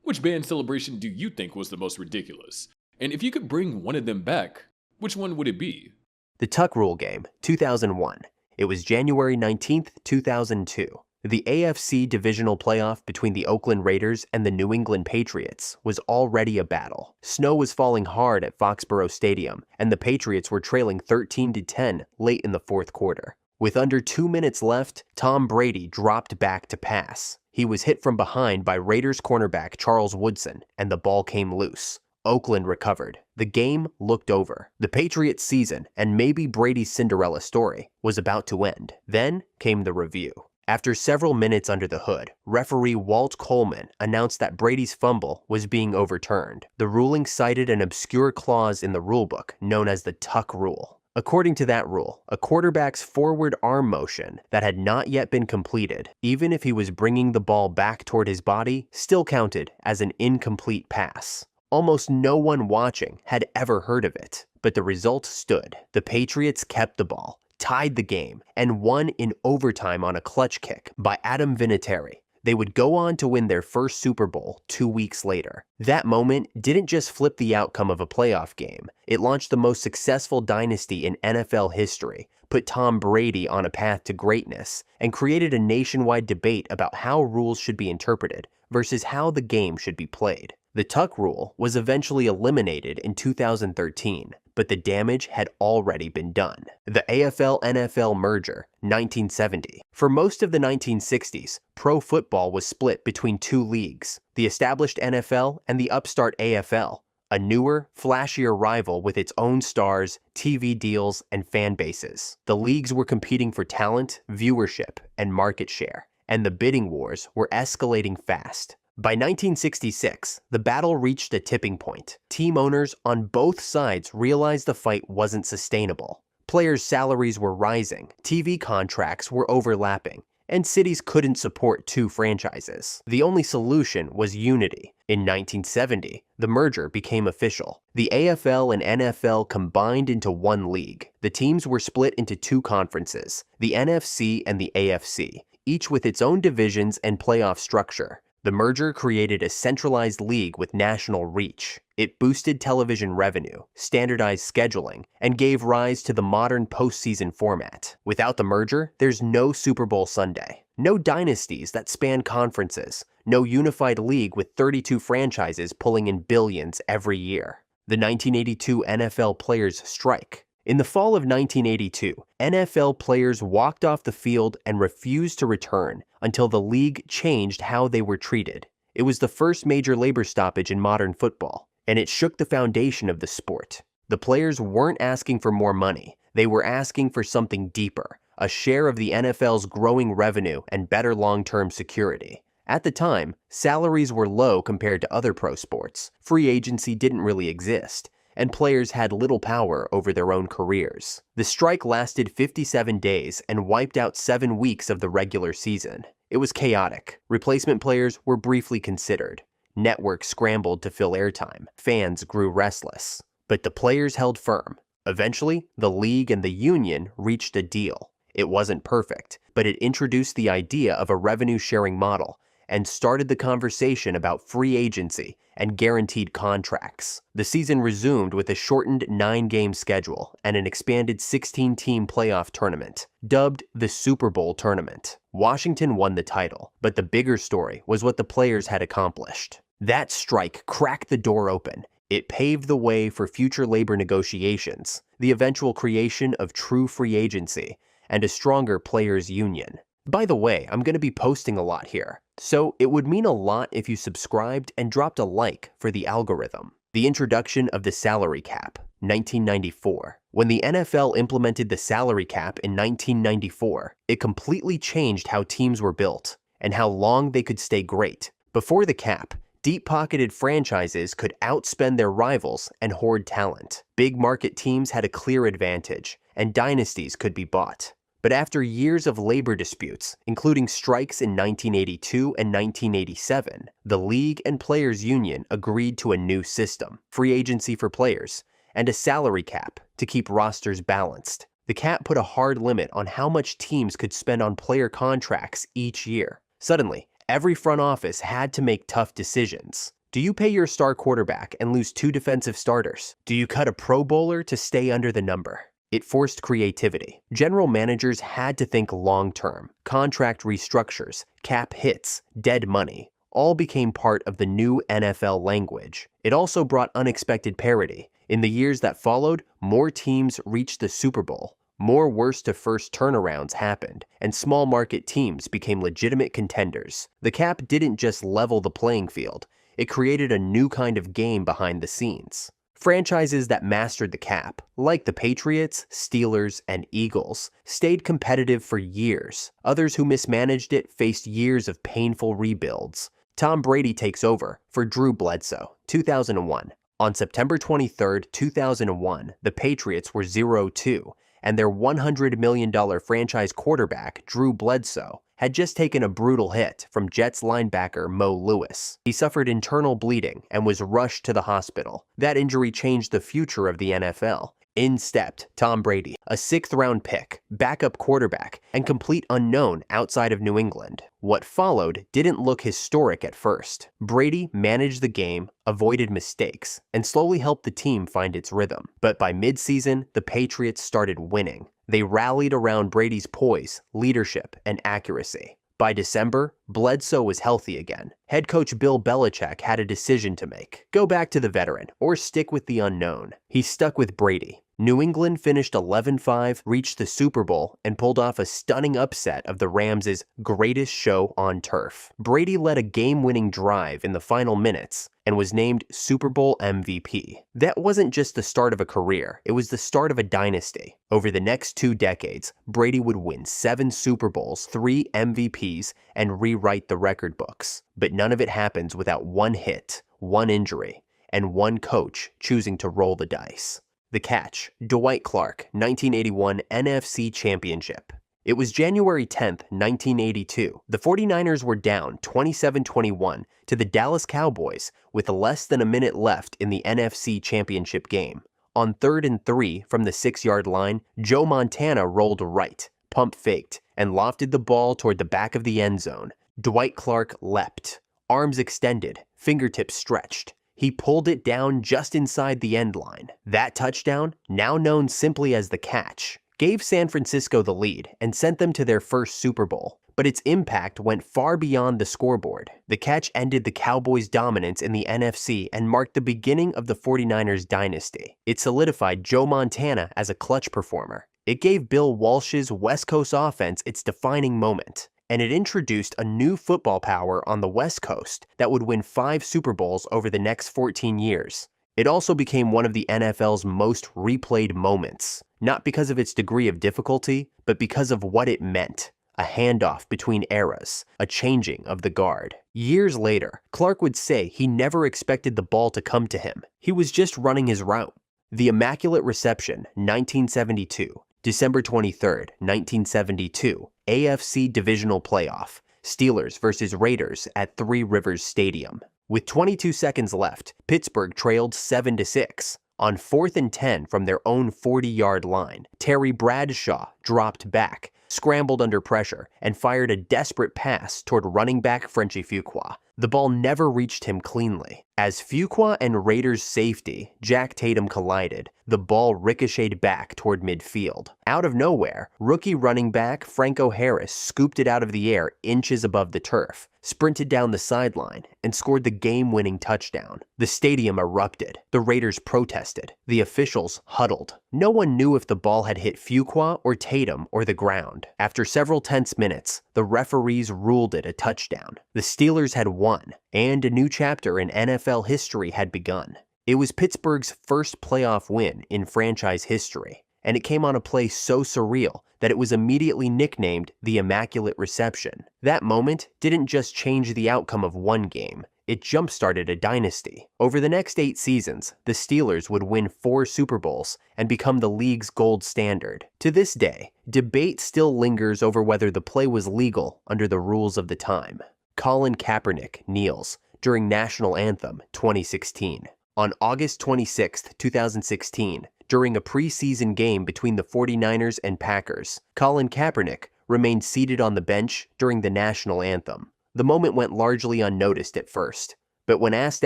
Which band celebration do you think was the most ridiculous? And if you could bring one of them back, which one would it be? The Tuck Rule Game, 2001. It was January 19th, 2002. The AFC divisional playoff between the Oakland Raiders and the New England Patriots was already a battle. Snow was falling hard at Foxborough Stadium, and the Patriots were trailing 13-10 late in the fourth quarter. With under 2 minutes left, Tom Brady dropped back to pass. He was hit from behind by Raiders cornerback Charles Woodson, and the ball came loose. Oakland recovered. The game looked over. The Patriots' season, and maybe Brady's Cinderella story, was about to end. Then came the review. After several minutes under the hood, referee Walt Coleman announced that Brady's fumble was being overturned. The ruling cited an obscure clause in the rulebook known as the Tuck Rule. According to that rule, a quarterback's forward arm motion that had not yet been completed, even if he was bringing the ball back toward his body, still counted as an incomplete pass. Almost no one watching had ever heard of it, but the result stood. The Patriots kept the ball, tied the game, and won in overtime on a clutch kick by Adam Vinatieri. They would go on to win their first Super Bowl 2 weeks later. That moment didn't just flip the outcome of a playoff game. It launched the most successful dynasty in NFL history, put Tom Brady on a path to greatness, and created a nationwide debate about how rules should be interpreted versus how the game should be played. The tuck rule was eventually eliminated in 2013, but the damage had already been done. The AFL-NFL merger, 1970. For most of the 1960s, pro football was split between two leagues, the established NFL and the upstart AFL, a newer, flashier rival with its own stars, TV deals, and fan bases. The leagues were competing for talent, viewership, and market share, and the bidding wars were escalating fast. By 1966, the battle reached a tipping point. Team owners on both sides realized the fight wasn't sustainable. Players' salaries were rising, TV contracts were overlapping, and cities couldn't support two franchises. The only solution was unity. In 1970, the merger became official. The AFL and NFL combined into one league. The teams were split into two conferences, the NFC and the AFC, each with its own divisions and playoff structure. The merger created a centralized league with national reach. It boosted television revenue, standardized scheduling, and gave rise to the modern postseason format. Without the merger, there's no Super Bowl Sunday, no dynasties that span conferences, no unified league with 32 franchises pulling in billions every year. The 1982 NFL players' strike. In the fall of 1982, NFL players walked off the field and refused to return until the league changed how they were treated. It was the first major labor stoppage in modern football, and it shook the foundation of the sport. The players weren't asking for more money. They were asking for something deeper, a share of the NFL's growing revenue and better long-term security. At the time, salaries were low compared to other pro sports. Free agency didn't really exist, and players had little power over their own careers. The strike lasted 57 days and wiped out 7 weeks of the regular season. It was chaotic. Replacement players were briefly considered. Networks scrambled to fill airtime. Fans grew restless. But the players held firm. Eventually, the league and the union reached a deal. It wasn't perfect, but it introduced the idea of a revenue-sharing model and started the conversation about free agency and guaranteed contracts. The season resumed with a shortened 9-game schedule and an expanded 16-team playoff tournament, dubbed the Super Bowl Tournament. Washington won the title, but the bigger story was what the players had accomplished. That strike cracked the door open. It paved the way for future labor negotiations, the eventual creation of true free agency, and a stronger players' union. By the way, I'm going to be posting a lot here, so it would mean a lot if you subscribed and dropped a like for the algorithm. The introduction of the salary cap, 1994. When the NFL implemented the salary cap in 1994, it completely changed how teams were built and how long they could stay great. Before the cap, deep-pocketed franchises could outspend their rivals and hoard talent. Big market teams had a clear advantage, and dynasties could be bought. But after years of labor disputes, including strikes in 1982 and 1987, the league and players' union agreed to a new system, free agency for players, and a salary cap to keep rosters balanced. The cap put a hard limit on how much teams could spend on player contracts each year. Suddenly, every front office had to make tough decisions. Do you pay your star quarterback and lose 2 defensive starters? Do you cut a Pro Bowler to stay under the number? It forced creativity. General managers had to think long-term. Contract restructures, cap hits, dead money, all became part of the new NFL language. It also brought unexpected parity. In the years that followed, more teams reached the Super Bowl. More worst-to-first turnarounds happened, and small market teams became legitimate contenders. The cap didn't just level the playing field. It created a new kind of game behind the scenes. Franchises that mastered the cap, like the Patriots, Steelers, and Eagles, stayed competitive for years. Others who mismanaged it faced years of painful rebuilds. Tom Brady takes over for Drew Bledsoe, 2001. On September 23, 2001, the Patriots were 0-2, and their $100 million franchise quarterback, Drew Bledsoe, had just taken a brutal hit from Jets linebacker Mo Lewis. He suffered internal bleeding and was rushed to the hospital. That injury changed the future of the NFL. In stepped Tom Brady, a 6th-round pick, backup quarterback, and complete unknown outside of New England. What followed didn't look historic at first. Brady managed the game, avoided mistakes, and slowly helped the team find its rhythm. But by mid-season, the Patriots started winning. They rallied around Brady's poise, leadership, and accuracy. By December, Bledsoe was healthy again. Head coach Bill Belichick had a decision to make. Go back to the veteran or stick with the unknown. He stuck with Brady. New England finished 11-5, reached the Super Bowl, and pulled off a stunning upset of the Rams' greatest show on turf. Brady led a game-winning drive in the final minutes and was named Super Bowl MVP. That wasn't just the start of a career, it was the start of a dynasty. Over the next 2 decades, Brady would win 7 Super Bowls, 3 MVPs, and rewrite the record books. But none of it happens without one hit, one injury, and one coach choosing to roll the dice. The catch: Dwight Clark, 1981 NFC Championship. It was January 10th, 1982. The 49ers were down 27-21 to the Dallas Cowboys with less than a minute left in the NFC Championship game. On 3rd and 3 from the 6-yard line, Joe Montana rolled right, pump faked, and lofted the ball toward the back of the end zone. Dwight Clark leapt, arms extended, fingertips stretched. He pulled it down just inside the end line. That touchdown, now known simply as the catch, gave San Francisco the lead and sent them to their first Super Bowl. But its impact went far beyond the scoreboard. The catch ended the Cowboys' dominance in the NFC and marked the beginning of the 49ers dynasty. It solidified Joe Montana as a clutch performer. It gave Bill Walsh's West Coast offense its defining moment. And it introduced a new football power on the West Coast that would win 5 Super Bowls over the next 14 years. It also became one of the NFL's most replayed moments, not because of its degree of difficulty, but because of what it meant. A handoff between eras, a changing of the guard. Years later, Clark would say he never expected the ball to come to him. He was just running his route. The Immaculate Reception, 1972. December 23rd, 1972, AFC Divisional Playoff, Steelers versus Raiders at Three Rivers Stadium. With 22 seconds left, Pittsburgh trailed 7-6. On 4th and 10 from their own 40-yard line, Terry Bradshaw dropped back, scrambled under pressure, and fired a desperate pass toward running back Frenchie Fuqua. The ball never reached him cleanly. As Fuqua and Raiders safety, Jack Tatum, collided, the ball ricocheted back toward midfield. Out of nowhere, rookie running back Franco Harris scooped it out of the air inches above the turf, sprinted down the sideline, and scored the game-winning touchdown. The stadium erupted. The Raiders protested. The officials huddled. No one knew if the ball had hit Fuqua or Tatum or the ground. After several tense minutes, the referees ruled it a touchdown. The Steelers had won, and a new chapter in NFL history had begun. It was Pittsburgh's first playoff win in franchise history, and it came on a play so surreal that it was immediately nicknamed the Immaculate Reception. That moment didn't just change the outcome of one game, it jump-started a dynasty. Over the next 8 seasons, the Steelers would win 4 Super Bowls and become the league's gold standard. To this day, debate still lingers over whether the play was legal under the rules of the time. Colin Kaepernick kneels during National Anthem 2016. On August 26, 2016, during a preseason game between the 49ers and Packers, Colin Kaepernick remained seated on the bench during the National Anthem. The moment went largely unnoticed at first, but when asked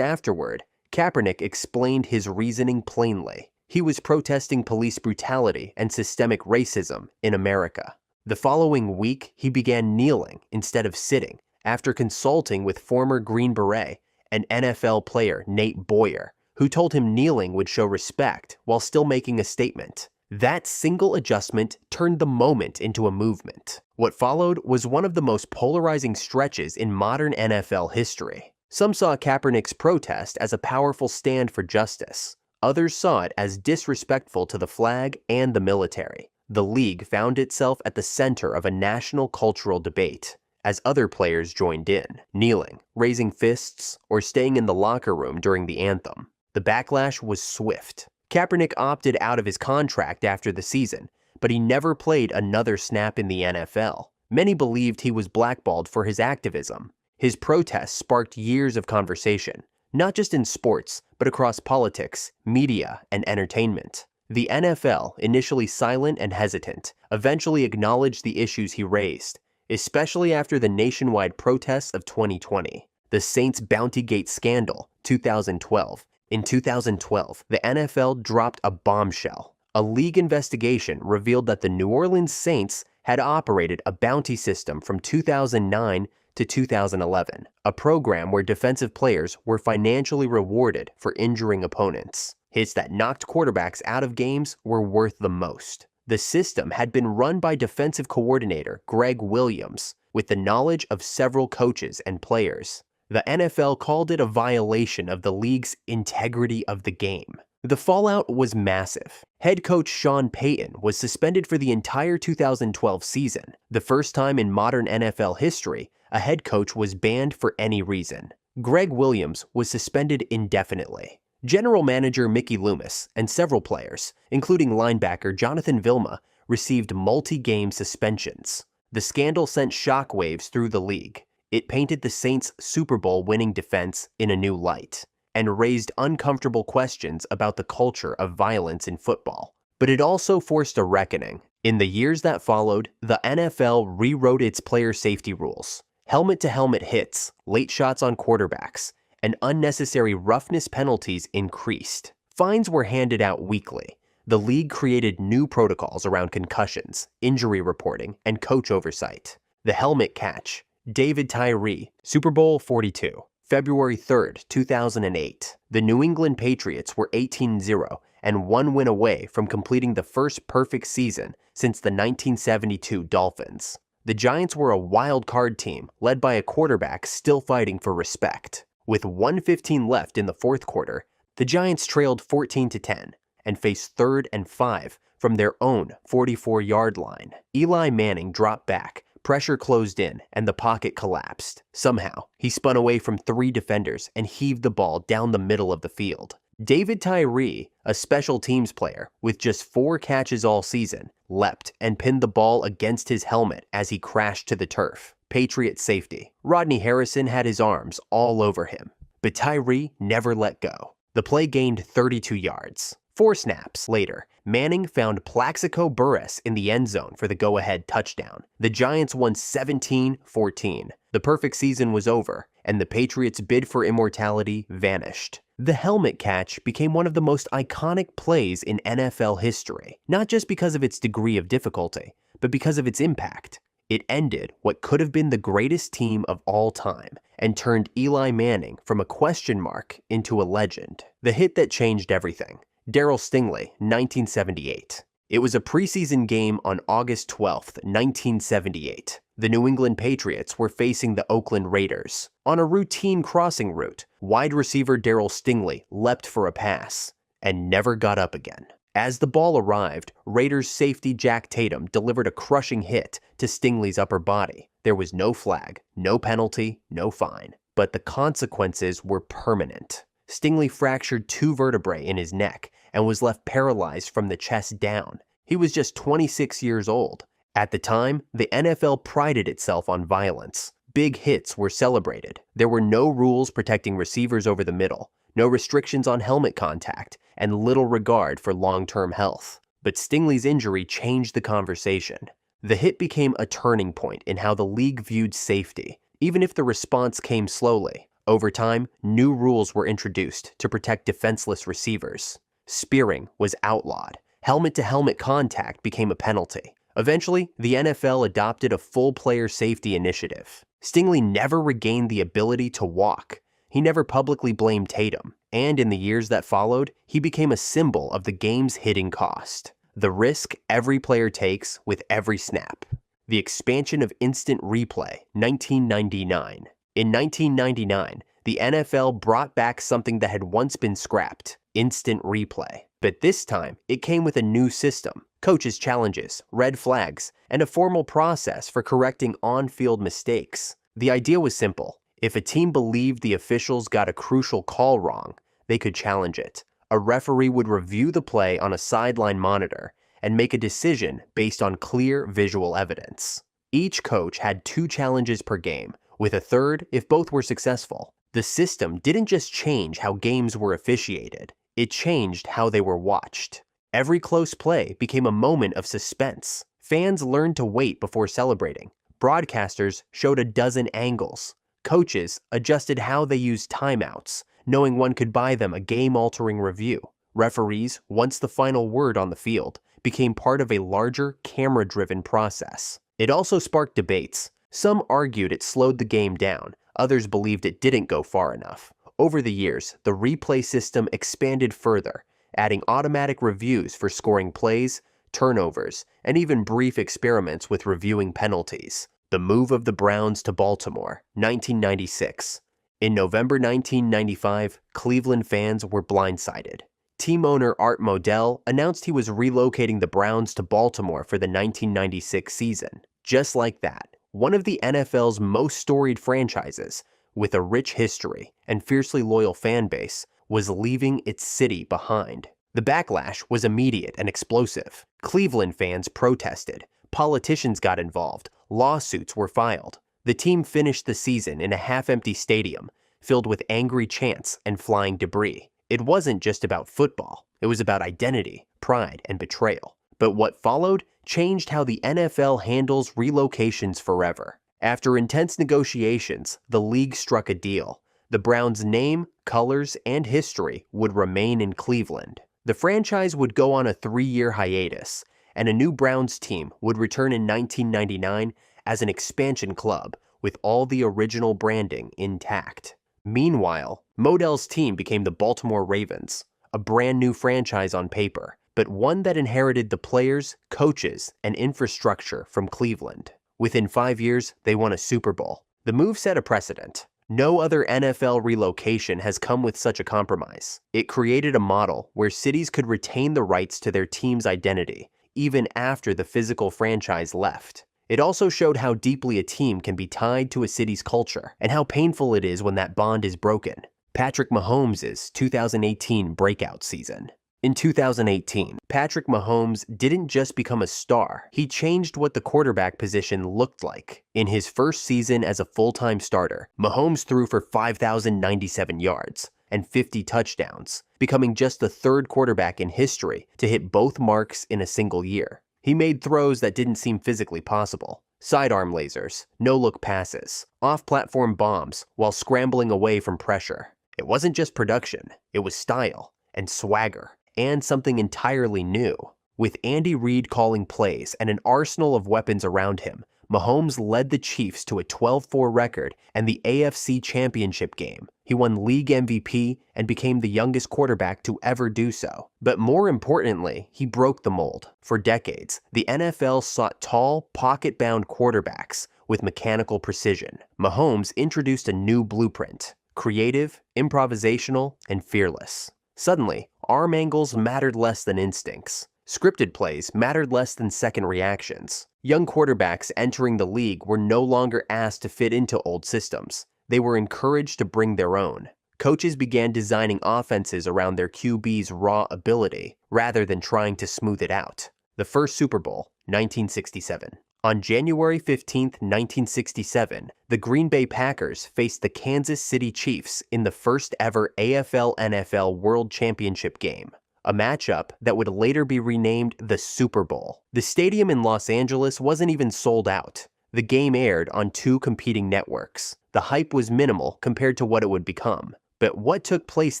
afterward, Kaepernick explained his reasoning plainly. He was protesting police brutality and systemic racism in America. The following week, he began kneeling instead of sitting after consulting with former Green Beret and NFL player Nate Boyer, who told him kneeling would show respect while still making a statement. That single adjustment turned the moment into a movement. What followed was one of the most polarizing stretches in modern NFL history. Some saw Kaepernick's protest as a powerful stand for justice. Others saw it as disrespectful to the flag and the military. The league found itself at the center of a national cultural debate, as other players joined in, kneeling, raising fists, or staying in the locker room during the anthem. The backlash was swift. Kaepernick opted out of his contract after the season, but he never played another snap in the NFL. Many believed he was blackballed for his activism. His protests sparked years of conversation, not just in sports, but across politics, media, and entertainment. The NFL, initially silent and hesitant, eventually acknowledged the issues he raised, especially after the nationwide protests of 2020. The Saints Bountygate scandal, 2012. In 2012, the NFL dropped a bombshell. A league investigation revealed that the New Orleans Saints had operated a bounty system from 2009 to 2011, a program where defensive players were financially rewarded for injuring opponents. Hits that knocked quarterbacks out of games were worth the most. The system had been run by defensive coordinator Greg Williams, with the knowledge of several coaches and players. The NFL called it a violation of the league's integrity of the game. The fallout was massive. Head coach Sean Payton was suspended for the entire 2012 season, the first time in modern NFL history a head coach was banned for any reason. Greg Williams was suspended indefinitely. General manager Mickey Loomis and several players, including linebacker Jonathan Vilma, received multi-game suspensions. The scandal sent shockwaves through the league. It painted the Saints' Super Bowl winning defense in a new light, and raised uncomfortable questions about the culture of violence in football. But it also forced a reckoning. In the years that followed, the NFL rewrote its player safety rules. Helmet-to-helmet hits, late shots on quarterbacks, and unnecessary roughness penalties increased. Fines were handed out weekly. The league created new protocols around concussions, injury reporting, and coach oversight. The helmet catch. David Tyree, Super Bowl 42. February 3, 2008. The New England Patriots were 18-0 and one win away from completing the first perfect season since the 1972 Dolphins. The Giants were a wild card team led by a quarterback still fighting for respect. With 1:15 left in the fourth quarter, the Giants trailed 14-10 and faced 3rd and 5 from their own 44-yard line. Eli Manning dropped back. Pressure closed in, and the pocket collapsed. Somehow, he spun away from 3 defenders and heaved the ball down the middle of the field. David Tyree, a special teams player with just 4 catches all season, leapt and pinned the ball against his helmet as he crashed to the turf. Patriot safety. Rodney Harrison had his arms all over him, but Tyree never let go. The play gained 32 yards. 4 snaps later, Manning found Plaxico Burress in the end zone for the go-ahead touchdown. The Giants won 17-14. The perfect season was over, and the Patriots' bid for immortality vanished. The helmet catch became one of the most iconic plays in NFL history, not just because of its degree of difficulty, but because of its impact. It ended what could have been the greatest team of all time and turned Eli Manning from a question mark into a legend. The hit that changed everything. Darryl Stingley, 1978. It was a preseason game on August 12, 1978. The New England Patriots were facing the Oakland Raiders. On a routine crossing route, wide receiver Darryl Stingley leapt for a pass and never got up again. As the ball arrived, Raiders safety Jack Tatum delivered a crushing hit to Stingley's upper body. There was no flag, no penalty, no fine, but the consequences were permanent. Stingley fractured 2 vertebrae in his neck and was left paralyzed from the chest down. He was just 26 years old. At the time, the NFL prided itself on violence. Big hits were celebrated. There were no rules protecting receivers over the middle, no restrictions on helmet contact, and little regard for long-term health. But Stingley's injury changed the conversation. The hit became a turning point in how the league viewed safety, even if the response came slowly. Over time, new rules were introduced to protect defenseless receivers. Spearing was outlawed. Helmet-to-helmet contact became a penalty. Eventually, the NFL adopted a full player safety initiative. Stingley never regained the ability to walk. He never publicly blamed Tatum, and in the years that followed, he became a symbol of the game's hidden cost. The risk every player takes with every snap. The expansion of instant replay, 1999. In 1999, the NFL brought back something that had once been scrapped, instant replay. But this time, it came with a new system, coaches' challenges, red flags, and a formal process for correcting on-field mistakes. The idea was simple. If a team believed the officials got a crucial call wrong, they could challenge it. A referee would review the play on a sideline monitor and make a decision based on clear visual evidence. Each coach had 2 challenges per game, with a third if both were successful. The system didn't just change how games were officiated, it changed how they were watched. Every close play became a moment of suspense. Fans learned to wait before celebrating. Broadcasters showed a dozen angles. Coaches adjusted how they used timeouts, knowing one could buy them a game-altering review. Referees, once the final word on the field, became part of a larger, camera-driven process. It also sparked debates. Some argued it slowed the game down, others believed it didn't go far enough. Over the years, the replay system expanded further, adding automatic reviews for scoring plays, turnovers, and even brief experiments with reviewing penalties. The move of the Browns to Baltimore, 1996. In November 1995, Cleveland fans were blindsided. Team owner Art Modell announced he was relocating the Browns to Baltimore for the 1996 season. Just like that, one of the NFL's most storied franchises, with a rich history and fiercely loyal fan base, was leaving its city behind. The backlash was immediate and explosive. Cleveland fans protested, politicians got involved, lawsuits were filed. The team finished the season in a half-empty stadium, filled with angry chants and flying debris. It wasn't just about football, it was about identity, pride, and betrayal. But what followed changed how the NFL handles relocations forever. After intense negotiations, the league struck a deal. The Browns' name, colors, and history would remain in Cleveland. The franchise would go on a 3-year hiatus, and a new Browns team would return in 1999 as an expansion club with all the original branding intact. Meanwhile, Modell's team became the Baltimore Ravens, a brand new franchise on paper, but one that inherited the players, coaches, and infrastructure from Cleveland. Within 5 years, they won a Super Bowl. The move set a precedent. No other NFL relocation has come with such a compromise. It created a model where cities could retain the rights to their team's identity, even after the physical franchise left. It also showed how deeply a team can be tied to a city's culture, and how painful it is when that bond is broken. Patrick Mahomes' 2018 breakout season. In 2018, Patrick Mahomes didn't just become a star, he changed what the quarterback position looked like. In his first season as a full-time starter, Mahomes threw for 5,097 yards and 50 touchdowns, becoming just the third quarterback in history to hit both marks in a single year. He made throws that didn't seem physically possible. Sidearm lasers, no-look passes, off-platform bombs while scrambling away from pressure. It wasn't just production, it was style and swagger, and something entirely new. With Andy Reid calling plays and an arsenal of weapons around him, Mahomes led the Chiefs to a 12-4 record and the AFC Championship game. He won league MVP and became the youngest quarterback to ever do so. But more importantly, he broke the mold. For decades, the NFL sought tall, pocket-bound quarterbacks with mechanical precision. Mahomes introduced a new blueprint: creative, improvisational, and fearless. Suddenly, arm angles mattered less than instincts. Scripted plays mattered less than second reactions. Young quarterbacks entering the league were no longer asked to fit into old systems. They were encouraged to bring their own. Coaches began designing offenses around their QB's raw ability, rather than trying to smooth it out. The first Super Bowl, 1967. On January 15, 1967, the Green Bay Packers faced the Kansas City Chiefs in the first ever AFL-NFL World Championship game, a matchup that would later be renamed the Super Bowl. The stadium in Los Angeles wasn't even sold out. The game aired on 2 competing networks. The hype was minimal compared to what it would become. But what took place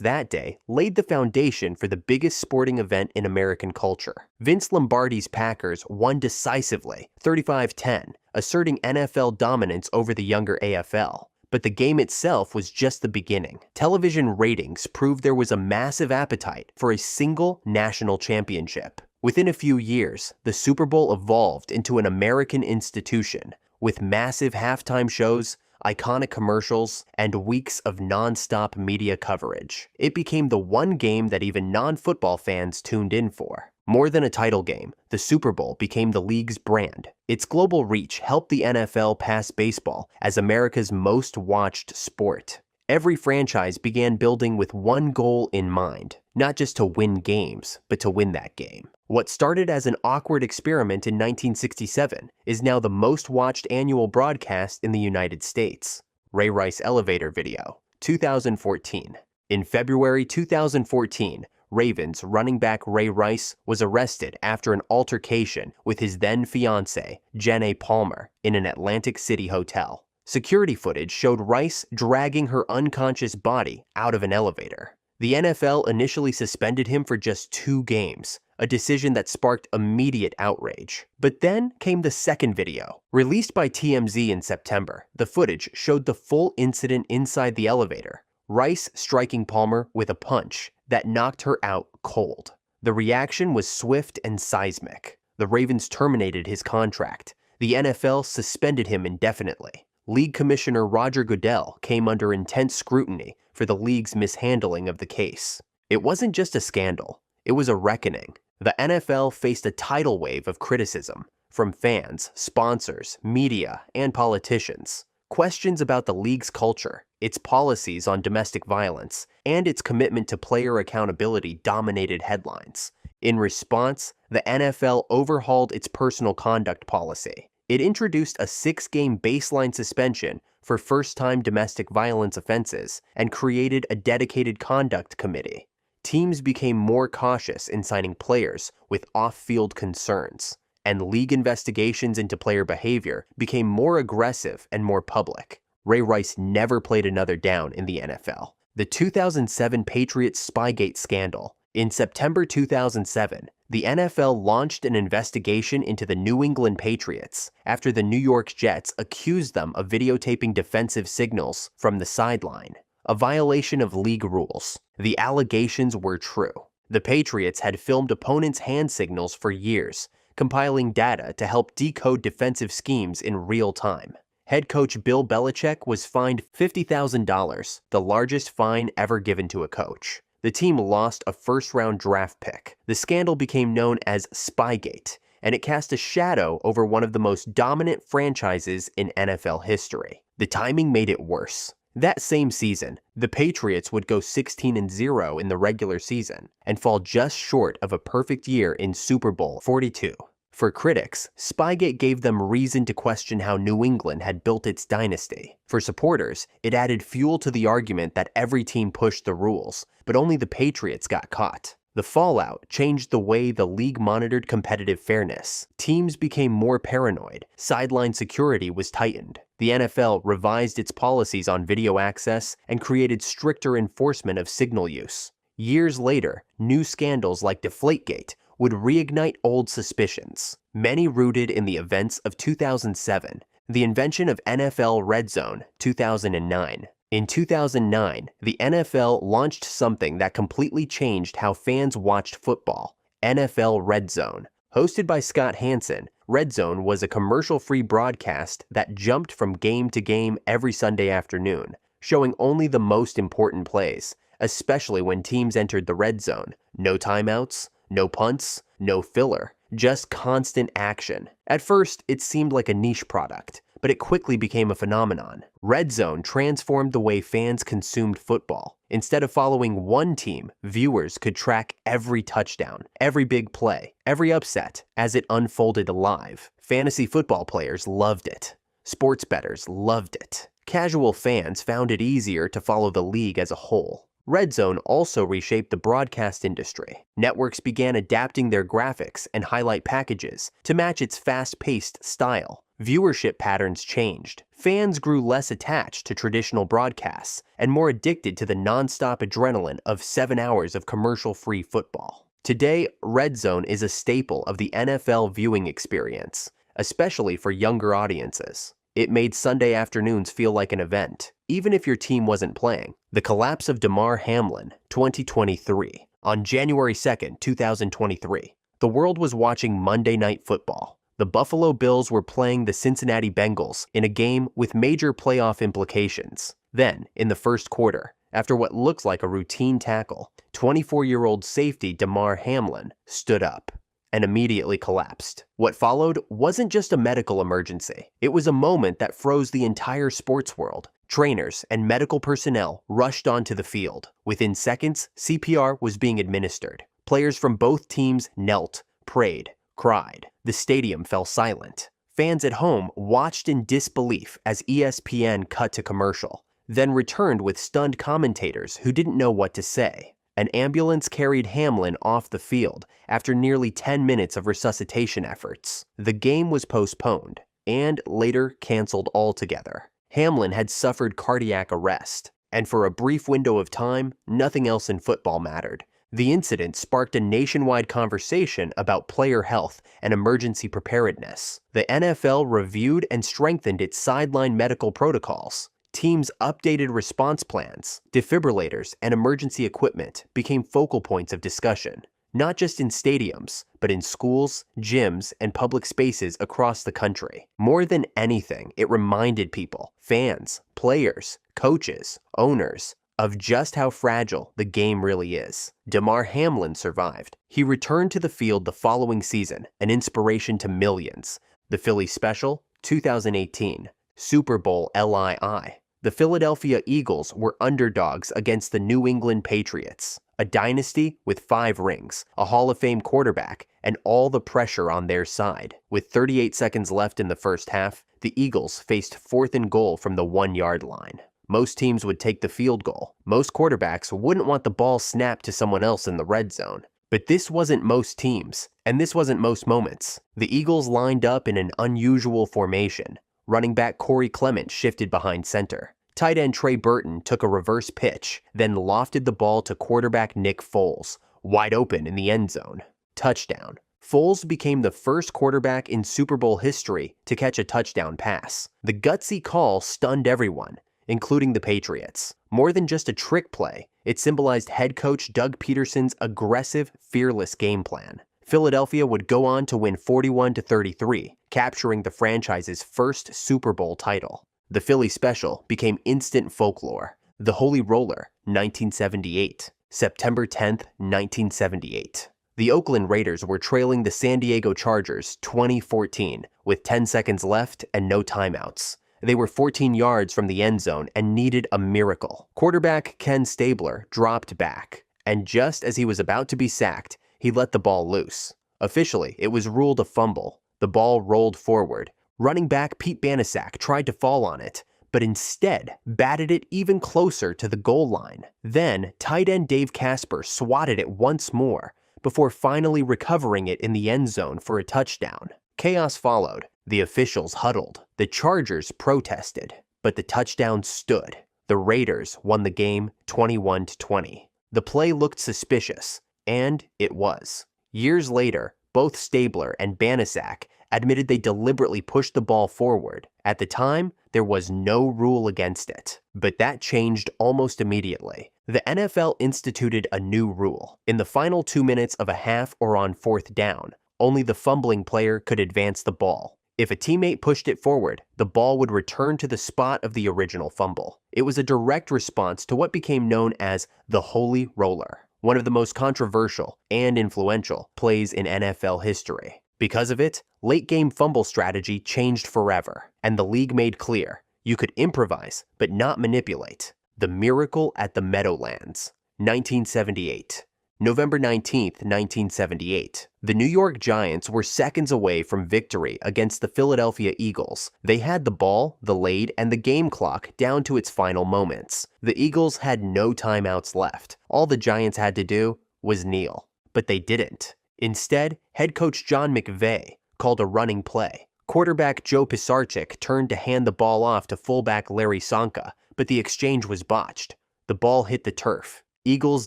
that day laid the foundation for the biggest sporting event in American culture. Vince Lombardi's Packers won decisively, 35-10, asserting NFL dominance over the younger AFL. But the game itself was just the beginning. Television ratings proved there was a massive appetite for a single national championship. Within a few years, the Super Bowl evolved into an American institution, with massive halftime shows, iconic commercials, and weeks of non-stop media coverage. It became the one game that even non-football fans tuned in for. More than a title game, the Super Bowl became the league's brand. Its global reach helped the NFL pass baseball as America's most watched sport. Every franchise began building with one goal in mind, not just to win games, but to win that game. What started as an awkward experiment in 1967 is now the most watched annual broadcast in the United States. Ray Rice elevator video, 2014. In February 2014, Ravens running back Ray Rice was arrested after an altercation with his then-fiancée, Jenna Palmer, in an Atlantic City hotel. Security footage showed Rice dragging her unconscious body out of an elevator. The NFL initially suspended him for just 2 games, a decision that sparked immediate outrage. But then came the second video. Released by TMZ in September, the footage showed the full incident inside the elevator, Rice striking Palmer with a punch that knocked her out cold. The reaction was swift and seismic. The Ravens terminated his contract. The NFL suspended him indefinitely. League Commissioner Roger Goodell came under intense scrutiny for the league's mishandling of the case. It wasn't just a scandal, it was a reckoning. The NFL faced a tidal wave of criticism from fans, sponsors, media, and politicians. Questions about the league's culture, its policies on domestic violence, and its commitment to player accountability dominated headlines. In response, the NFL overhauled its personal conduct policy. It introduced a 6-game baseline suspension for first-time domestic violence offenses and created a dedicated conduct committee. Teams became more cautious in signing players with off-field concerns, and league investigations into player behavior became more aggressive and more public. Ray Rice never played another down in the NFL. The 2007 Patriots Spygate scandal. In September 2007, the NFL launched an investigation into the New England Patriots after the New York Jets accused them of videotaping defensive signals from the sideline, a violation of league rules. The allegations were true. The Patriots had filmed opponents' hand signals for years, compiling data to help decode defensive schemes in real time. Head coach Bill Belichick was fined $50,000, the largest fine ever given to a coach. The team lost a first-round draft pick. The scandal became known as Spygate, and it cast a shadow over one of the most dominant franchises in NFL history. The timing made it worse. That same season, the Patriots would go 16-0 in the regular season and fall just short of a perfect year in Super Bowl 42. For critics, Spygate gave them reason to question how New England had built its dynasty. For supporters, it added fuel to the argument that every team pushed the rules, but only the Patriots got caught. The fallout changed the way the league monitored competitive fairness. Teams became more paranoid. Sideline security was tightened. The NFL revised its policies on video access and created stricter enforcement of signal use. Years later, new scandals like Deflategate would reignite old suspicions, many rooted in the events of 2007, the invention of NFL Red Zone, 2009. In 2009, the NFL launched something that completely changed how fans watched football, NFL Red Zone. Hosted by Scott Hanson, Red Zone was a commercial-free broadcast that jumped from game to game every Sunday afternoon, showing only the most important plays, especially when teams entered the red zone. No timeouts, no punts, no filler, just constant action. At first, it seemed like a niche product, but it quickly became a phenomenon. Red Zone transformed the way fans consumed football. Instead of following one team, viewers could track every touchdown, every big play, every upset as it unfolded live. Fantasy football players loved it. Sports bettors loved it. Casual fans found it easier to follow the league as a whole. Red Zone also reshaped the broadcast industry. Networks began adapting their graphics and highlight packages to match its fast-paced style. Viewership patterns changed. Fans grew less attached to traditional broadcasts and more addicted to the non-stop adrenaline of 7 hours of commercial-free football. Today, Red Zone is a staple of the NFL viewing experience, especially for younger audiences. It made Sunday afternoons feel like an event, even if your team wasn't playing. The collapse of Damar Hamlin, 2023. On January 2nd, 2023, the world was watching Monday Night Football. The Buffalo Bills were playing the Cincinnati Bengals in a game with major playoff implications. Then, in the first quarter, after what looked like a routine tackle, 24-year-old safety Damar Hamlin stood up and immediately collapsed. What followed wasn't just a medical emergency. It was a moment that froze the entire sports world. Trainers and medical personnel rushed onto the field. Within seconds, CPR was being administered. Players from both teams knelt, prayed, cried. The stadium fell silent. Fans at home watched in disbelief as ESPN cut to commercial, then returned with stunned commentators who didn't know what to say. An ambulance carried Hamlin off the field after nearly 10 minutes of resuscitation efforts. The game was postponed and later canceled altogether. Hamlin had suffered cardiac arrest. And for a brief window of time, nothing else in football mattered. The incident sparked a nationwide conversation about player health and emergency preparedness. The NFL reviewed and strengthened its sideline medical protocols. Teams' updated response plans, defibrillators, and emergency equipment became focal points of discussion, not just in stadiums, but in schools, gyms, and public spaces across the country. More than anything, it reminded people, fans, players, coaches, owners, of just how fragile the game really is. Damar Hamlin survived. He returned to the field the following season, an inspiration to millions. The Philly Special, 2018. Super Bowl LII. The Philadelphia Eagles were underdogs against the New England Patriots, a dynasty with 5 rings, a Hall of Fame quarterback, and all the pressure on their side. With 38 seconds left in the first half, the Eagles faced 4th and goal from the 1-yard line. Most teams would take the field goal. Most quarterbacks wouldn't want the ball snapped to someone else in the red zone. But this wasn't most teams, and this wasn't most moments. The Eagles lined up in an unusual formation. Running back Corey Clement shifted behind center. Tight end Trey Burton took a reverse pitch, then lofted the ball to quarterback Nick Foles, wide open in the end zone. Touchdown. Foles became the first quarterback in Super Bowl history to catch a touchdown pass. The gutsy call stunned everyone, including the Patriots. More than just a trick play, it symbolized head coach Doug Peterson's aggressive, fearless game plan. Philadelphia would go on to win 41-33, capturing the franchise's first Super Bowl title. The Philly Special became instant folklore. The Holy Roller, 1978. September 10th, 1978. The Oakland Raiders were trailing the San Diego Chargers 20-14 with 10 seconds left and no timeouts. They were 14 yards from the end zone and needed a miracle. Quarterback Ken Stabler dropped back, and just as he was about to be sacked, he let the ball loose. Officially, it was ruled a fumble. The ball rolled forward. Running back Pete Banasack tried to fall on it, but instead batted it even closer to the goal line. Then, tight end Dave Casper swatted it once more, before finally recovering it in the end zone for a touchdown. Chaos followed. The officials huddled. The Chargers protested, but the touchdown stood. The Raiders won the game 21-20. The play looked suspicious, and it was. Years later, both Stabler and Banasack admitted they deliberately pushed the ball forward. At the time, there was no rule against it. But that changed almost immediately. The NFL instituted a new rule. In the final 2 minutes of a half or on 4th down, only the fumbling player could advance the ball. If a teammate pushed it forward, the ball would return to the spot of the original fumble. It was a direct response to what became known as the Holy Roller, one of the most controversial and influential plays in NFL history. Because of it, late-game fumble strategy changed forever, and the league made clear you could improvise but not manipulate. The Miracle at the Meadowlands, 1978. November 19th, 1978. The New York Giants were seconds away from victory against the Philadelphia Eagles. They had the ball, the lead, and the game clock down to its final moments. The Eagles had no timeouts left. All the Giants had to do was kneel. But they didn't. Instead, head coach John McVay called a running play. Quarterback Joe Pisarcik turned to hand the ball off to fullback Larry Csonka, but the exchange was botched. The ball hit the turf. Eagles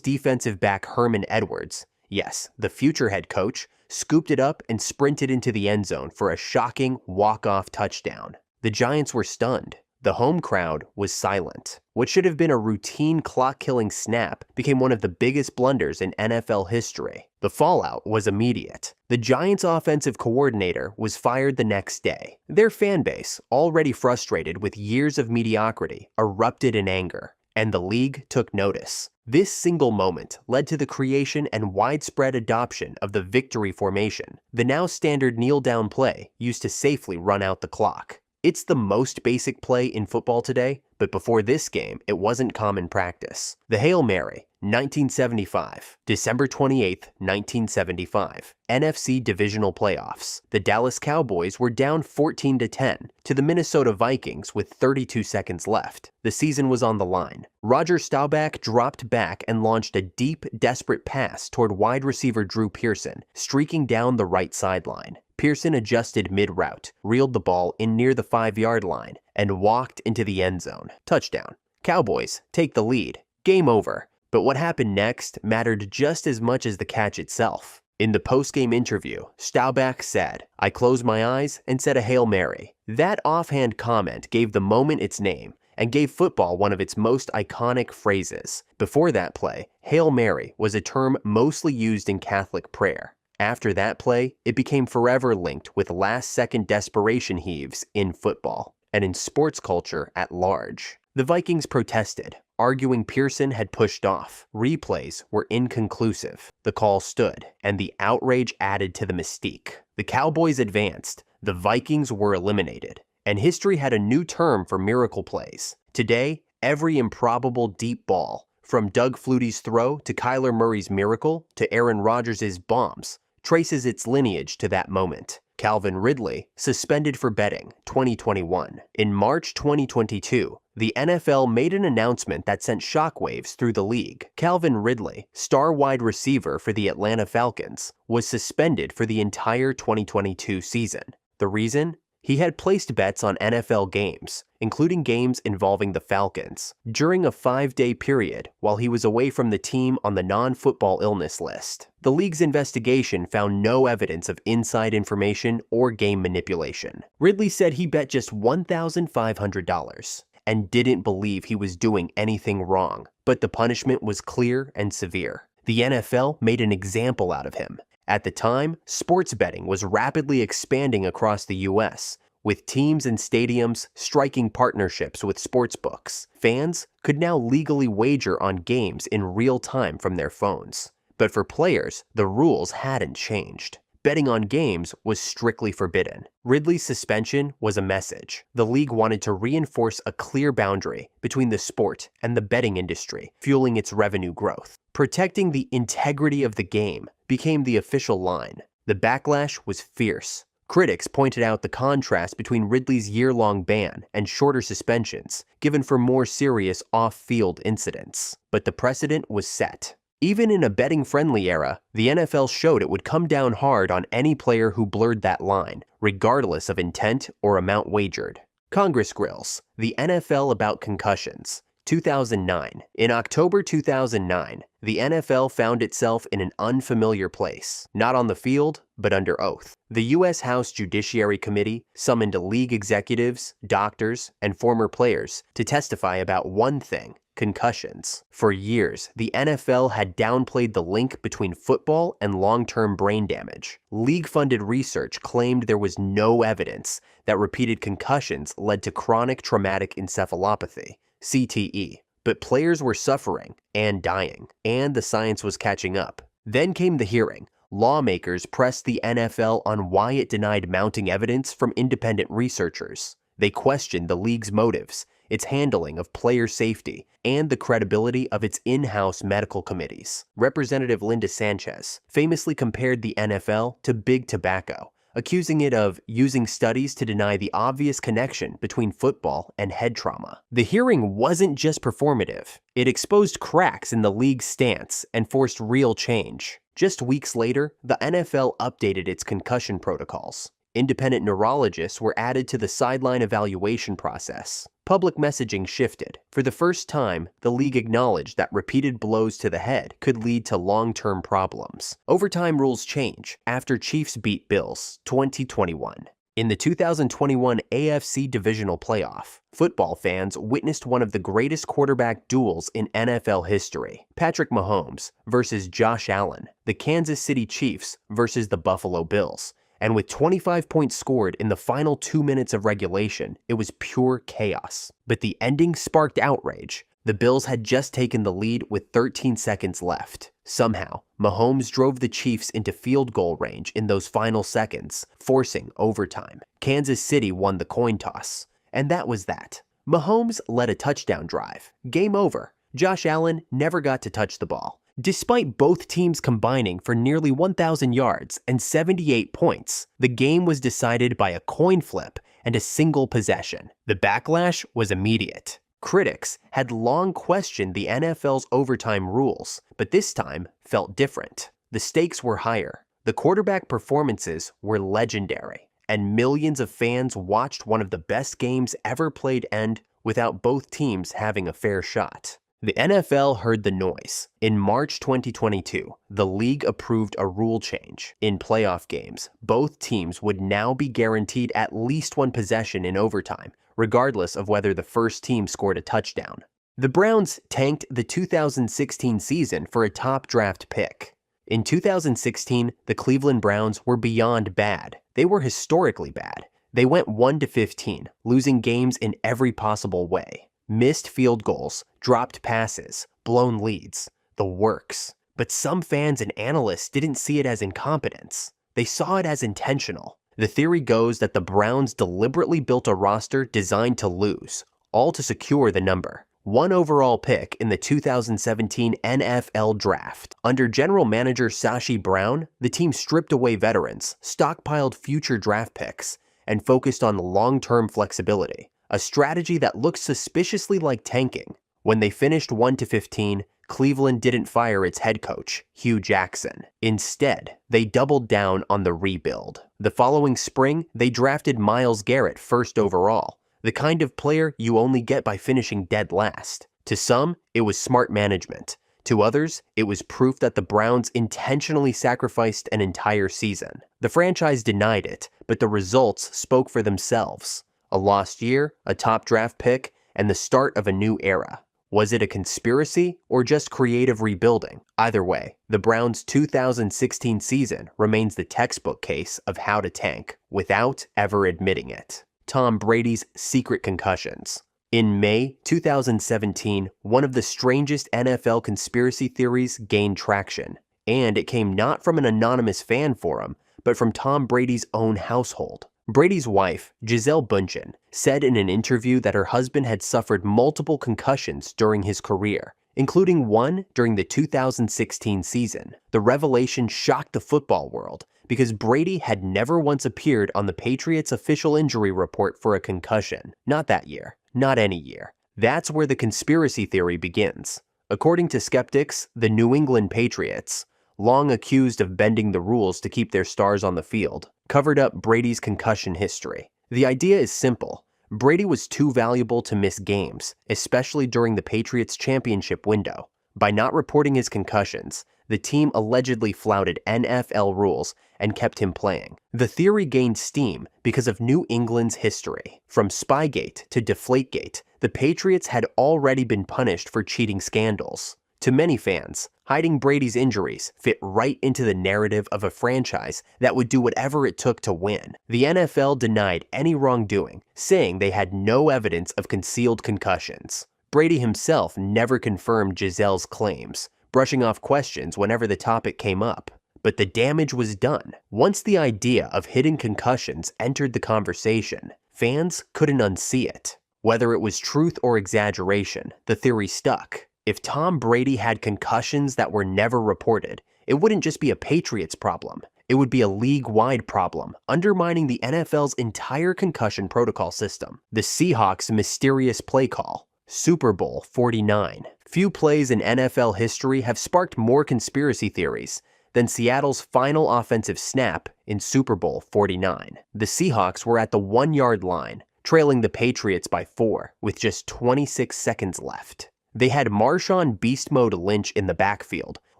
defensive back Herman Edwards, yes, the future head coach, scooped it up and sprinted into the end zone for a shocking walk-off touchdown. The Giants were stunned. The home crowd was silent. What should have been a routine clock-killing snap became one of the biggest blunders in NFL history. The fallout was immediate. The Giants' offensive coordinator was fired the next day. Their fan base, already frustrated with years of mediocrity, erupted in anger, and the league took notice. This single moment led to the creation and widespread adoption of the victory formation, the now standard kneel-down play used to safely run out the clock. It's the most basic play in football today, but before this game, it wasn't common practice. The Hail Mary, 1975. December 28th, 1975. NFC Divisional Playoffs. The Dallas Cowboys were down 14-10 to the Minnesota Vikings with 32 seconds left. The season was on the line. Roger Staubach dropped back and launched a deep, desperate pass toward wide receiver Drew Pearson, streaking down the right sideline. Pearson adjusted mid-route, reeled the ball in near the 5-yard line, and walked into the end zone. Touchdown. Cowboys take the lead. Game over. But what happened next mattered just as much as the catch itself. In the post-game interview, Staubach said, "I closed my eyes and said a Hail Mary." That offhand comment gave the moment its name and gave football one of its most iconic phrases. Before that play, Hail Mary was a term mostly used in Catholic prayer. After that play, it became forever linked with last-second desperation heaves in football and in sports culture at large. The Vikings protested, arguing Pearson had pushed off. Replays were inconclusive. The call stood, and the outrage added to the mystique. The Cowboys advanced, the Vikings were eliminated, and history had a new term for miracle plays. Today, every improbable deep ball, from Doug Flutie's throw to Kyler Murray's miracle to Aaron Rodgers' bombs, traces its lineage to that moment. Calvin Ridley, suspended for betting, 2021. In March 2022, the NFL made an announcement that sent shockwaves through the league. Calvin Ridley, star wide receiver for the Atlanta Falcons, was suspended for the entire 2022 season. The reason? He had placed bets on NFL games, including games involving the Falcons, during a 5-day period while he was away from the team on the non-football illness list. The league's investigation found no evidence of inside information or game manipulation. Ridley said he bet just $1,500 and didn't believe he was doing anything wrong, but the punishment was clear and severe. The NFL made an example out of him. At the time, sports betting was rapidly expanding across the U.S., with teams and stadiums striking partnerships with sportsbooks. Fans could now legally wager on games in real time from their phones. But for players, the rules hadn't changed. Betting on games was strictly forbidden. Ridley's suspension was a message. The league wanted to reinforce a clear boundary between the sport and the betting industry, fueling its revenue growth. Protecting the integrity of the game became the official line. The backlash was fierce. Critics pointed out the contrast between Ridley's year-long ban and shorter suspensions, given for more serious off-field incidents. But the precedent was set. Even in a betting-friendly era, the NFL showed it would come down hard on any player who blurred that line, regardless of intent or amount wagered. Congress grills, the NFL about concussions. 2009. In October 2009, the NFL found itself in an unfamiliar place, not on the field, but under oath. The U.S. House Judiciary Committee summoned league executives, doctors, and former players to testify about one thing: concussions. For years, the NFL had downplayed the link between football and long-term brain damage. League-funded research claimed there was no evidence that repeated concussions led to chronic traumatic encephalopathy, CTE. But players were suffering and dying, and the science was catching up. Then came the hearing. Lawmakers pressed the NFL on why it denied mounting evidence from independent researchers. They questioned the league's motives, its handling of player safety, and the credibility of its in-house medical committees. Representative Linda Sanchez famously compared the NFL to big tobacco, accusing it of using studies to deny the obvious connection between football and head trauma. The hearing wasn't just performative. It exposed cracks in the league's stance and forced real change. Just weeks later, the NFL updated its concussion protocols. Independent neurologists were added to the sideline evaluation process. Public messaging shifted. For the first time, the league acknowledged that repeated blows to the head could lead to long-term problems. Overtime rules change after Chiefs beat Bills, 2021. In the 2021 AFC Divisional Playoff, football fans witnessed one of the greatest quarterback duels in NFL history. Patrick Mahomes versus Josh Allen, the Kansas City Chiefs versus the Buffalo Bills. And with 25 points scored in the final 2 minutes of regulation, it was pure chaos. But the ending sparked outrage. The Bills had just taken the lead with 13 seconds left. Somehow, Mahomes drove the Chiefs into field goal range in those final seconds, forcing overtime. Kansas City won the coin toss. And that was that. Mahomes led a touchdown drive. Game over. Josh Allen never got to touch the ball. Despite both teams combining for nearly 1,000 yards and 78 points, the game was decided by a coin flip and a single possession. The backlash was immediate. Critics had long questioned the NFL's overtime rules, but this time felt different. The stakes were higher. The quarterback performances were legendary, and millions of fans watched one of the best games ever played end without both teams having a fair shot. The NFL heard the noise. In March 2022, the league approved a rule change. In playoff games, both teams would now be guaranteed at least one possession in overtime, regardless of whether the first team scored a touchdown. The Browns tanked the 2016 season for a top draft pick. In 2016, the Cleveland Browns were beyond bad. They were historically bad. They went 1-15, losing games in every possible way. Missed field goals, dropped passes, blown leads, the works. But some fans and analysts didn't see it as incompetence. They saw it as intentional. The theory goes that the Browns deliberately built a roster designed to lose, all to secure the number 1 overall pick in the 2017 NFL Draft. Under general manager Sashi Brown, the team stripped away veterans, stockpiled future draft picks, and focused on long-term flexibility. A strategy that looks suspiciously like tanking. When they finished 1-15, Cleveland didn't fire its head coach, Hugh Jackson. Instead, they doubled down on the rebuild. The following spring, they drafted Myles Garrett first overall, the kind of player you only get by finishing dead last. To some, it was smart management. To others, it was proof that the Browns intentionally sacrificed an entire season. The franchise denied it, but the results spoke for themselves. A lost year, a top draft pick, and the start of a new era. Was it a conspiracy or just creative rebuilding? Either way, the Browns' 2016 season remains the textbook case of how to tank without ever admitting it. Tom Brady's secret concussions. In May 2017, one of the strangest NFL conspiracy theories gained traction, and it came not from an anonymous fan forum, but from Tom Brady's own household. Brady's wife, Gisele Bündchen, said in an interview that her husband had suffered multiple concussions during his career, including one during the 2016 season. The revelation shocked the football world because Brady had never once appeared on the Patriots' official injury report for a concussion. Not that year, not any year. That's where the conspiracy theory begins. According to skeptics, the New England Patriots, long accused of bending the rules to keep their stars on the field, covered up Brady's concussion history. The idea is simple. Brady was too valuable to miss games, especially during the Patriots' championship window. By not reporting his concussions, the team allegedly flouted NFL rules and kept him playing. The theory gained steam because of New England's history. From Spygate to Deflategate, the Patriots had already been punished for cheating scandals. To many fans, hiding Brady's injuries fit right into the narrative of a franchise that would do whatever it took to win. The NFL denied any wrongdoing, saying they had no evidence of concealed concussions. Brady himself never confirmed Gisele's claims, brushing off questions whenever the topic came up. But the damage was done. Once the idea of hidden concussions entered the conversation, fans couldn't unsee it. Whether it was truth or exaggeration, the theory stuck. If Tom Brady had concussions that were never reported, it wouldn't just be a Patriots problem. It would be a league-wide problem, undermining the NFL's entire concussion protocol system. The Seahawks' mysterious play call, Super Bowl 49. Few plays in NFL history have sparked more conspiracy theories than Seattle's final offensive snap in Super Bowl 49. The Seahawks were at the 1-yard line, trailing the Patriots by 4, with just 26 seconds left. They had Marshawn Beast Mode Lynch in the backfield,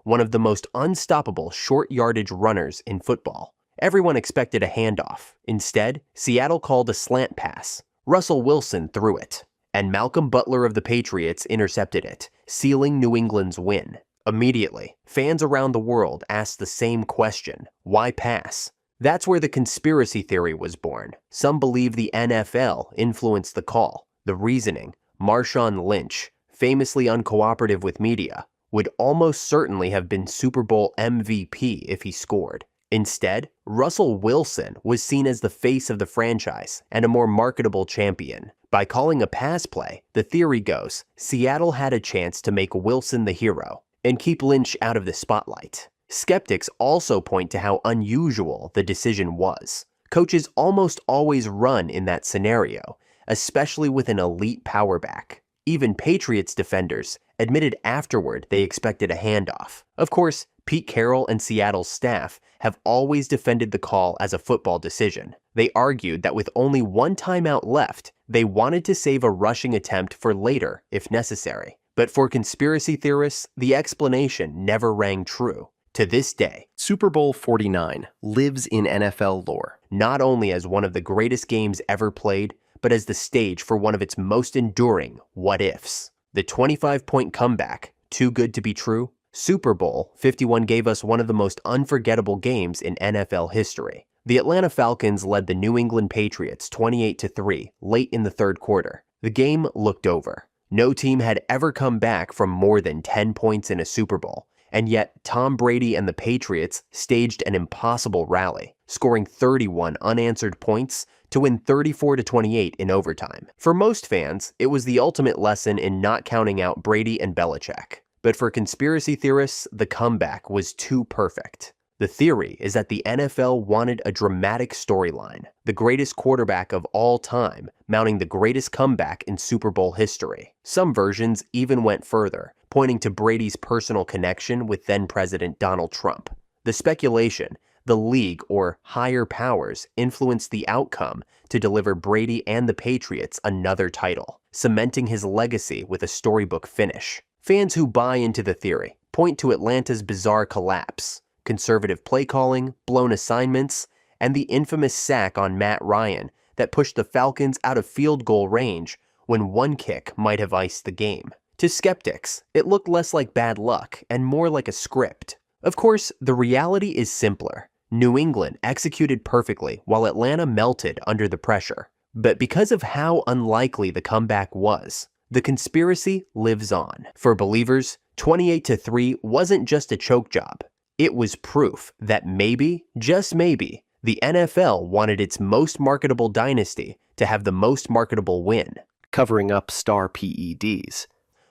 one of the most unstoppable short yardage runners in football. Everyone expected a handoff. Instead, Seattle called a slant pass. Russell Wilson threw it, and Malcolm Butler of the Patriots intercepted it, sealing New England's win. Immediately, fans around the world asked the same question: why pass? That's where the conspiracy theory was born. Some believe the NFL influenced the call. The reasoning: Marshawn Lynch, famously uncooperative with media, would almost certainly have been Super Bowl MVP if he scored. Instead, Russell Wilson was seen as the face of the franchise and a more marketable champion. By calling a pass play, the theory goes, Seattle had a chance to make Wilson the hero and keep Lynch out of the spotlight. Skeptics also point to how unusual the decision was. Coaches almost always run in that scenario, especially with an elite power back. Even Patriots defenders admitted afterward they expected a handoff. Of course, Pete Carroll and Seattle's staff have always defended the call as a football decision. They argued that with only one timeout left, they wanted to save a rushing attempt for later if necessary. But for conspiracy theorists, the explanation never rang true. To this day, Super Bowl 49 lives in NFL lore. Not only as one of the greatest games ever played, but as the stage for one of its most enduring what-ifs. The 25-point comeback, too good to be true? Super Bowl 51 gave us one of the most unforgettable games in NFL history. The Atlanta Falcons led the New England Patriots 28-3 late in the third quarter. The game looked over. No team had ever come back from more than 10 points in a Super Bowl. And yet, Tom Brady and the Patriots staged an impossible rally, scoring 31 unanswered points to win 34-28 in overtime. For most fans, it was the ultimate lesson in not counting out Brady and Belichick. But for conspiracy theorists, the comeback was too perfect. The theory is that the NFL wanted a dramatic storyline, the greatest quarterback of all time mounting the greatest comeback in Super Bowl history. Some versions even went further, pointing to Brady's personal connection with then-President Donald Trump. The speculation, the league or higher powers influenced the outcome to deliver Brady and the Patriots another title, cementing his legacy with a storybook finish. Fans who buy into the theory point to Atlanta's bizarre collapse, conservative play calling, blown assignments, and the infamous sack on Matt Ryan that pushed the Falcons out of field goal range when one kick might have iced the game. To skeptics, it looked less like bad luck and more like a script. Of course, the reality is simpler. New England executed perfectly while Atlanta melted under the pressure. But because of how unlikely the comeback was, the conspiracy lives on. For believers, 28-3 wasn't just a choke job. It was proof that maybe, just maybe, the NFL wanted its most marketable dynasty to have the most marketable win. Covering up star PEDs.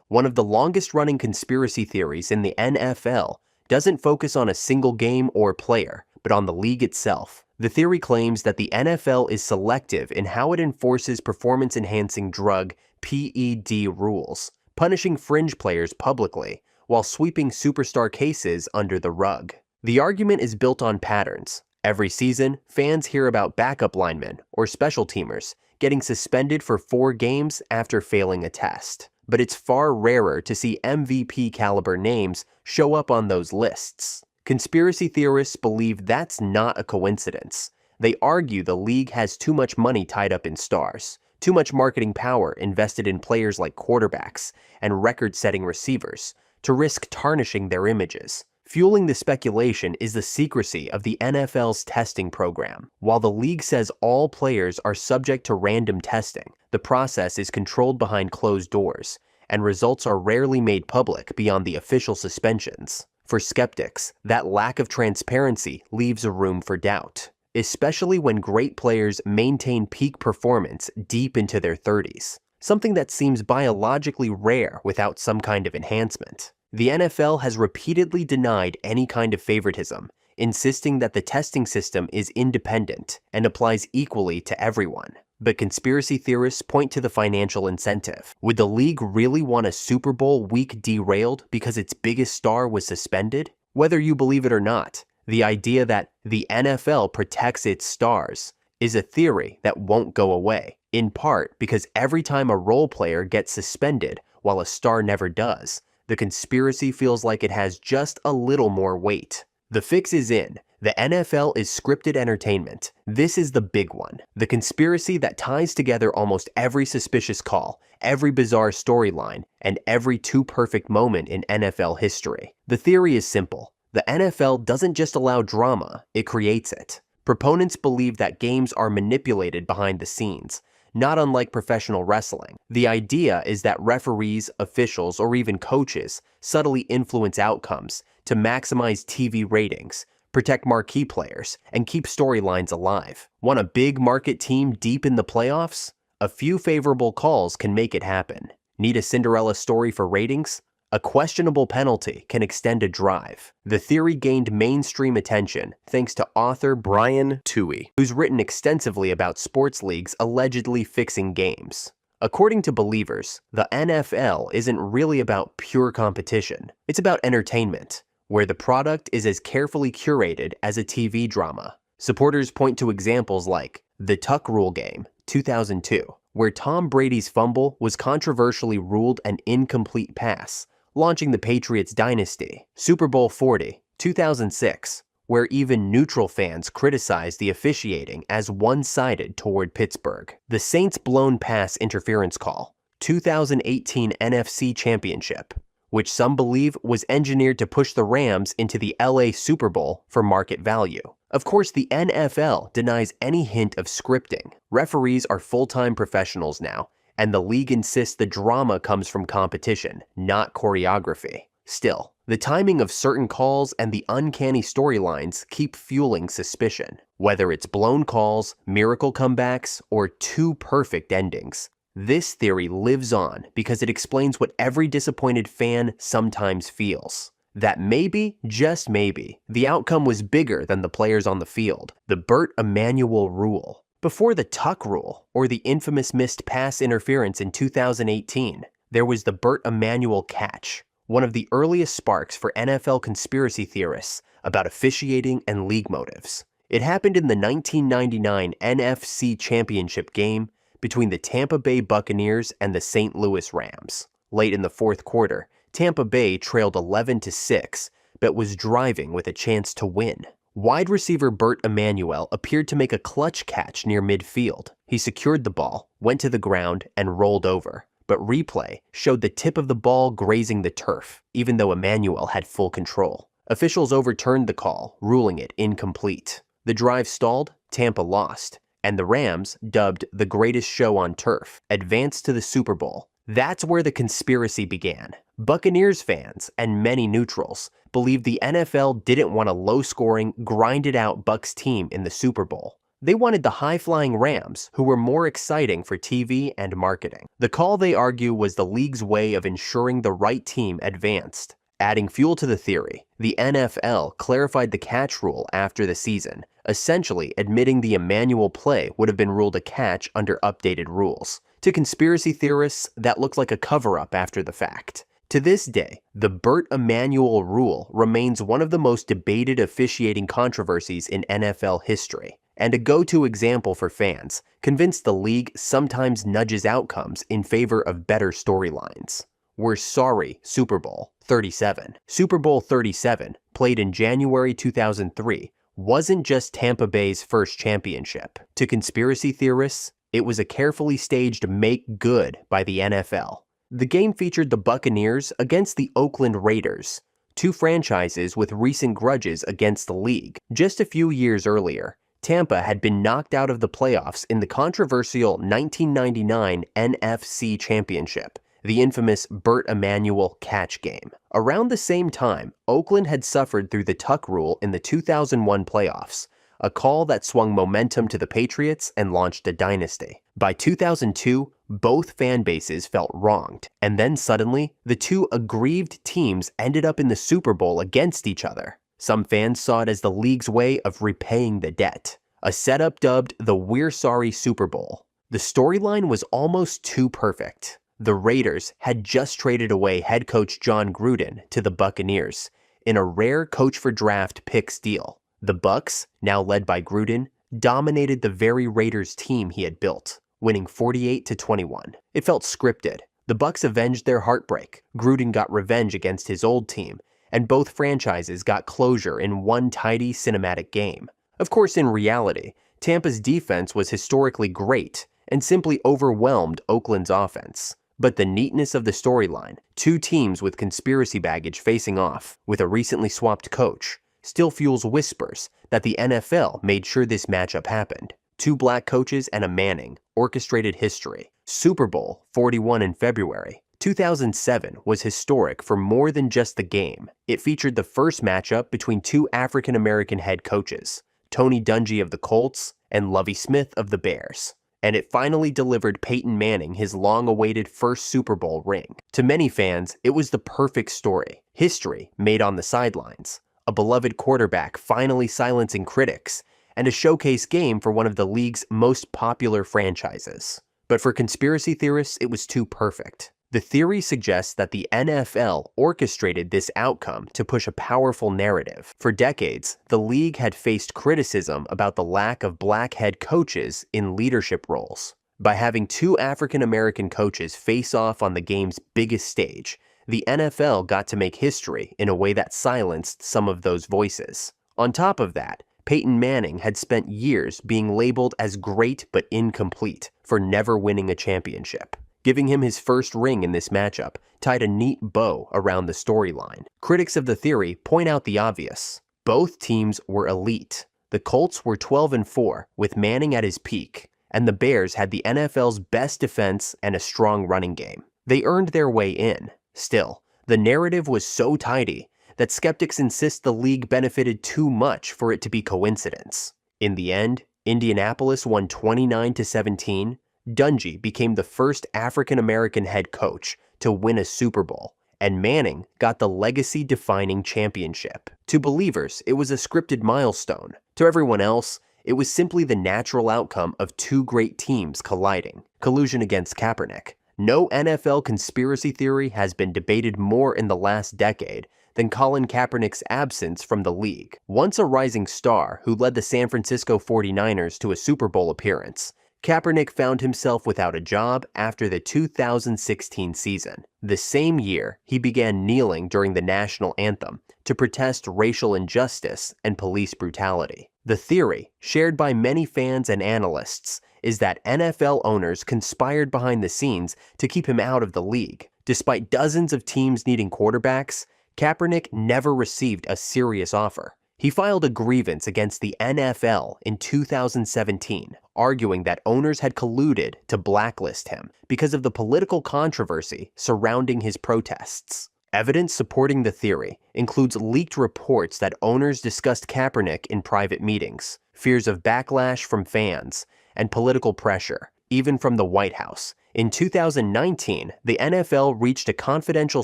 One of the longest-running conspiracy theories in the NFL doesn't focus on a single game or player, but on the league itself. The theory claims that the NFL is selective in how it enforces performance-enhancing drug PED rules, punishing fringe players publicly, while sweeping superstar cases under the rug. The argument is built on patterns. Every season, fans hear about backup linemen or special teamers getting suspended for 4 games after failing a test. But it's far rarer to see MVP caliber names show up on those lists. Conspiracy theorists believe that's not a coincidence. They argue the league has too much money tied up in stars, too much marketing power invested in players like quarterbacks and record-setting receivers, to risk tarnishing their images. Fueling the speculation is the secrecy of the NFL's testing program. While the league says all players are subject to random testing, the process is controlled behind closed doors, and results are rarely made public beyond the official suspensions. For skeptics, that lack of transparency leaves a room for doubt, especially when great players maintain peak performance deep into their 30s. Something that seems biologically rare without some kind of enhancement. The NFL has repeatedly denied any kind of favoritism, insisting that the testing system is independent and applies equally to everyone. But conspiracy theorists point to the financial incentive. Would the league really want a Super Bowl week derailed because its biggest star was suspended? Whether you believe it or not, the idea that the NFL protects its stars is a theory that won't go away, in part because every time a role player gets suspended while a star never does, the conspiracy feels like it has just a little more weight. The fix is in. The NFL is scripted entertainment. This is the big one. The conspiracy that ties together almost every suspicious call, every bizarre storyline, and every too-perfect moment in NFL history. The theory is simple. The NFL doesn't just allow drama, it creates it. Proponents believe that games are manipulated behind the scenes, not unlike professional wrestling. The idea is that referees, officials, or even coaches subtly influence outcomes to maximize TV ratings, protect marquee players, and keep storylines alive. Want a big market team deep in the playoffs? A few favorable calls can make it happen. Need a Cinderella story for ratings? A questionable penalty can extend a drive. The theory gained mainstream attention thanks to author Brian Toohey, who's written extensively about sports leagues allegedly fixing games. According to believers, the NFL isn't really about pure competition. It's about entertainment. where the product is as carefully curated as a TV drama. Supporters point to examples like the Tuck Rule game, 2002, where Tom Brady's fumble was controversially ruled an incomplete pass, launching the Patriots' dynasty. Super Bowl 40, 2006, where even neutral fans criticized the officiating as one-sided toward Pittsburgh. The Saints' blown pass interference call, 2018 NFC Championship, which some believe was engineered to push the Rams into the LA Super Bowl for market value. Of course, the NFL denies any hint of scripting. Referees are full-time professionals now, and the league insists the drama comes from competition, not choreography. Still, the timing of certain calls and the uncanny storylines keep fueling suspicion. Whether it's blown calls, miracle comebacks, or two perfect endings, this theory lives on because it explains what every disappointed fan sometimes feels. That maybe, just maybe, the outcome was bigger than the players on the field. The Burt Emanuel rule. Before the Tuck rule, or the infamous missed pass interference in 2018, there was the Burt Emanuel catch, one of the earliest sparks for NFL conspiracy theorists about officiating and league motives. It happened in the 1999 NFC Championship game between the Tampa Bay Buccaneers and the St. Louis Rams. Late in the fourth quarter, Tampa Bay trailed 11-6, but was driving with a chance to win. Wide receiver Burt Emanuel appeared to make a clutch catch near midfield. He secured the ball, went to the ground, and rolled over. But replay showed the tip of the ball grazing the turf, even though Emanuel had full control. Officials overturned the call, ruling it incomplete. The drive stalled, Tampa lost, and the Rams, dubbed the greatest show on turf, advanced to the Super Bowl. That's where the conspiracy began. Buccaneers fans, and many neutrals, believed the NFL didn't want a low-scoring, grinded-out Bucs team in the Super Bowl. They wanted the high-flying Rams, who were more exciting for TV and marketing. The call, they argue, was the league's way of ensuring the right team advanced. Adding fuel to the theory, the NFL clarified the catch rule after the season, essentially admitting the Emanuel play would have been ruled a catch under updated rules. To conspiracy theorists, that looked like a cover-up after the fact. To this day, the Burt Emanuel rule remains one of the most debated officiating controversies in NFL history, and a go-to example for fans, convinced the league sometimes nudges outcomes in favor of better storylines. We're sorry, Super Bowl 37. Super Bowl 37, played in January 2003, wasn't just Tampa Bay's first championship. To conspiracy theorists, it was a carefully staged make good by the NFL. The game featured the Buccaneers against the Oakland Raiders, two franchises with recent grudges against the league. Just a few years earlier, Tampa had been knocked out of the playoffs in the controversial 1999 NFC Championship, the infamous Burt Emanuel catch game. Around the same time, Oakland had suffered through the Tuck rule in the 2001 playoffs, a call that swung momentum to the Patriots and launched a dynasty. By 2002, both fan bases felt wronged, and then suddenly, the two aggrieved teams ended up in the Super Bowl against each other. Some fans saw it as the league's way of repaying the debt, a setup dubbed the We're Sorry Super Bowl. The storyline was almost too perfect. The Raiders had just traded away head coach John Gruden to the Buccaneers in a rare coach-for-draft picks deal. The Bucs, now led by Gruden, dominated the very Raiders team he had built, winning 48-21. It felt scripted. The Bucs avenged their heartbreak. Gruden got revenge against his old team, and both franchises got closure in one tidy cinematic game. Of course, in reality, Tampa's defense was historically great and simply overwhelmed Oakland's offense. But the neatness of the storyline, two teams with conspiracy baggage facing off with a recently swapped coach, still fuels whispers that the NFL made sure this matchup happened. Two black coaches and a Manning orchestrated history. Super Bowl 41 in February 2007 was historic for more than just the game. It featured the first matchup between two African-American head coaches, Tony Dungy of the Colts and Lovie Smith of the Bears. And it finally delivered Peyton Manning his long-awaited first Super Bowl ring. To many fans, it was the perfect story. History made on the sidelines. A beloved quarterback finally silencing critics, and a showcase game for one of the league's most popular franchises. But for conspiracy theorists, it was too perfect. The theory suggests that the NFL orchestrated this outcome to push a powerful narrative. For decades, the league had faced criticism about the lack of black head coaches in leadership roles. By having two African American coaches face off on the game's biggest stage, the NFL got to make history in a way that silenced some of those voices. On top of that, Peyton Manning had spent years being labeled as great but incomplete for never winning a championship. Giving him his first ring in this matchup tied a neat bow around the storyline. Critics of the theory point out the obvious. Both teams were elite. The Colts were 12-4 with Manning at his peak, and the Bears had the NFL's best defense and a strong running game. They earned their way in. Still, the narrative was so tidy that skeptics insist the league benefited too much for it to be coincidence. In the end, Indianapolis won 29-17. Dungy became the first African-American head coach to win a Super Bowl, and Manning got the legacy-defining championship. To believers, it was a scripted milestone. To everyone else, it was simply the natural outcome of two great teams colliding. Collusion against Kaepernick. No NFL conspiracy theory has been debated more in the last decade than Colin Kaepernick's absence from the league. Once a rising star who led the San Francisco 49ers to a Super Bowl appearance, Kaepernick found himself without a job after the 2016 season. The same year, he began kneeling during the national anthem to protest racial injustice and police brutality. The theory, shared by many fans and analysts, is that NFL owners conspired behind the scenes to keep him out of the league. Despite dozens of teams needing quarterbacks, Kaepernick never received a serious offer. He filed a grievance against the NFL in 2017, arguing that owners had colluded to blacklist him because of the political controversy surrounding his protests. Evidence supporting the theory includes leaked reports that owners discussed Kaepernick in private meetings, fears of backlash from fans, and political pressure, even from the White House. In 2019, the NFL reached a confidential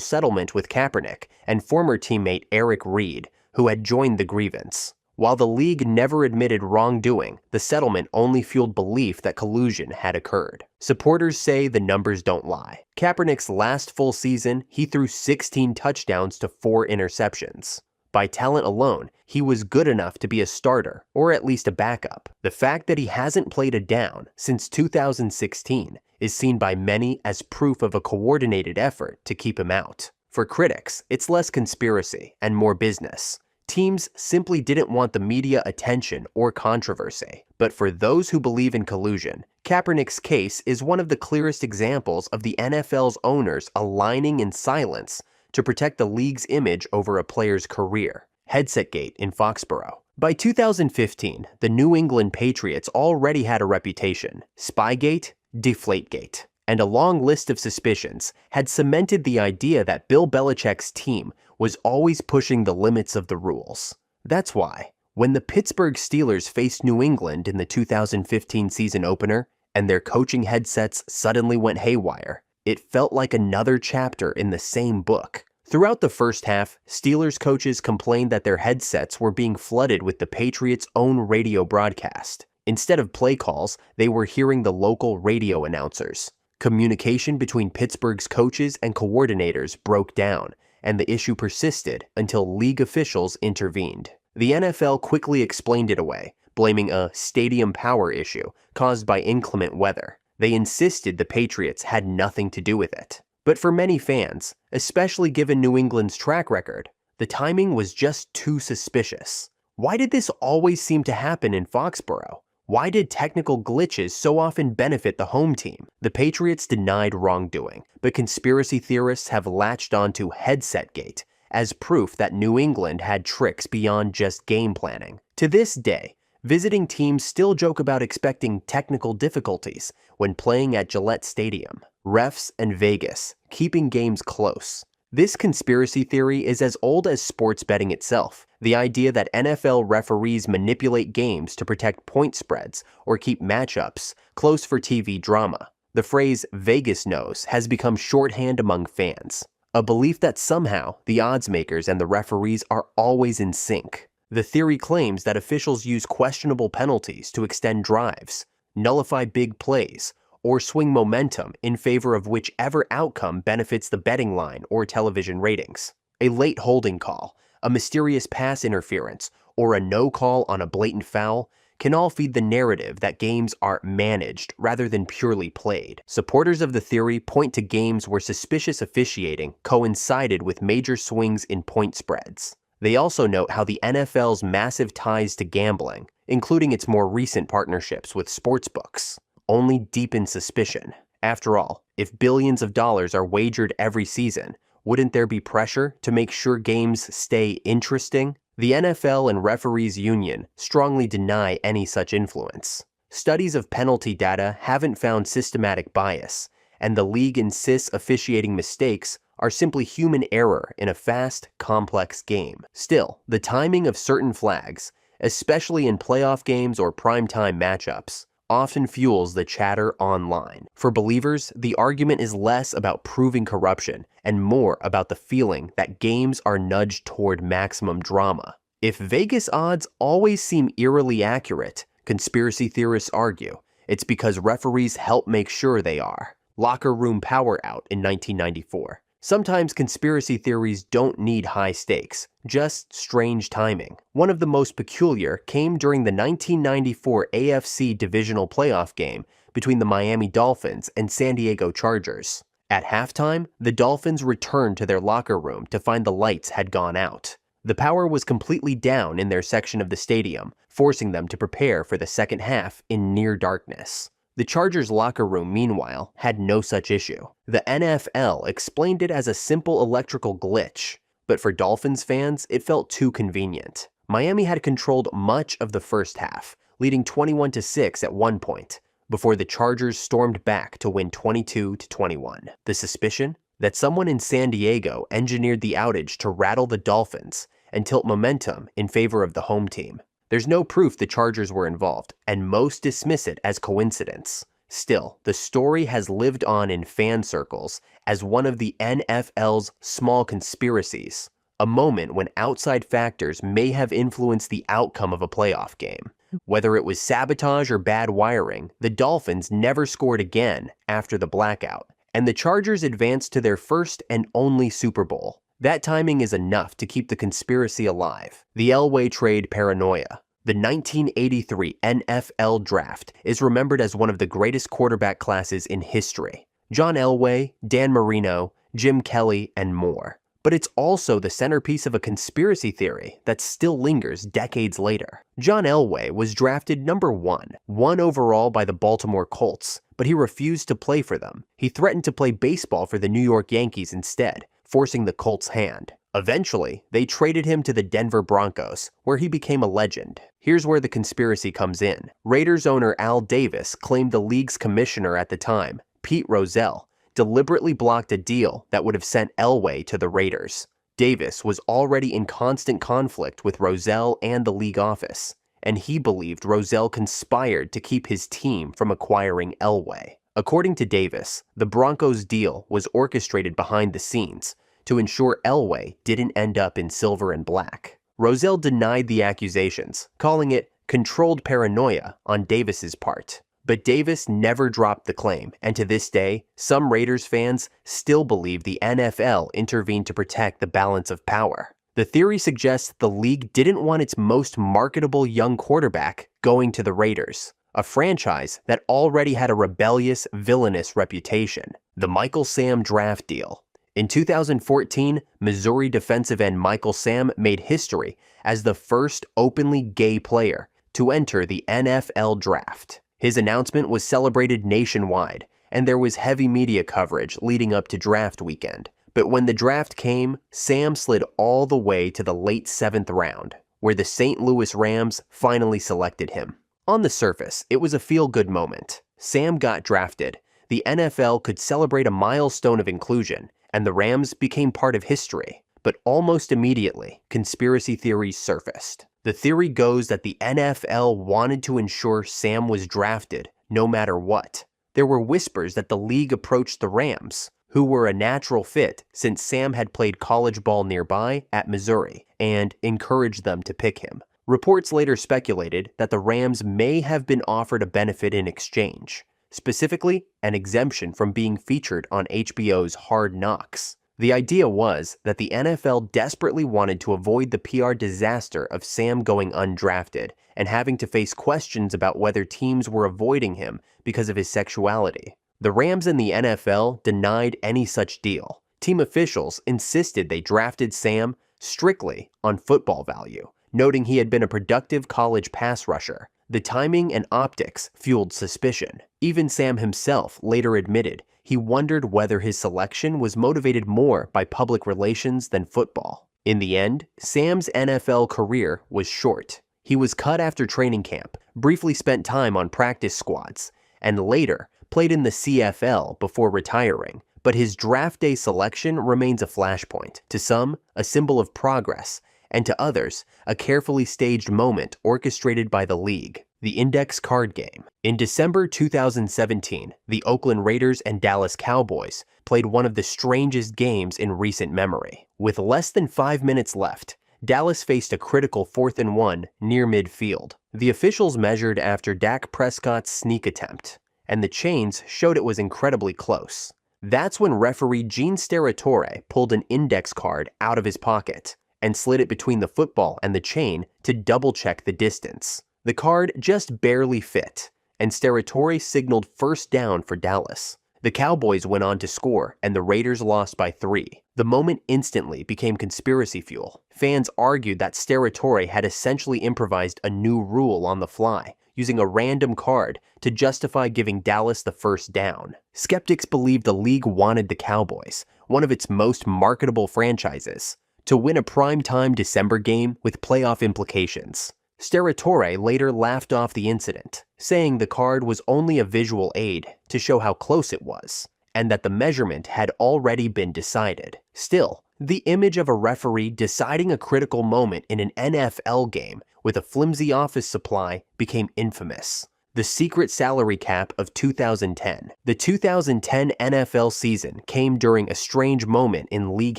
settlement with Kaepernick and former teammate Eric Reid, who had joined the grievance. While the league never admitted wrongdoing, the settlement only fueled belief that collusion had occurred. Supporters say the numbers don't lie. Kaepernick's last full season, he threw 16 touchdowns to 4 interceptions. By talent alone, he was good enough to be a starter, or at least a backup. The fact that he hasn't played a down since 2016 is seen by many as proof of a coordinated effort to keep him out. For critics, it's less conspiracy and more business. Teams simply didn't want the media attention or controversy. But for those who believe in collusion, Kaepernick's case is one of the clearest examples of the NFL's owners aligning in silence to protect the league's image over a player's career. Headsetgate in Foxborough. By 2015, the New England Patriots already had a reputation. Spygate, Deflategate, and a long list of suspicions had cemented the idea that Bill Belichick's team was always pushing the limits of the rules. That's why, when the Pittsburgh Steelers faced New England in the 2015 season opener, and their coaching headsets suddenly went haywire, it felt like another chapter in the same book. Throughout the first half, Steelers coaches complained that their headsets were being flooded with the Patriots' own radio broadcast. Instead of play calls, they were hearing the local radio announcers. Communication between Pittsburgh's coaches and coordinators broke down, and the issue persisted until league officials intervened. The NFL quickly explained it away, blaming a stadium power issue caused by inclement weather. They insisted the Patriots had nothing to do with it. But for many fans, especially given New England's track record, the timing was just too suspicious. Why did this always seem to happen in Foxborough? Why did technical glitches so often benefit the home team? The Patriots denied wrongdoing, but conspiracy theorists have latched onto Headsetgate as proof that New England had tricks beyond just game planning. To this day, visiting teams still joke about expecting technical difficulties when playing at Gillette Stadium. Refs and Vegas, keeping games close. This conspiracy theory is as old as sports betting itself. The idea that NFL referees manipulate games to protect point spreads or keep matchups close for TV drama. The phrase Vegas knows has become shorthand among fans. A belief that somehow the odds makers and the referees are always in sync. The theory claims that officials use questionable penalties to extend drives, nullify big plays, or swing momentum in favor of whichever outcome benefits the betting line or television ratings. A late holding call, a mysterious pass interference, or a no call on a blatant foul can all feed the narrative that games are managed rather than purely played. Supporters of the theory point to games where suspicious officiating coincided with major swings in point spreads. They also note how the NFL's massive ties to gambling, including its more recent partnerships with sportsbooks, only deepen suspicion. After all, if billions of dollars are wagered every season, wouldn't there be pressure to make sure games stay interesting? The NFL and Referees Union strongly deny any such influence. Studies of penalty data haven't found systematic bias, and the league insists officiating mistakes are simply human error in a fast, complex game. Still, the timing of certain flags, especially in playoff games or primetime matchups, often fuels the chatter online. For believers, the argument is less about proving corruption and more about the feeling that games are nudged toward maximum drama. If Vegas odds always seem eerily accurate, conspiracy theorists argue, it's because referees help make sure they are. Locker room power out in 1994. Sometimes conspiracy theories don't need high stakes, just strange timing. One of the most peculiar came during the 1994 AFC divisional playoff game between the Miami Dolphins and San Diego Chargers. At halftime, the Dolphins returned to their locker room to find the lights had gone out. The power was completely down in their section of the stadium, forcing them to prepare for the second half in near darkness. The Chargers' locker room, meanwhile, had no such issue. The NFL explained it as a simple electrical glitch, but for Dolphins fans, it felt too convenient. Miami had controlled much of the first half, leading 21-6 at one point, before the Chargers stormed back to win 22-21. The suspicion? That someone in San Diego engineered the outage to rattle the Dolphins and tilt momentum in favor of the home team. There's no proof the Chargers were involved, and most dismiss it as coincidence. Still, the story has lived on in fan circles as one of the NFL's small conspiracies, a moment when outside factors may have influenced the outcome of a playoff game. Whether it was sabotage or bad wiring, the Dolphins never scored again after the blackout, and the Chargers advanced to their first and only Super Bowl. That timing is enough to keep the conspiracy alive. The Elway trade paranoia. The 1983 NFL Draft is remembered as one of the greatest quarterback classes in history. John Elway, Dan Marino, Jim Kelly, and more. But it's also the centerpiece of a conspiracy theory that still lingers decades later. John Elway was drafted number 1 overall by the Baltimore Colts, but he refused to play for them. He threatened to play baseball for the New York Yankees instead, forcing the Colts' hand. Eventually, they traded him to the Denver Broncos, where he became a legend. Here's where the conspiracy comes in. Raiders owner Al Davis claimed the league's commissioner at the time, Pete Rozelle, deliberately blocked a deal that would have sent Elway to the Raiders. Davis was already in constant conflict with Rozelle and the league office, and he believed Rozelle conspired to keep his team from acquiring Elway. According to Davis, the Broncos' deal was orchestrated behind the scenes to ensure Elway didn't end up in silver and black. Rozelle denied the accusations, calling it controlled paranoia on Davis's part. But Davis never dropped the claim, and to this day, some Raiders fans still believe the NFL intervened to protect the balance of power. The theory suggests the league didn't want its most marketable young quarterback going to the Raiders, a franchise that already had a rebellious, villainous reputation. The Michael Sam draft deal. In 2014, Missouri defensive end Michael Sam made history as the first openly gay player to enter the NFL draft. His announcement was celebrated nationwide, and there was heavy media coverage leading up to draft weekend. But when the draft came, Sam slid all the way to the late 7th round, where the St. Louis Rams finally selected him. On the surface, it was a feel-good moment. Sam got drafted, the NFL could celebrate a milestone of inclusion, and the Rams became part of history. But almost immediately, conspiracy theories surfaced. The theory goes that the NFL wanted to ensure Sam was drafted no matter what. There were whispers that the league approached the Rams, who were a natural fit since Sam had played college ball nearby at Missouri, and encouraged them to pick him. Reports later speculated that the Rams may have been offered a benefit in exchange, specifically an exemption from being featured on HBO's Hard Knocks. The idea was that the NFL desperately wanted to avoid the PR disaster of Sam going undrafted and having to face questions about whether teams were avoiding him because of his sexuality. The Rams and the NFL denied any such deal. Team officials insisted they drafted Sam strictly on football value, noting he had been a productive college pass rusher. The timing and optics fueled suspicion. Even Sam himself later admitted he wondered whether his selection was motivated more by public relations than football. In the end, Sam's NFL career was short. He was cut after training camp, briefly spent time on practice squads, and later played in the CFL before retiring. But his draft day selection remains a flashpoint. To some, a symbol of progress, and to others, a carefully staged moment orchestrated by the league. The index card game. In December 2017, the Oakland Raiders and Dallas Cowboys played one of the strangest games in recent memory. With less than 5 minutes left, Dallas faced a critical 4th and 1 near midfield. The officials measured after Dak Prescott's sneak attempt, and the chains showed it was incredibly close. That's when referee Gene Steratore pulled an index card out of his pocket and slid it between the football and the chain to double-check the distance. The card just barely fit, and Steratore signaled first down for Dallas. The Cowboys went on to score, and the Raiders lost by 3. The moment instantly became conspiracy fuel. Fans argued that Steratore had essentially improvised a new rule on the fly, using a random card to justify giving Dallas the first down. Skeptics believed the league wanted the Cowboys, one of its most marketable franchises, to win a primetime December game with playoff implications. Steratore later laughed off the incident, saying the card was only a visual aid to show how close it was, and that the measurement had already been decided. Still, the image of a referee deciding a critical moment in an NFL game with a flimsy office supply became infamous. The secret salary cap of 2010. The 2010 NFL season came during a strange moment in league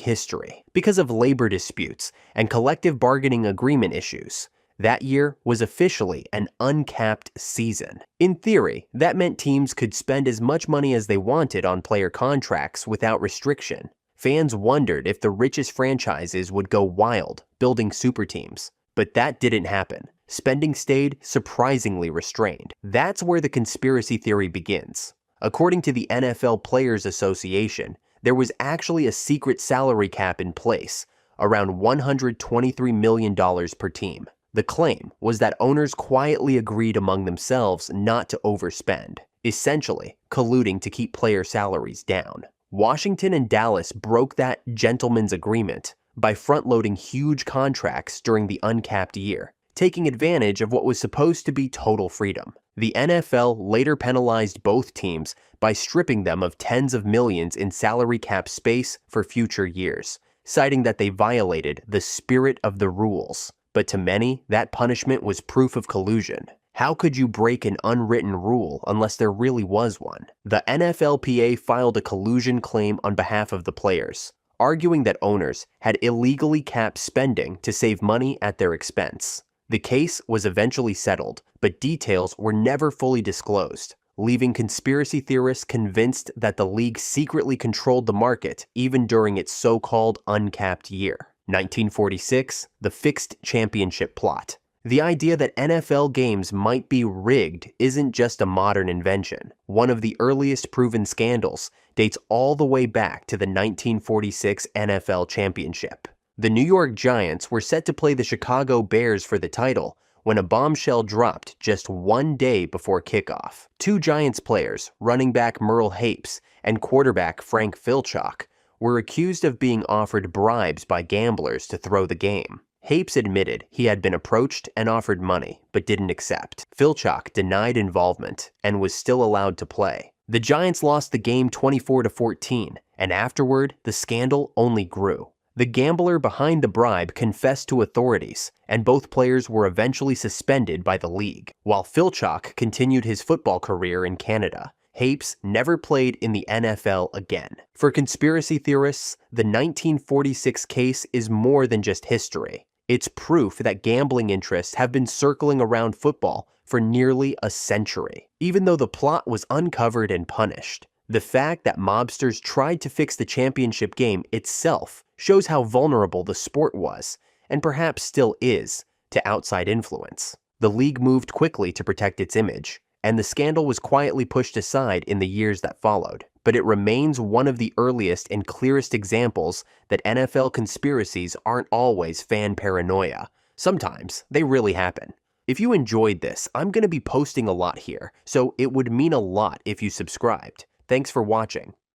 history because of labor disputes and collective bargaining agreement issues. That year was officially an uncapped season. In theory, that meant teams could spend as much money as they wanted on player contracts without restriction. Fans wondered if the richest franchises would go wild, building super teams. But that didn't happen. Spending stayed surprisingly restrained. That's where the conspiracy theory begins. According to the NFL Players Association, there was actually a secret salary cap in place, around $123 million per team. The claim was that owners quietly agreed among themselves not to overspend, essentially colluding to keep player salaries down. Washington and Dallas broke that gentleman's agreement by front-loading huge contracts during the uncapped year, taking advantage of what was supposed to be total freedom. The NFL later penalized both teams by stripping them of tens of millions in salary cap space for future years, citing that they violated the spirit of the rules. But to many, that punishment was proof of collusion. How could you break an unwritten rule unless there really was one? The NFLPA filed a collusion claim on behalf of the players, arguing that owners had illegally capped spending to save money at their expense. The case was eventually settled, but details were never fully disclosed, leaving conspiracy theorists convinced that the league secretly controlled the market even during its so-called uncapped year. 1946, the fixed championship plot. The idea that NFL games might be rigged isn't just a modern invention. One of the earliest proven scandals dates all the way back to the 1946 NFL championship. The New York Giants were set to play the Chicago Bears for the title when a bombshell dropped just 1 day before kickoff. 2 Giants players, running back Merle Hapes and quarterback Frank Filchock, were accused of being offered bribes by gamblers to throw the game. Hapes admitted he had been approached and offered money, but didn't accept. Filchock denied involvement and was still allowed to play. The Giants lost the game 24-14, and afterward, the scandal only grew. The gambler behind the bribe confessed to authorities, and both players were eventually suspended by the league. While Filchock continued his football career in Canada, Hapes never played in the NFL again. For conspiracy theorists, the 1946 case is more than just history. It's proof that gambling interests have been circling around football for nearly a century. Even though the plot was uncovered and punished, the fact that mobsters tried to fix the championship game itself shows how vulnerable the sport was, and perhaps still is, to outside influence. The league moved quickly to protect its image, and the scandal was quietly pushed aside in the years that followed. But it remains one of the earliest and clearest examples that NFL conspiracies aren't always fan paranoia. Sometimes they really happen. If you enjoyed this, I'm going to be posting a lot here, so it would mean a lot if you subscribed. Thanks for watching.